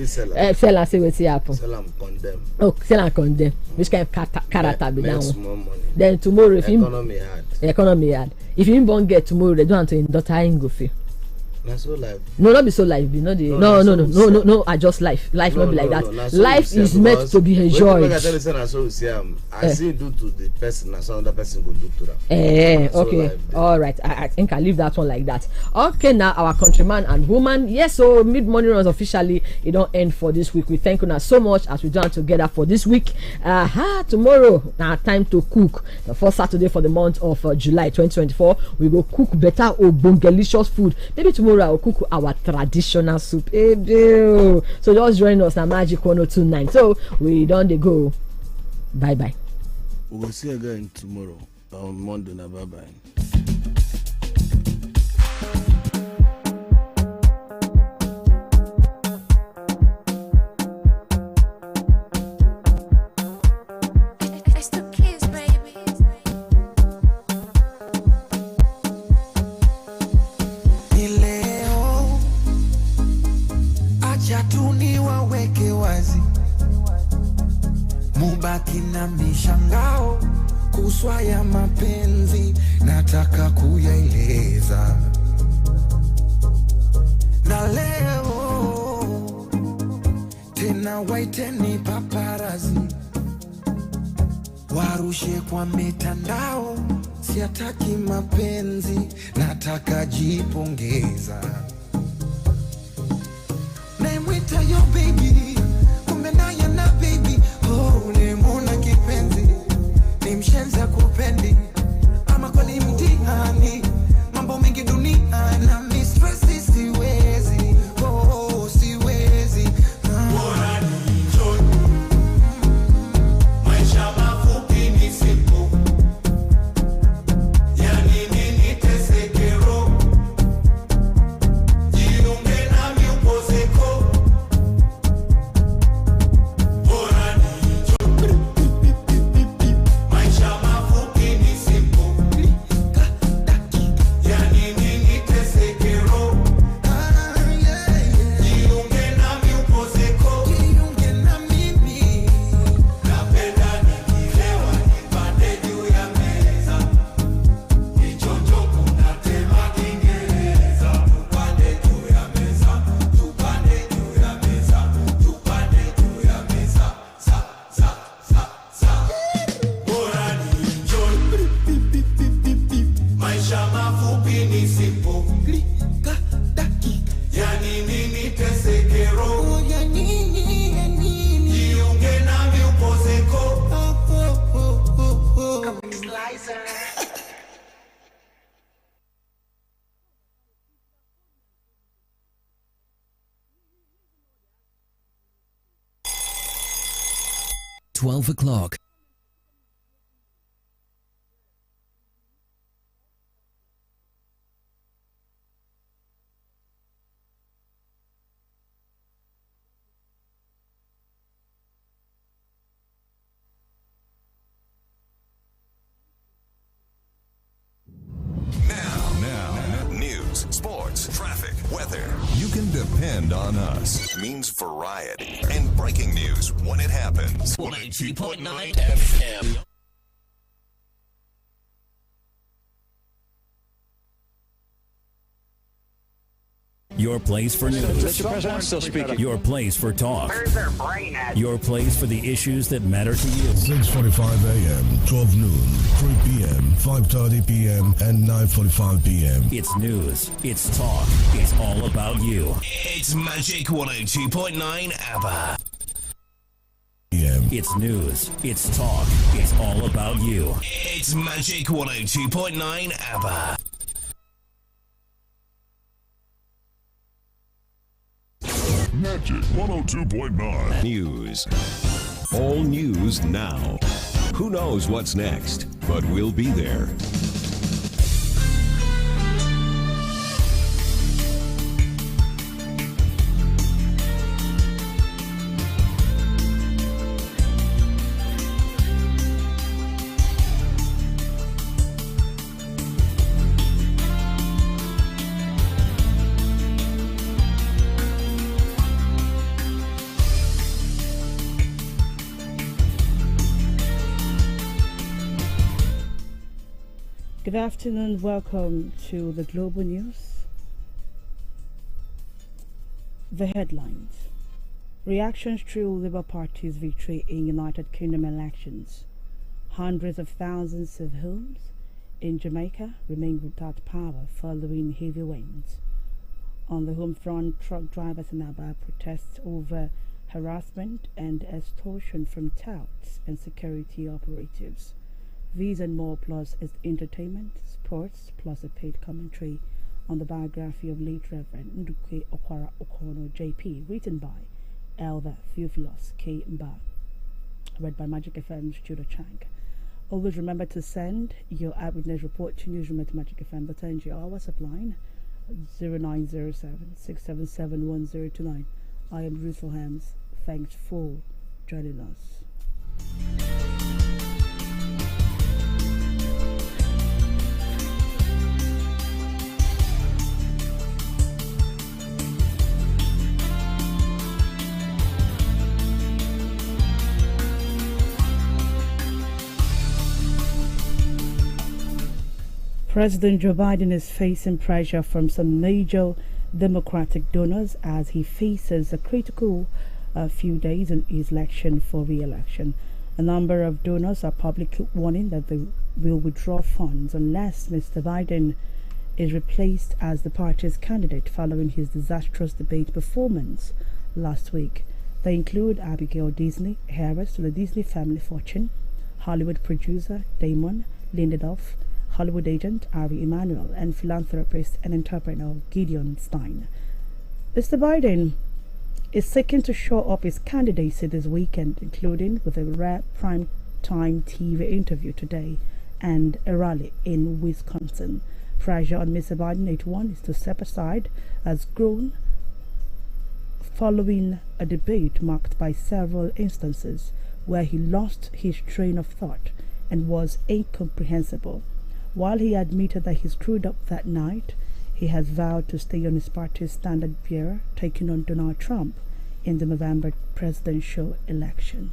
Sell am say wetin happen. Sell am condemn. Oh, sell am condemn. Which kind of character be that one? Then tomorrow if economy hard. If you born get tomorrow they don't want to in daughter in go feel. Na so life. No, not be so life. Be not the no. I just life. Life not be like that. Life is meant to be enjoyed. I see do to the person, and some other person go do to them. Okay. All right. I think I leave that one like that. Okay, now our countryman and woman. Yes, so mid-morning runs officially. It don't end for this week. We thank you so much as we join together for this week. Tomorrow now time to cook. The first Saturday for the month of July 2024. We go cook better delicious food. Maybe tomorrow I will cook our traditional soup. So just join us na Magic 1029. So we don't go. Bye bye. We will see you again tomorrow on Monday. Bye bye. Mubaki na mishangao kuswa ya mapenzi nataka kuyaeleza na leo tena waiteni paparazi warushe kwa mitandao siataki mapenzi nataka jipongeza naimwita yo baby kumbe naye na baby ulimuna kipenzi ni mshenza kupendi ama kwa ni mtihani mambo mengi dunia na mistresi siwezi siwezi bora nienjoy maisha mafupi ni simple yani nini tesekero jiunge nami upozeko 12 o'clock. Now, news, sports, traffic, weather. You can depend on us. Means variety and breaking news when it happens. 102.9 FM. Your place for news. Mr. President, still speaking. Your place for talk. Where's their brain at? Your place for the issues that matter to you. 6:45 a.m., 12 noon, 3 p.m., 5:30 p.m., and 9:45 p.m. It's news. It's talk. It's all about you. It's Magic 102.9 ABBA. It's news. It's talk. It's all about you. It's Magic 102.9 ABBA. Magic 102.9 News. All news now. Who knows what's next, but we'll be there. Good afternoon, welcome to the Global News. The headlines. Reactions to Labour Party's victory in United Kingdom elections. Hundreds of thousands of homes in Jamaica remain without power following heavy winds. On the home front, truck drivers in Aba protest over harassment and extortion from touts and security operatives. These and more, plus is entertainment, sports, plus a paid commentary on the biography of late Reverend Ndukwe Okwara Okono JP, written by Elder Theophilus K. Mba, read by Magic FM's Judah Chang. Always remember to send your eyewitness report to newsroom at MagicFM.ng or our WhatsApp line 0907 677 1029. I am Russell Hams. Thanks for joining us. President Joe Biden is facing pressure from some major Democratic donors as he faces a critical few days in his election for re-election. A number of donors are publicly warning that they will withdraw funds unless Mr. Biden is replaced as the party's candidate following his disastrous debate performance last week. They include Abigail Disney, heiress to the Disney family fortune, Hollywood producer Damon Lindelof, Hollywood agent Ari Emanuel, and philanthropist and entrepreneur Gideon Stein. Mr. Biden is seeking to shore up his candidacy this weekend, including with a rare prime-time TV interview today and a rally in Wisconsin. Pressure on Mr. Biden, 81, is to step aside has grown following a debate marked by several instances where he lost his train of thought and was incomprehensible. While he admitted that he screwed up that night, he has vowed to stay on his party's standard bearer, taking on Donald Trump in the November presidential election.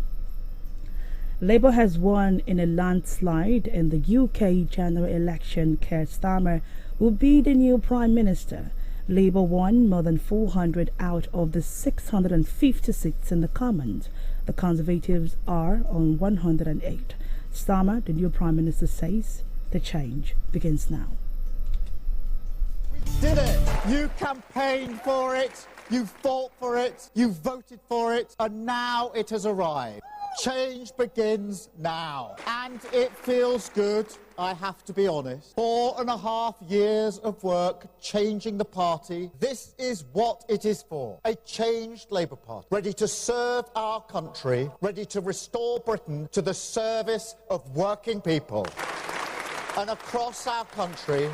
Labour has won in a landslide in the UK general election. Keir Starmer will be the new Prime Minister. Labour won more than 400 out of the 650 seats in the Commons. The Conservatives are on 108. Starmer, the new Prime Minister, says the change begins now. We did it! You campaigned for it, you fought for it, you voted for it, and now it has arrived. Change begins now. And it feels good, I have to be honest. 4.5 years of work changing the party. This is what it is for. A changed Labour Party. Ready to serve our country. Ready to restore Britain to the service of working people. And across our country,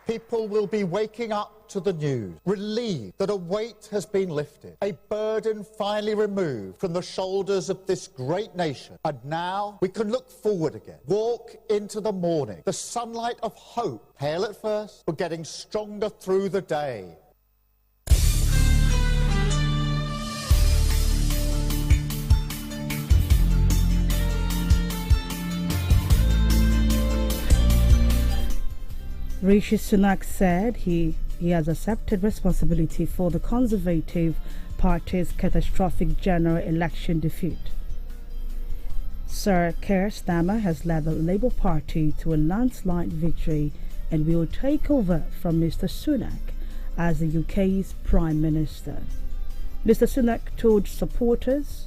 people will be waking up to the news, relieved that a weight has been lifted, a burden finally removed from the shoulders of this great nation. And now we can look forward again, walk into the morning, the sunlight of hope, pale at first, but getting stronger through the day. Rishi Sunak said he has accepted responsibility for the Conservative Party's catastrophic general election defeat. Sir Keir Starmer has led the Labour Party to a landslide victory and will take over from Mr Sunak as the UK's Prime Minister. Mr Sunak told supporters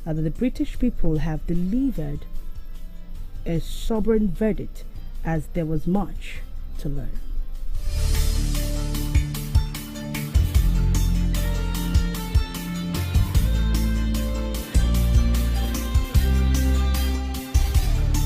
that the British people have delivered a sovereign verdict as there was much to learn.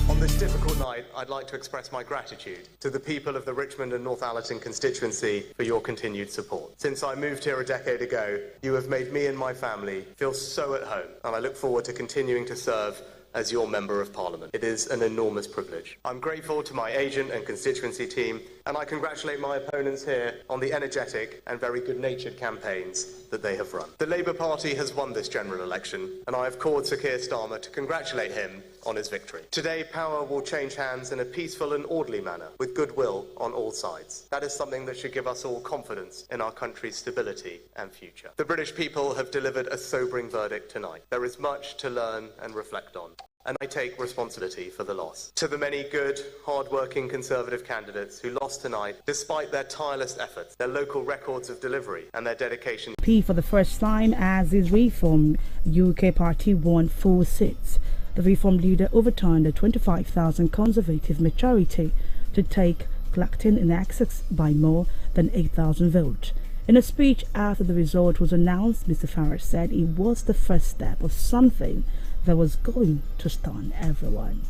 On this difficult night, I'd like to express my gratitude to the people of the Richmond and Northallerton constituency for your continued support. Since I moved here a decade ago, you have made me and my family feel so at home, and I look forward to continuing to serve as your Member of Parliament. It is an enormous privilege. I'm grateful to my agent and constituency team, and I congratulate my opponents here on the energetic and very good-natured campaigns that they have run. The Labour Party has won this general election, and I have called Sir Keir Starmer to congratulate him on his victory. Today, power will change hands in a peaceful and orderly manner, with goodwill on all sides. That is something that should give us all confidence in our country's stability and future. The British people have delivered a sobering verdict tonight. There is much to learn and reflect on, and I take responsibility for the loss. To the many good, hard-working Conservative candidates who lost tonight, despite their tireless efforts, their local records of delivery, and their dedication. For the first time as his Reform UK party won 4 seats. The Reform leader overturned a 25,000 Conservative majority to take Clacton in excess by more than 8,000 votes. In a speech after the result was announced, Mr Farage said it was the first step of something that was going to stun everyone.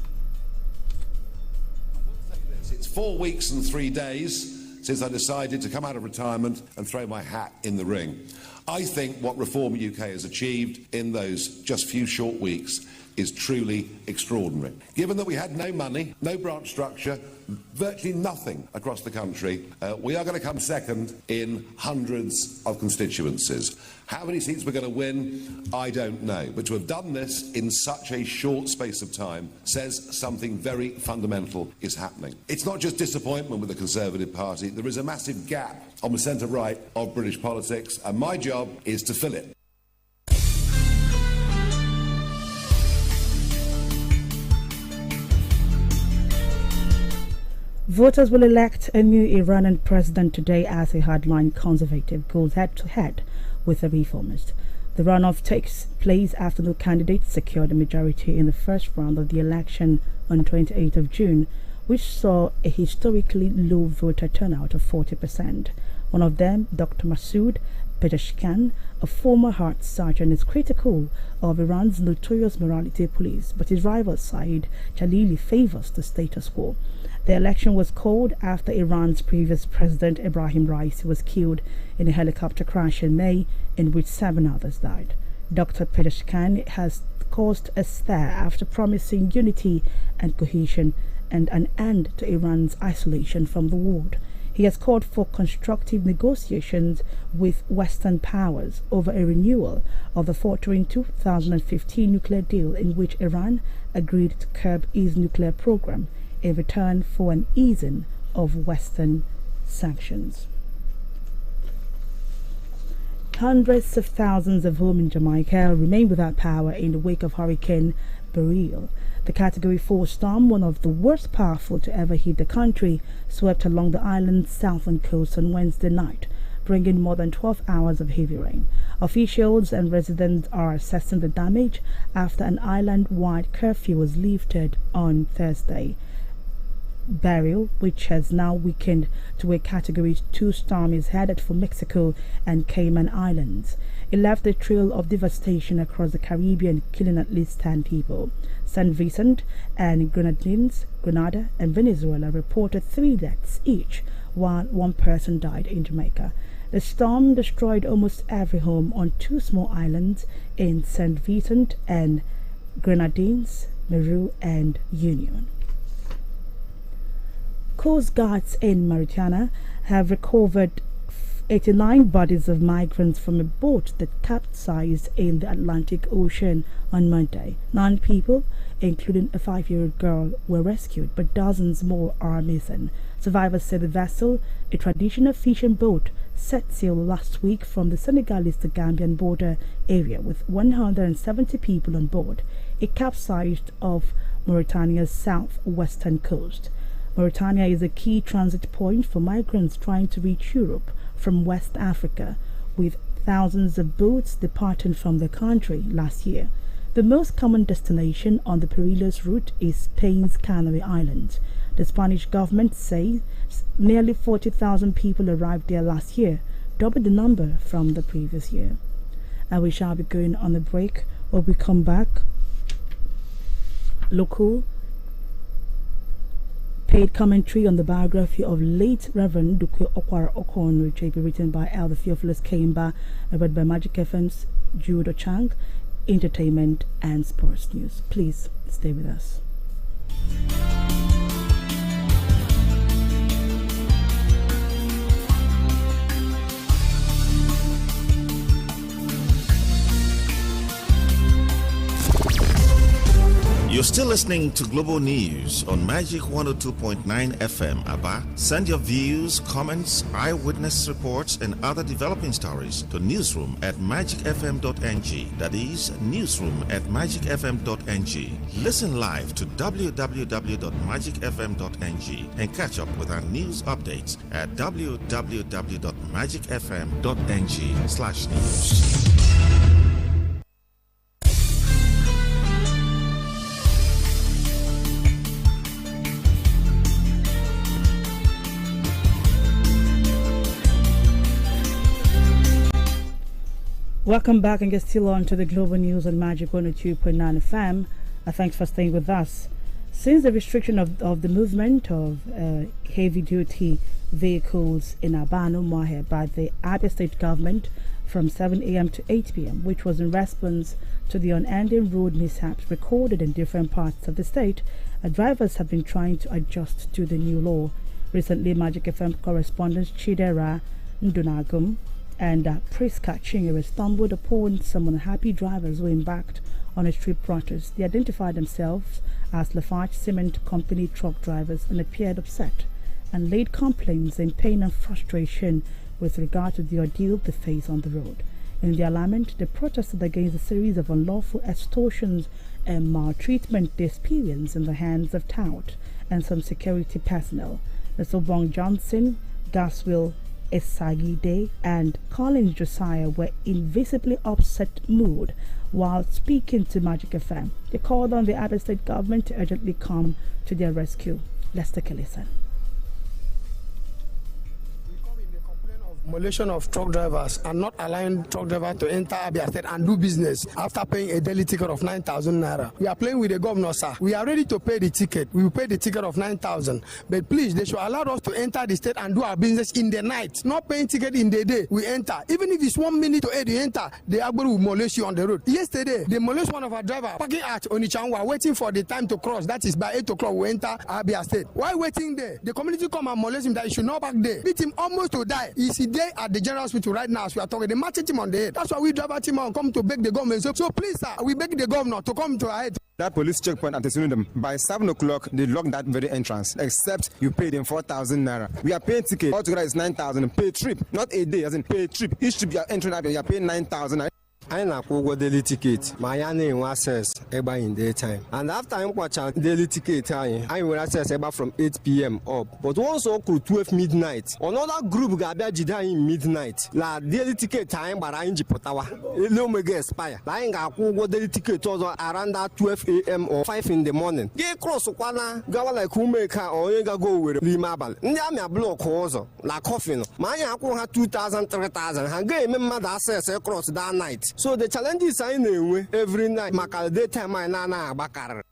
It's 4 weeks and 3 days since I decided to come out of retirement and throw my hat in the ring. I think what Reform UK has achieved in those just few short weeks is truly extraordinary. Given that we had no money, no branch structure, virtually nothing across the country, we are going to come second in hundreds of constituencies. How many seats we're going to win, I don't know. But to have done this in such a short space of time says something very fundamental is happening. It's not just disappointment with the Conservative Party. There is a massive gap on the centre-right of British politics, and my job is to fill it. Voters will elect a new Iranian president today as a hardline conservative goes head-to-head with a reformist. The runoff takes place after no candidate secured a majority in the first round of the election on 28th of June, which saw a historically low voter turnout of 40%. One of them, Dr. Masoud Pezeshkian, a former heart surgeon, is critical of Iran's notorious morality police, but his rival Saeed Jalili favors the status quo. The election was called after Iran's previous president Ibrahim Raisi was killed in a helicopter crash in May, in which 7 others died. Dr. Pezeshkian has caused a stir after promising unity and cohesion and an end to Iran's isolation from the world. He has called for constructive negotiations with Western powers over a renewal of the faltering 2015 nuclear deal, in which Iran agreed to curb its nuclear program in return for an easing of Western sanctions. Hundreds of thousands of homes in Jamaica remain without power in the wake of Hurricane Beryl. The Category 4 storm, one of the worst powerful to ever hit the country, swept along the island's southern coast on Wednesday night, bringing more than 12 hours of heavy rain. Officials and residents are assessing the damage after an island-wide curfew was lifted on Thursday. Beryl, which has now weakened to a Category 2 storm, is headed for Mexico and Cayman Islands. It left a trail of devastation across the Caribbean, killing at least 10 people. St. Vincent and Grenadines, Grenada and Venezuela reported 3 deaths each, while 1 person died in Jamaica. The storm destroyed almost every home on 2 small islands in St. Vincent and Grenadines, Nauru and Union. Coast Guards in Mauritania have recovered 89 bodies of migrants from a boat that capsized in the Atlantic Ocean on Monday. 9 people, including a 5-year-old girl, were rescued, but dozens more are missing. Survivors say the vessel, a traditional fishing boat, set sail last week from the Senegalese to Gambian border area with 170 people on board. It capsized off Mauritania's southwestern coast. Mauritania is a key transit point for migrants trying to reach Europe from West Africa, with thousands of boats departing from the country last year. The most common destination on the perilous route is Spain's Canary Islands. The Spanish government says nearly 40,000 people arrived there last year, double the number from the previous year. And we shall be going on a break. When we come back, local paid commentary on the biography of late Reverend Duque Okwara Okon, which will be written by Elder Theophilus Kemba, read by Magic FM's Jude Ochang, entertainment and sports news. Please stay with us. You're still listening to Global News on Magic 102.9 FM Aba. Send your views, comments, eyewitness reports, and other developing stories to newsroom@magicfm.ng. That is newsroom@magicfm.ng. Listen live to www.magicfm.ng and catch up with our news updates at www.magicfm.ng/news. Welcome back, and get still on to the global news on Magic 102.9 FM. Thanks for staying with us. Since the restriction of the movement of heavy-duty vehicles in Abano Mohe by the Abia State government from 7 a.m. to 8 p.m., which was in response to the unending road mishaps recorded in different parts of the state, drivers have been trying to adjust to the new law. Recently, Magic FM correspondents Chidera Ndunagum and Priska Chingere stumbled upon some unhappy drivers who embarked on a street protest. They identified themselves as Lafarge Cement Company truck drivers and appeared upset and laid complaints in pain and frustration with regard to the ordeal they face on the road. In their lament, they protested against a series of unlawful extortions and maltreatment they experienced in the hands of tout and some security personnel. Mr. Bong Johnson, Gaswell Esagide and Collins Josiah were in visibly upset mood while speaking to Magic FM. They called on the Abia State government to urgently come to their rescue. Let's take a listen. Molestation of truck drivers and not allowing truck drivers to enter Abia State and do business after paying a daily ticket of 9,000 naira. We are playing with the governor, sir. We are ready to pay the ticket. We will pay the ticket of 9,000. But please, they should allow us to enter the state and do our business in the night. Not paying ticket in the day. We enter. Even if it's 1 minute to 8, you enter. The Agbo will molest you on the road. Yesterday, they molest one of our drivers parking at Onitshanwa, waiting for the time to cross. That is by 8 o'clock we enter Abia State. While waiting there, the community come and molest him that he should not back there. Beat him almost to die. He's there at the general hospital right now as we are talking. They match him on the head. That's why we drive our team and come to beg the government. So please, sir, we beg the governor to come to our head. That police checkpoint at them by 7 o'clock, they lock that very entrance, except you pay them 4,000 naira. We are paying ticket. Altogether is 9,000. Pay trip, not a day, as in pay trip. Each trip you are entering up, you are paying 9,000. anyị na-akwụ ụgwọ daily ticket ma anyị na-enwe access ịgba in daytime, and after anyị kwacha daily ticket anyị nwere access ịgba from 8 p.m. up, but once ọ kụrụ 12 midnight another group ga-abịa jide anyị midnight la daily ticket anyị gbara anyị ji pụtawa ele omega expire na anyị ga-akwụ ụgwọ daily ticket ọzọ around 12 a.m. or 5 in the morning. Gị cross kwana gawa like umeka onye gago Owerri n'ime abalị ndị amị blọk ụzọ na coffin ma anyị akwụ ha 2,000 3,000 ha ga-eme mmadụ access across that night. So the challenges anyị na-enwe every night maka daytime anyị na-anaghị agbakarị.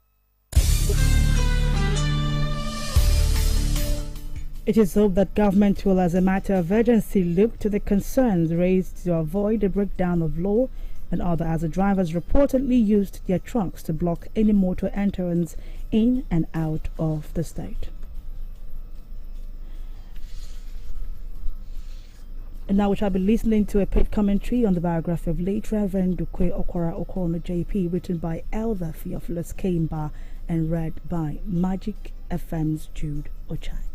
It is hoped that government will, as a matter of urgency, look to the concerns raised to avoid a breakdown of law and order, as the drivers reportedly used their trucks to block any motor entrance in and out of the state. And now we shall be listening to a paid commentary on the biography of late Reverend Dukwe Okwara Okono JP, written by Elder Theophilus Kemba and read by Magic FM's Jude Ochak.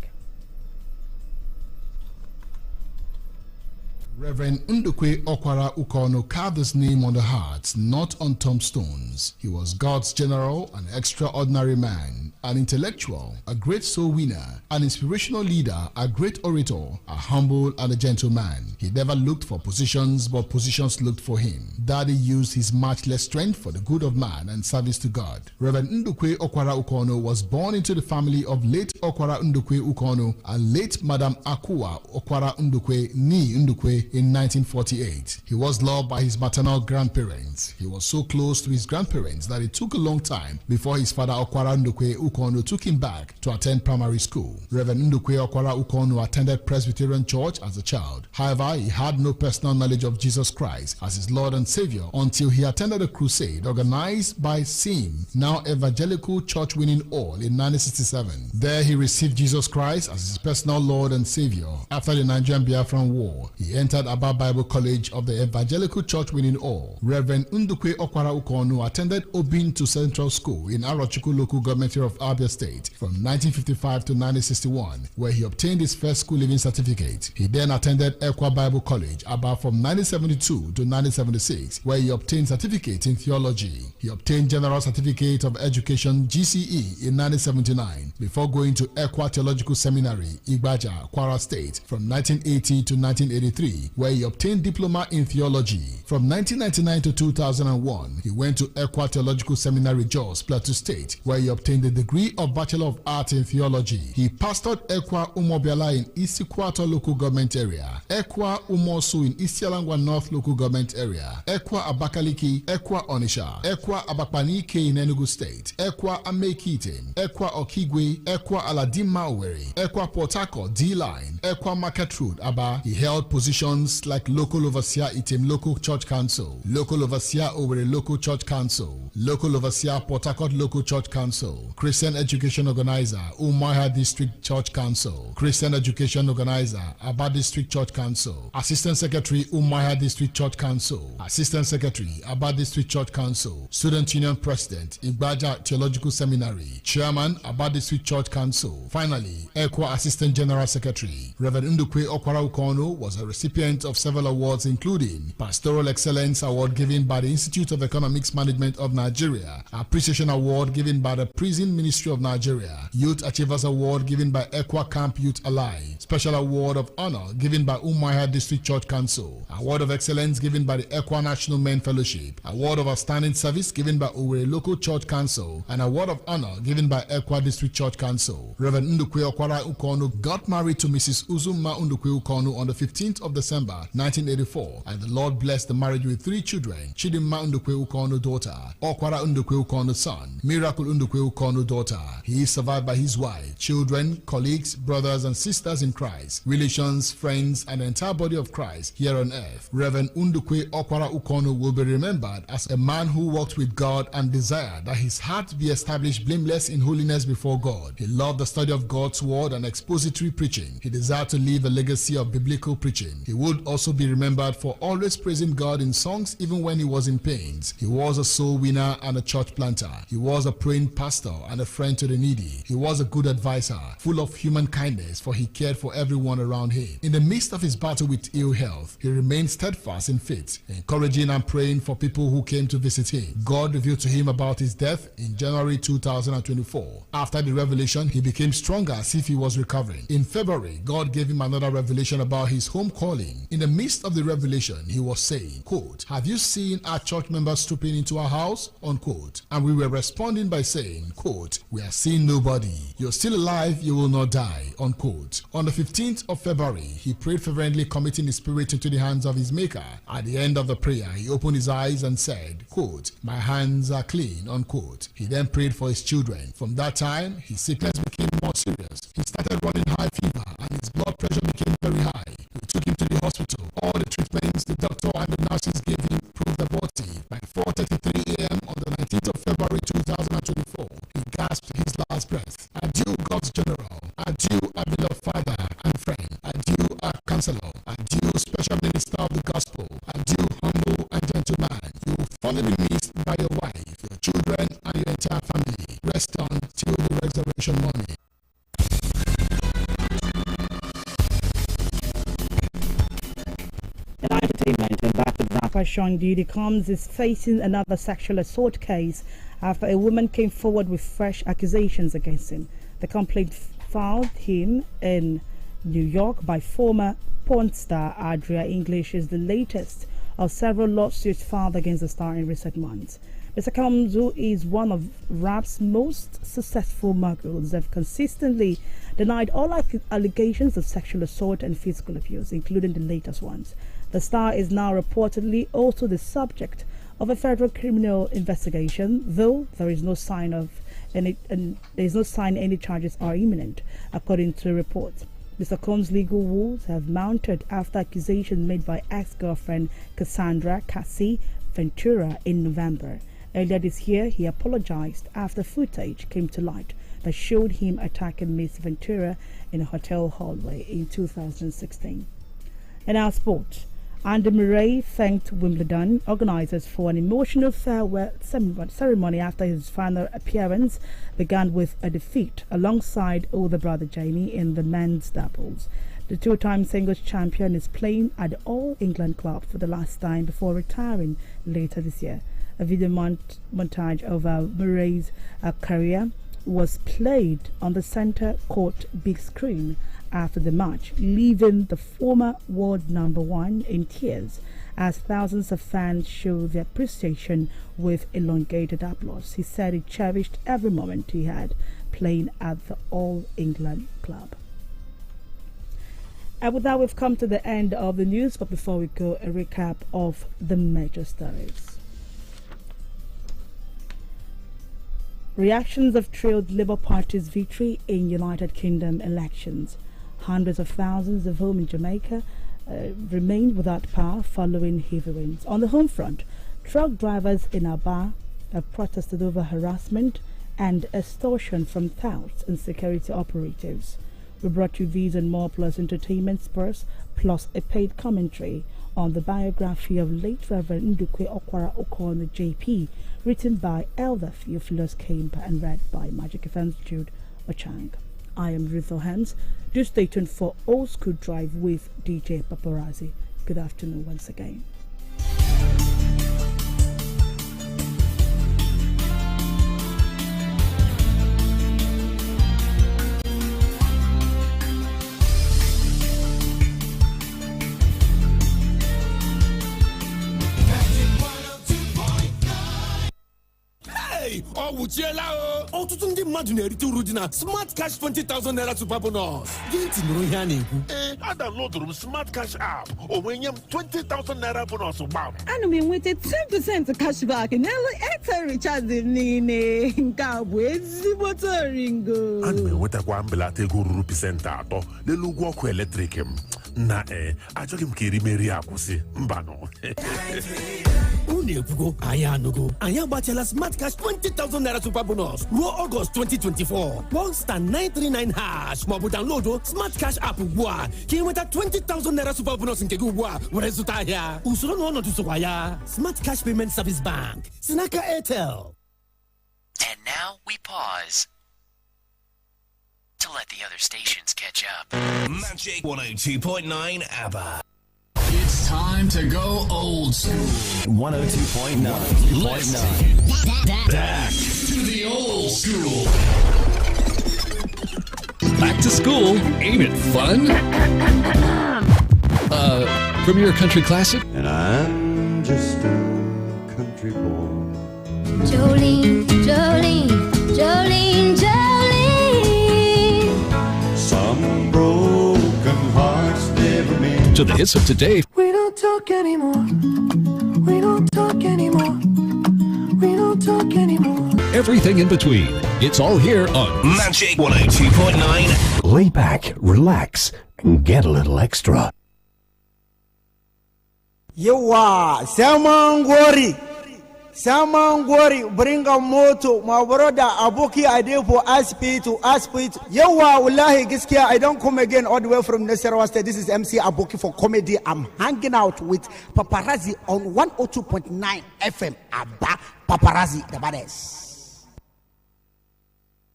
Reverend Ndukwe Okwara Ukono carved his name on the hearts, not on tombstones. He was God's general, an extraordinary man, an intellectual, a great soul winner, an inspirational leader, a great orator, a humble and a gentle man. He never looked for positions, but positions looked for him. Daddy used his matchless strength for the good of man and service to God. Reverend Ndukwe Okwara Ukono was born into the family of late Okwara Ndukwe Ukono and late Madam Akua Okwara Ndukwe Ni Ndukwe in 1948. He was loved by his maternal grandparents. He was so close to his grandparents that it took a long time before his father Okwara Ndukwe Ukono took him back to attend primary school. Reverend Ndukwe Okwara Ukono attended Presbyterian Church as a child. However, he had no personal knowledge of Jesus Christ as his Lord and Savior until he attended a crusade organized by SIM, now Evangelical Church Winning All, in 1967. There he received Jesus Christ as his personal Lord and Savior. After the Nigerian Biafran War, he entered Aba Bible College of the Evangelical Church Winning All. Reverend Ndukwe Okwara Ukono attended Obintu Central School in Arochukwu Local Government area of Abia State from 1955 to 1961, where he obtained his first school leaving certificate. He then attended Ekwa Bible College, Aba, from 1972 to 1976, where he obtained certificate in theology. He obtained General Certificate of Education GCE in 1979 before going to Ekwa Theological Seminary, Igbaja, Kwara State from 1980 to 1983, where he obtained Diploma in Theology. From 1999 to 2001, he went to Ekwa Theological Seminary, Jos, Plateau State, where he obtained the degree of Bachelor of Arts in Theology. He pastored Ekwa Umobiala in Isikwata Local Government Area, Ekwa Umosu in Isialangwa North Local Government Area, Ekwa Abakaliki, Ekwa Onisha, Ekwa Abakpanike in Enugu State, Ekwa Amekitem, Ekwa Okigwe, Ekwa Aladima Owerri, Ekwa Port Harcourt D-Line, Ekwa Market Road, Aba. He held positions like Local Overseer Item Local Church Council, Local Overseer Owerri Local Church Council, Local Overseer Port Harcourt Local Church Council, Christian Education Organizer, Umuahia District Church Council, Christian Education Organizer, Aba District Church Council, Assistant Secretary, Umuahia District Church Council, Assistant Secretary, Aba District Church Council, Student Union President, Igbaja Theological Seminary, Chairman, Aba District Church Council. Finally, Ekwa Assistant General Secretary. Reverend Ndukwe Okwara Ukono was a recipient of several awards, including Pastoral Excellence Award given by the Institute of Economics Management of Nigeria, Appreciation Award given by the Prison Ministry of Nigeria, Youth Achievers Award given by Ekwa Camp Youth Alive, Special Award of Honor given by Umuahia District Church Council, Award of Excellence given by the Ekwa National Men Fellowship, Award of Outstanding Service given by Owerri Local Church Council, and Award of Honor given by Ekwa District Church Council. Reverend Ndukwe Okwara Ukono got married to Mrs. Uzuma Ndukwe Ukono on the 15th of December 1984, and the Lord blessed the marriage with 3 children: Chidimma Ndukwe Ukono daughter, Okwara Ndukwe Ukono son, Miracle Ndukwe Ukono daughter. He is survived by his wife, children, colleagues, brothers and sisters in Christ, relations, friends, and the entire body of Christ here on earth. Reverend Ndukwe Okwara Ukono will be remembered as a man who walked with God and desired that his heart be established blameless in holiness before God. He loved the study of God's word and expository preaching. He desired to leave a legacy of biblical preaching. He would also be remembered for always praising God in songs even when he was in pains. He was a soul winner and a church planter. He was a praying pastor and a friend to the needy. He was a good advisor, full of human kindness, for he cared for everyone around him. In the midst of his battle with ill health, he remained steadfast in faith, encouraging and praying for people who came to visit him. God revealed to him about his death in January 2024. After the revelation, he became stronger as if he was recovering. In February, God gave him another revelation about his home calling. In the midst of the revelation, he was saying, quote, "Have you seen our church members trooping into our house?" unquote. And we were responding by saying, quote, "We are seeing nobody. You're still alive, you will not die," unquote. On the 15th of February, he prayed fervently, committing his spirit into the hands of his maker. At the end of the prayer, he opened his eyes and said, quote, "My hands are clean," unquote. He then prayed for his children. From that time, his sickness became more serious. He started running high fever and his blood pressure became very high. We took him to the hospital. All the treatments the doctor and the nurses gave him proved abortive. By 4:33 a.m. on the 19th of February 2024, he gasped his last breath. Adieu, God's general. Adieu, our beloved father and friend. Adieu, our counselor. Adieu, special minister of the gospel. Adieu, humble and gentle man. You will finally be missed by your wife, your children, and your entire family. Rest on till the resurrection morning. In entertainment, and back to rapper Sean Diddy Combs is facing another sexual assault case after a woman came forward with fresh accusations against him. The complaint filed him in New York by former porn star Adria English is the latest of several lawsuits filed against the star in recent months. Mr. Combs, who is one of rap's most successful moguls, have consistently denied all allegations of sexual assault and physical abuse, including the latest ones. The star is now reportedly also the subject of a federal criminal investigation, though there is no sign any charges are imminent, according to reports. Mr. Combs' legal woes have mounted after accusations made by ex-girlfriend Cassandra Cassie Ventura in November. Earlier this year, he apologized after footage came to light that showed him attacking Miss Ventura in a hotel hallway in 2016. In our sport, Andy Murray thanked Wimbledon organizers for an emotional farewell ceremony after his final appearance began with a defeat alongside older brother Jamie in the men's doubles. The two-time singles champion is playing at the All England club for the last time before retiring later this year. A video montage of Murray's career was played on the center court big screen after the match, leaving the former world number one in tears as thousands of fans showed their appreciation with elongated applause. He said he cherished every moment he had playing at the All England club. And with that, we've come to the end of the news, but before we go, a recap of the major stories. Reactions have trailed Labour Party's victory in United Kingdom elections. Hundreds of thousands of homes in Jamaica remained without power following heavy rains. On the home front, truck drivers in Aba have protested over harassment and extortion from touts and security operatives. We brought you these and more, plus entertainment spurs, plus a paid commentary on the biography of late Reverend Ndukwe Okwara Okono JP, written by Elder Theophilus Kemba and read by MagicFm's Jude Ochang. I am Ruth O'Hams. Do stay tuned for Old School Drive with DJ Paparazzi. Good afternoon once again. ọtụtụ ndị mmadụ na-erite uru dị na Smart Cash 20,000 naira super bonus. Gị tinụrụ ihe a na-ekwu. Adownloadụrụ m Smart Cash app o wee nye m 20,000 naira bonus gbam. Ana m enweta 10% cashback n'elu Airtel recharge niile. Nke a bụ ezigbote oringo. Ana m enwetakwa mbelata ego ruru pasentị 3 n'elu ụgwọ ọkụ eletrik m. Na achọghị m ka erimeri akwụsị mbanụ. Unu ekwugo anyị anụgo. Anyị agbachiela Smart Cash 20,000 naira super bonus ruo August 2024. One star 939 hash maọbụ download Smart Cash app ugbu a ka ị nweta 20,000 naira super bonus nke gị ugbu a were zụta ahịa. Usoro na ọnọdụ sokwa ya. Smart Cash Payment Service Bank si n'aka Airtel. And now we pause to let the other stations catch up. Magic 102.9 ABBA. It's time to go old school. 102.9. Back to the old school. Back to school, ain't it fun? Premier country classic? And I'm just a country boy. Jolene, Jolene, Jolene, Jolene. Some broken hearts never meant. To the hits of today. We don't talk anymore. We don't talk anymore. We don't talk anymore. Everything in between. It's all here on Magic 102.9. Lay back, relax, and get a little extra. Yawa, Saman Gori, bring a moto, my brother Aboki Adepo, Aspito. Yawa, Wallahi Giskia, I don't come again all the way from Nasarawa State. This is MC Aboki for comedy. I'm hanging out with Paparazzi on 102.9 FM. Abba, Paparazzi, the baddest.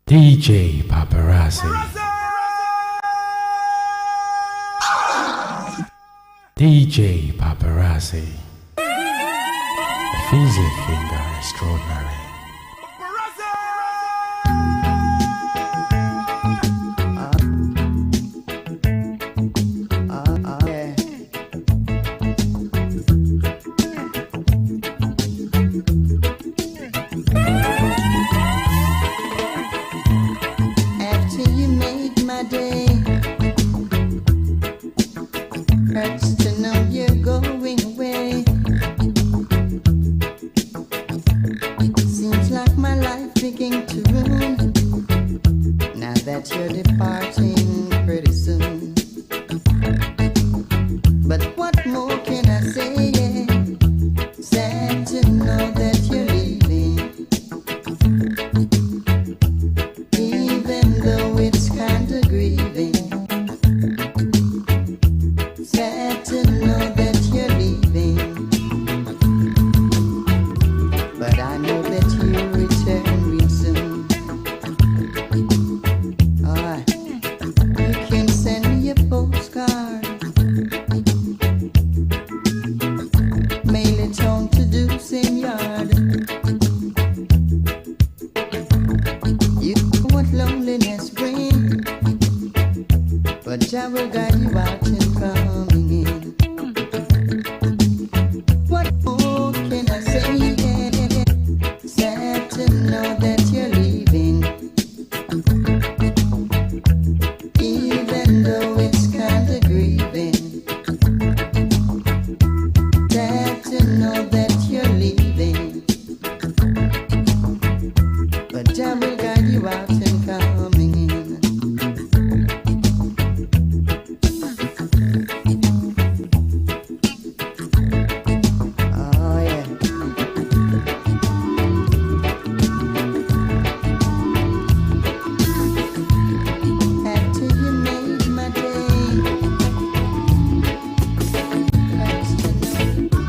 DJ Paparazzi. DJ Paparazzi. A fizzy finger extraordinary. After you made my day, hurts to know you're going away. Seems like my life began to ruin now that you're departing pretty soon. But what more can I say? Yeah, sad to know that you're leaving, even though it's kinda grieving. Sad to know that you're leaving, but I know that you'll return real soon. Alright, you can send me a postcard, mail it home to Deucing Yard. You know what loneliness brings, but I will guide you out and coming in. What more can I say? Sad to know that you're leaving, even though it's kinda grieving. Sad to know that you're leaving, but I will guide you out and coming in. Oh yeah. After you made my day, hurts to know.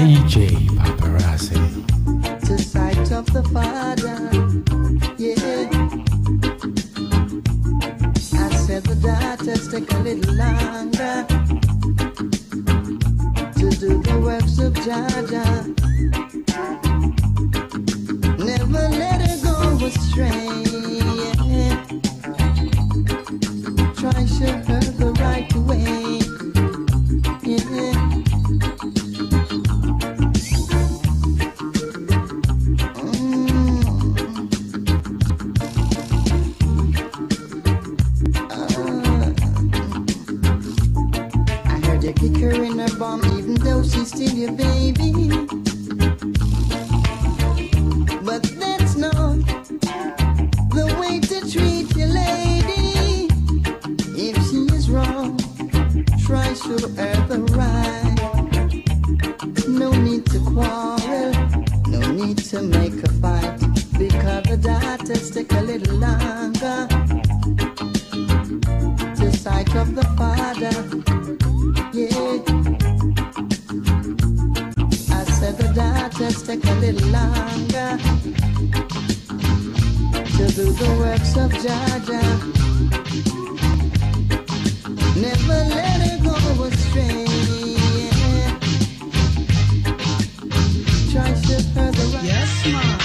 DJ Paparazzi. To sight of the Father, yeah. I said the daughters take a little longer to do the works of Jaja. Never let her go astray, yeah. Try to show her the right way, yeah. I heard you kick her in her bum even though she's still your baby. But that's not the way to treat your lady. If she is wrong, try show her the right. No need to quarrel, no need to make a fight, because the daughters take a little longer to sight of the Father, yeah. I said the daughters take a little longer to do the works of Jaja. Never let her go astray, yeah. Try to her the right. Yes, ma'am.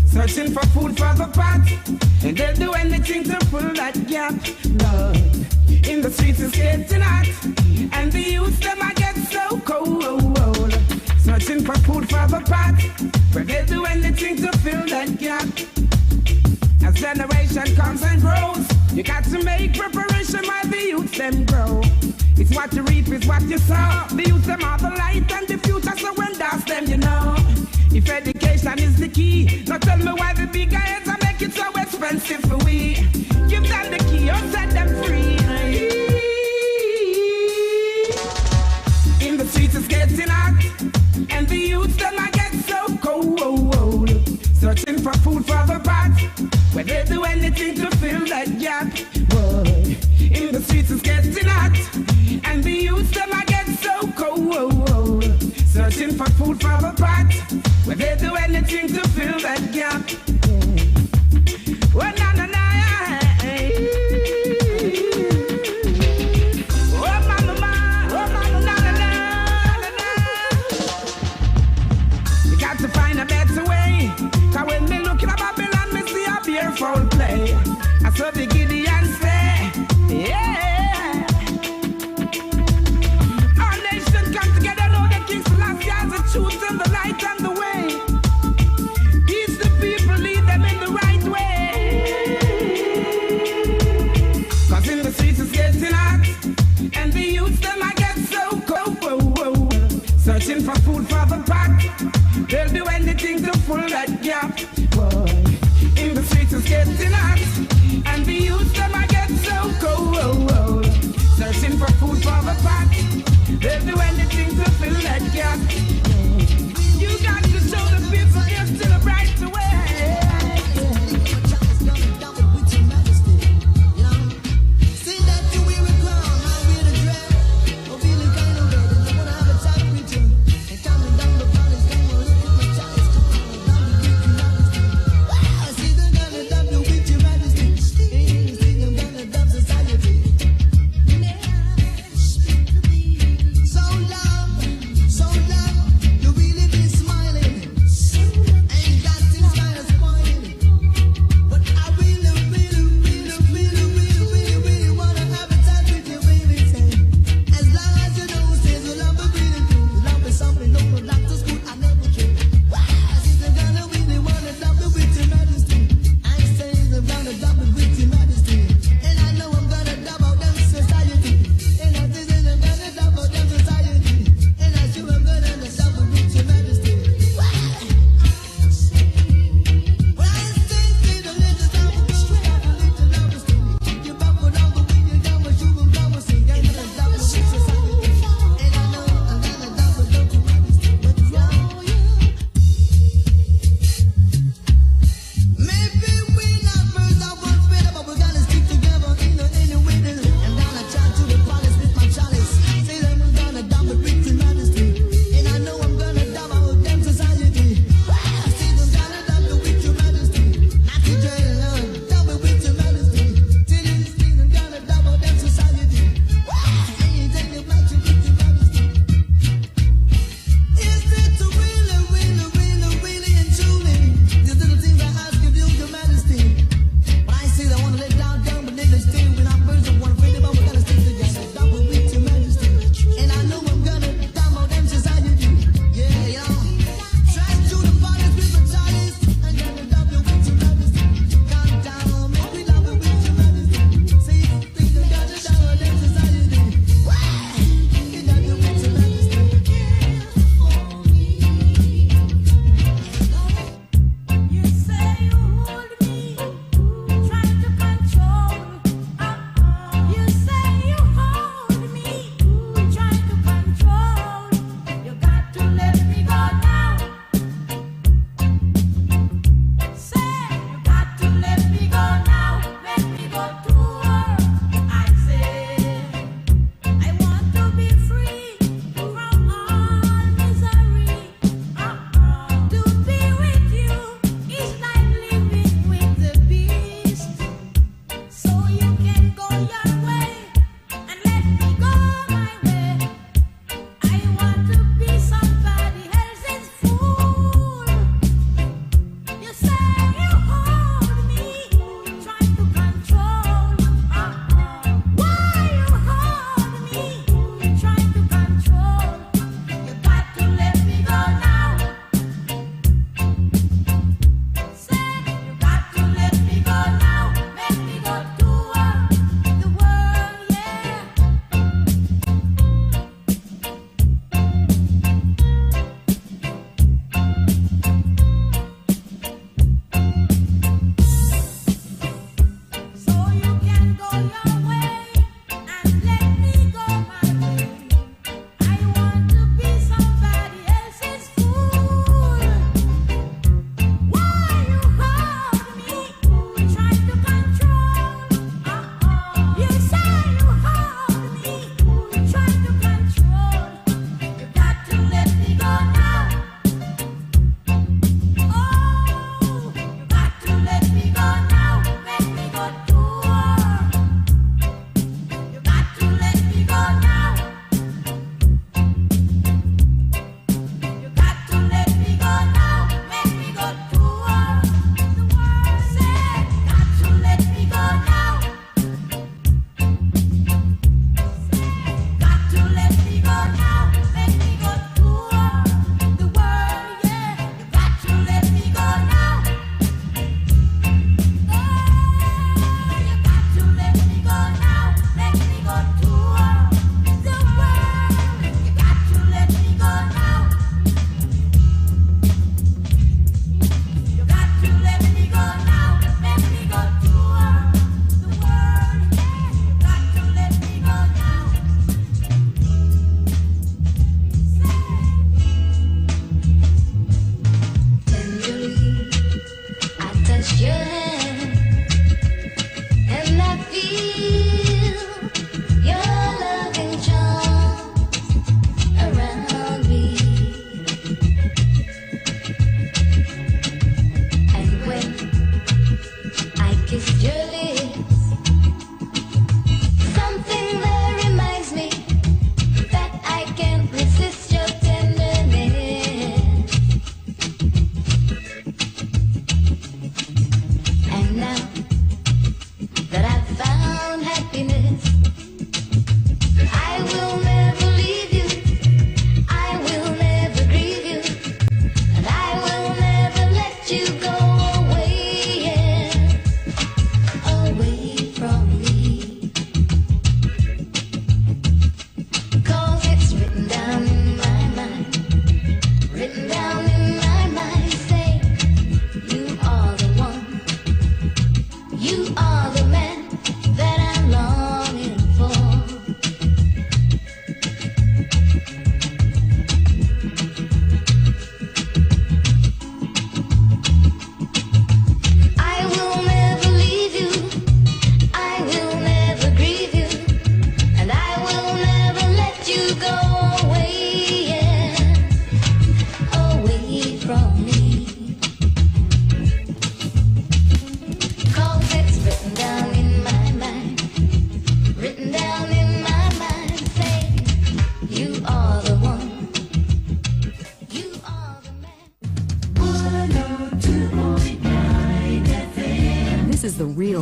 Searching for food for the pot, and they'll do anything to fill that gap. Lord, in the streets it's getting hot, and the youth them I get so cold. Searching for food for the pot, but they'll do anything to fill that gap. As generation comes and grows, you got to make preparation while the youth them grow. It's what you reap, it's what you sow. The youth them are the light and the future, so when that's them, you know. If education is the key, now tell me why the big heads are make it so expensive for we. Give them the key or set them free. In the streets it's getting hot, and the youth them I get so cold. Searching for food for the pot, where they do anything to fill that gap. Boy, in the streets it's getting hot, youth them I get so cold. Searching for food for the pot. They'll do anything to fill that gap. Boy, in the streets it's getting hot, and the youth them I get so cold. Searching for food for the pot. They'll do anything to fill that gap. You got to show the people there's still a bright way. Down the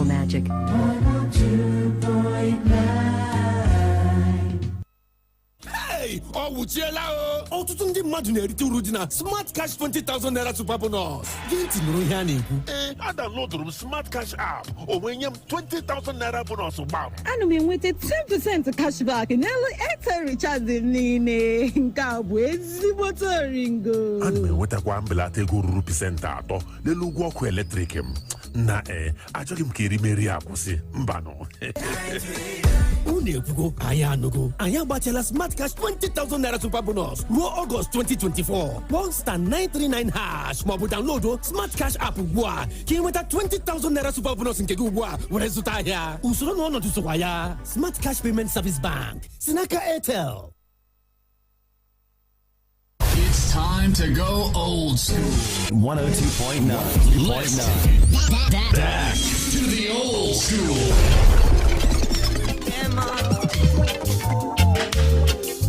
Magic. 102.9. Hey! Ọ wụchiela o! Ọtụtụ ndị mmadụ na-erite uru dị na Smart Cash 20,000 naira super bonus. Gị ntị nụrụ ihe a na-ekwu. Adownloadụrụ m Smart Cash app. O wee nye m 20,000 naira bonus gbam. Ana m enweta 10% cashback n'elu Airtel recharge m niile. Nke a bụ ezigbote oringo. Ana m enwetakwa mbelata ego ruru pasentị 3 n'elu ụgwọ ọkụ eletrik m. Na achọghị m ka erimeri akwụsị. Mbanụ. Unu ekwugo, anyị anụgo. Anyị agbatịala Smart Cash 20,000 naira super bonus ruo Ọgọst 2024. Kpọọ star 939 hash maọbụ download Smart Cash app ugbu a ka ị nweta 20,000 naira super bonus nke gị ugbu a were zụta ahịa. Usoro na ọnọdụ sokwa ya. Smart Cash Payment Service Bank si n'aka Airtel. It's time to go old school. 102.9. Back to the old school.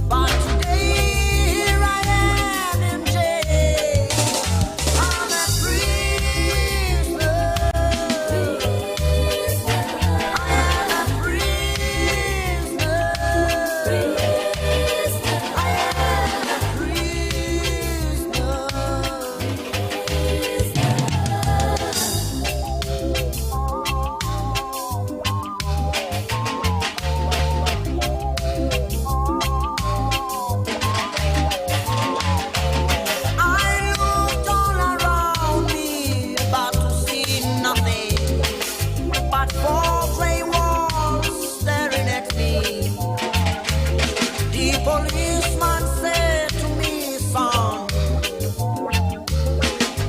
But today here I am in jail. I'm a prisoner. I am a prisoner. I am a policeman said to me, son,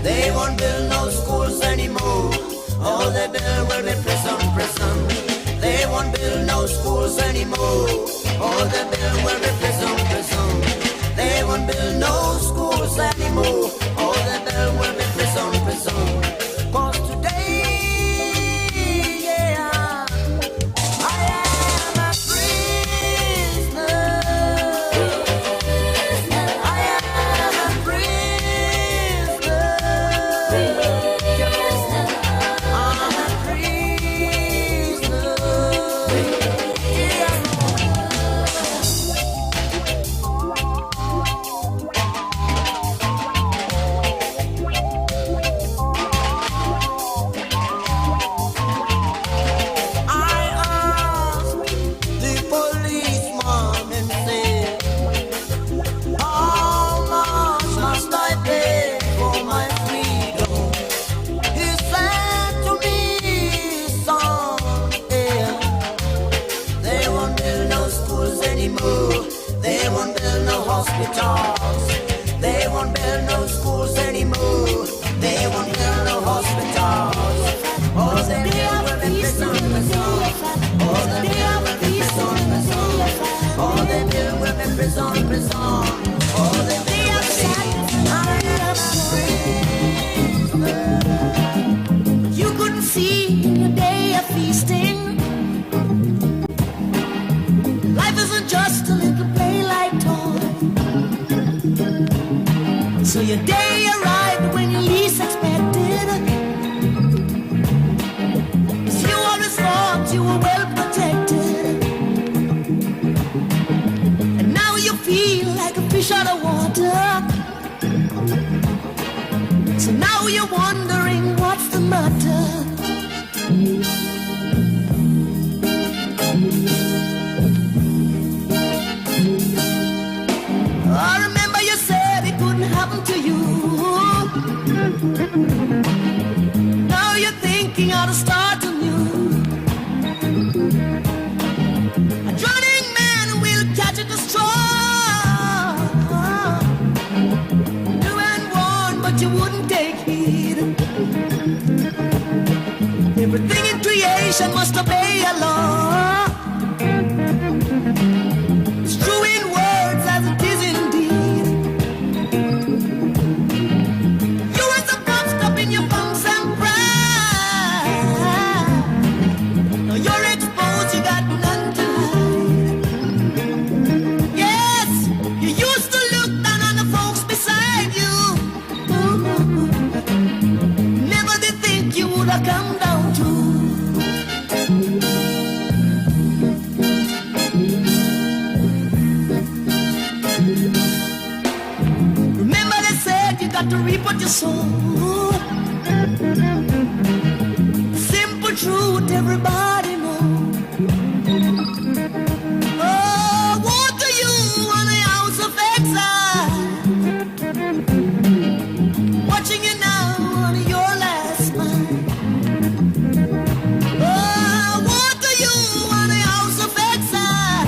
they won't build no schools anymore. All they build will be prison. They won't build no schools anymore. All they build will be prison. They won't build no schools anymore. All they build will be prison. 'Cause today, yeah, I am a prisoner. I am a prisoner. I'm a prisoner. They won't build no hospitals. They won't build no schools anymore. They won't build no hospitals. All they build will be prison. All they build will be prison. All they build will be prison. All they build will be I am a prisoner. You couldn't see in your day of feasting. Life isn't just a little play like toy. So your day arrived when you least expected. 'Cause you always thought you were well protected. And now you feel like a fish out of water. So now you're wondering what's the matter. I remember you said it couldn't happen to you. Now you're thinking how to start anew. A drowning man will catch it strong. You and warn, but you wouldn't take heed. Everything in creation must obey a law. It's true in words as it is indeed. You are the puffed up in your bunks and pride. Now you're exposed, you got none to hide. Yes, you used to look down on the folks beside you. Never did think you would have come down to the soul. Simple truth, everybody knows. Oh, what do you on the house of exile? Watching you now on your last smile. Oh, what do you on the house of exile?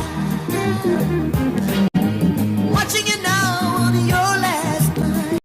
Watching you now on your last smile.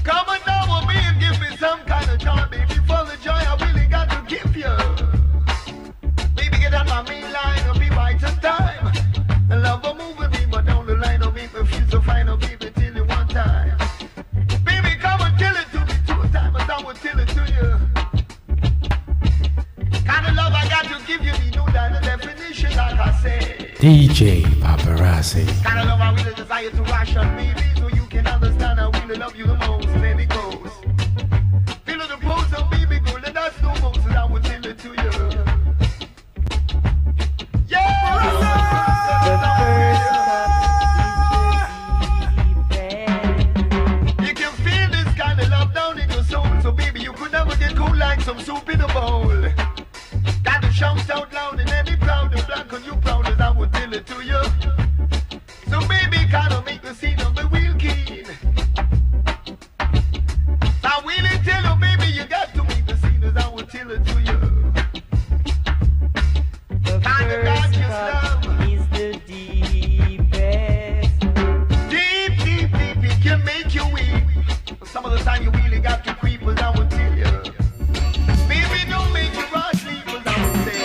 Come on now with me and give me some kind of joy, baby. For the joy I really got to give you. baby, tell you one time. Baby, come and tell it to me 2 times, and I will tell it to you. Kind of love I got to give you, the new definition, like I said. DJ Paparazzi. Kind of love I really desire to rush on, baby, so you can understand I really love you the most. Then it goes. Feel the pose of baby girl, and that's no most, and I will tell it to you. You can feel this kind of love down in your soul, so baby, you could never get cool like some soup in a bowl. Got to shout out loud and any proud and black on you proud as I would tell it to you. So baby, kind of make the scene of the wheel keen. I really tell you, baby, you got to make the scene as I would tell it to you. Kind of gorgeous love is the deepest. Deep, deep, deep, it can make you weep. Some of the time you really got to creep as I would tell you. Baby, don't make you rush sleep as I would say.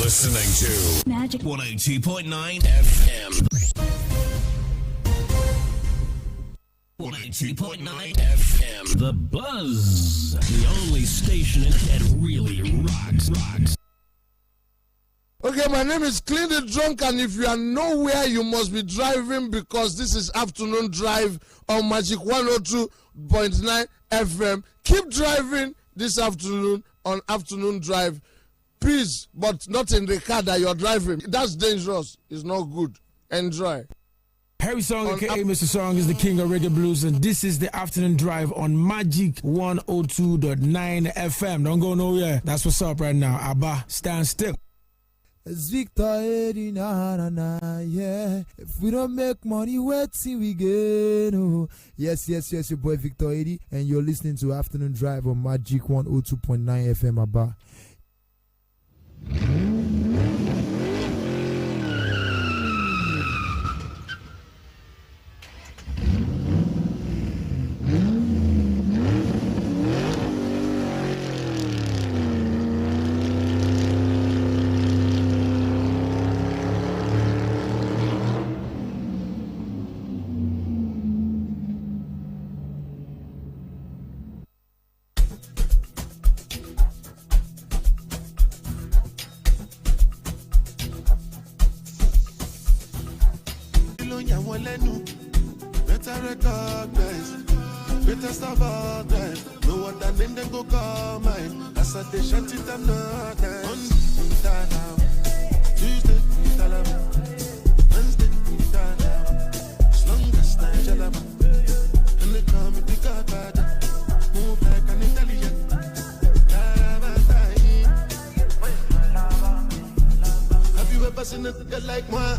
listening to Magic 102.9 FM. 102.9 FM. The Buzz. The only station that really rocks. Okay, my name is Clean the Drunk, and if you are nowhere, you must be driving because this is Afternoon Drive on Magic 102.9 FM. Keep driving this afternoon on Afternoon Drive. Please, but not in the car that you're driving. That's dangerous. It's not good. Enjoy. Harry Song, aka Mr. Song, is the king of reggae blues, and this is the Afternoon Drive on Magic 102.9 FM. Don't go nowhere. That's what's up right now. Abba, stand still. It's Victor Eddie, na, yeah. If we don't make money, wait till we get. Oh. Yes, your boy Victor Eddie, and you're listening to Afternoon Drive on Magic 102.9 FM, Abba. Better recognize, better stop all time. No other name then go call mine. That's a they shut it and not nice. Monday, Tuesday, Wednesday, slongest night, Jalaba. And they call me the Godfather. Move like an Italian. Have you ever seen a girl like moi?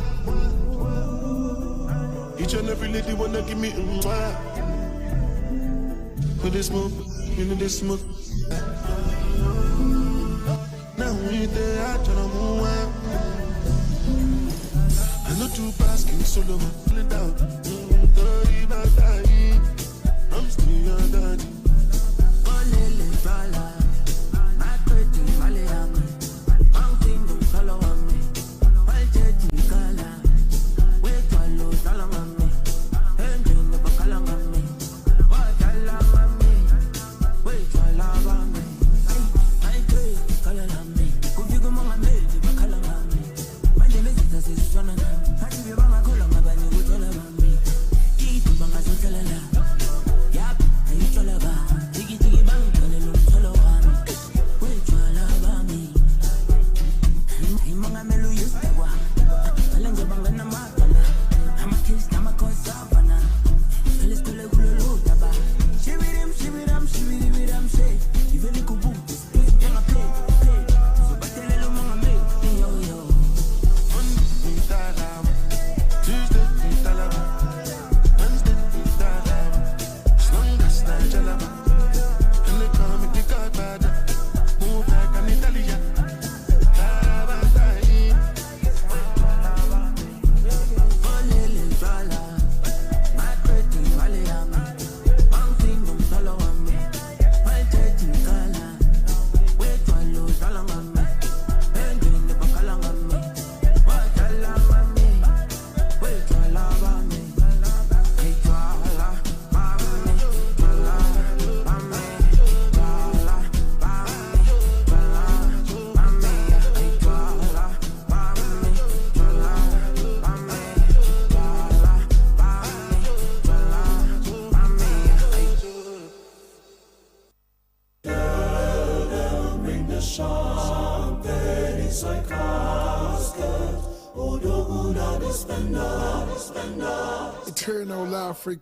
Each and every lady wanna give me mwah. When they smoke, you know they smoke. Now we there, I try to move on. I know two basking solo, pulling down. I'm still your daddy. Eternal Africa.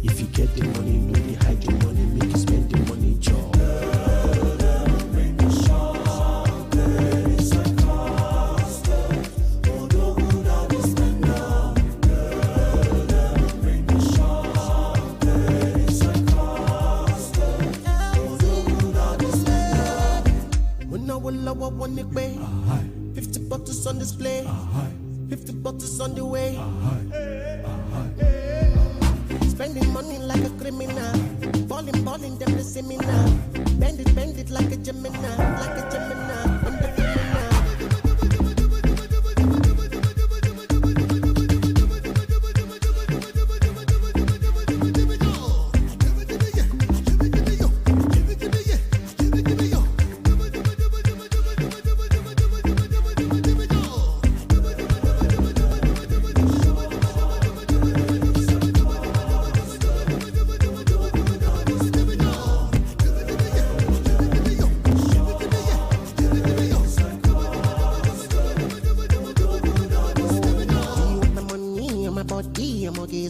If you lower one way. 50 bottles on display. 50 bottles on the way. Spending money like a criminal. Balling, them the seminar. Bend it like a Gemini. Like a Gemini. I'm the criminal.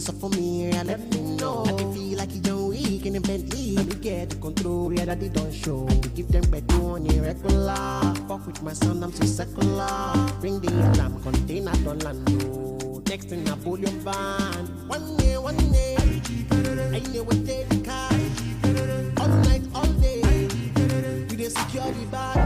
So for me, I let me know. I feel like you don't weak in the Bentley. We get control, yeah, that they don't show. Give them back on irregular. Fuck with my son, I'm so secular. Bring the alarm, container don't land. Next thing I pull your van. One day, I know what they car. All night, all day. We dey secure the bar.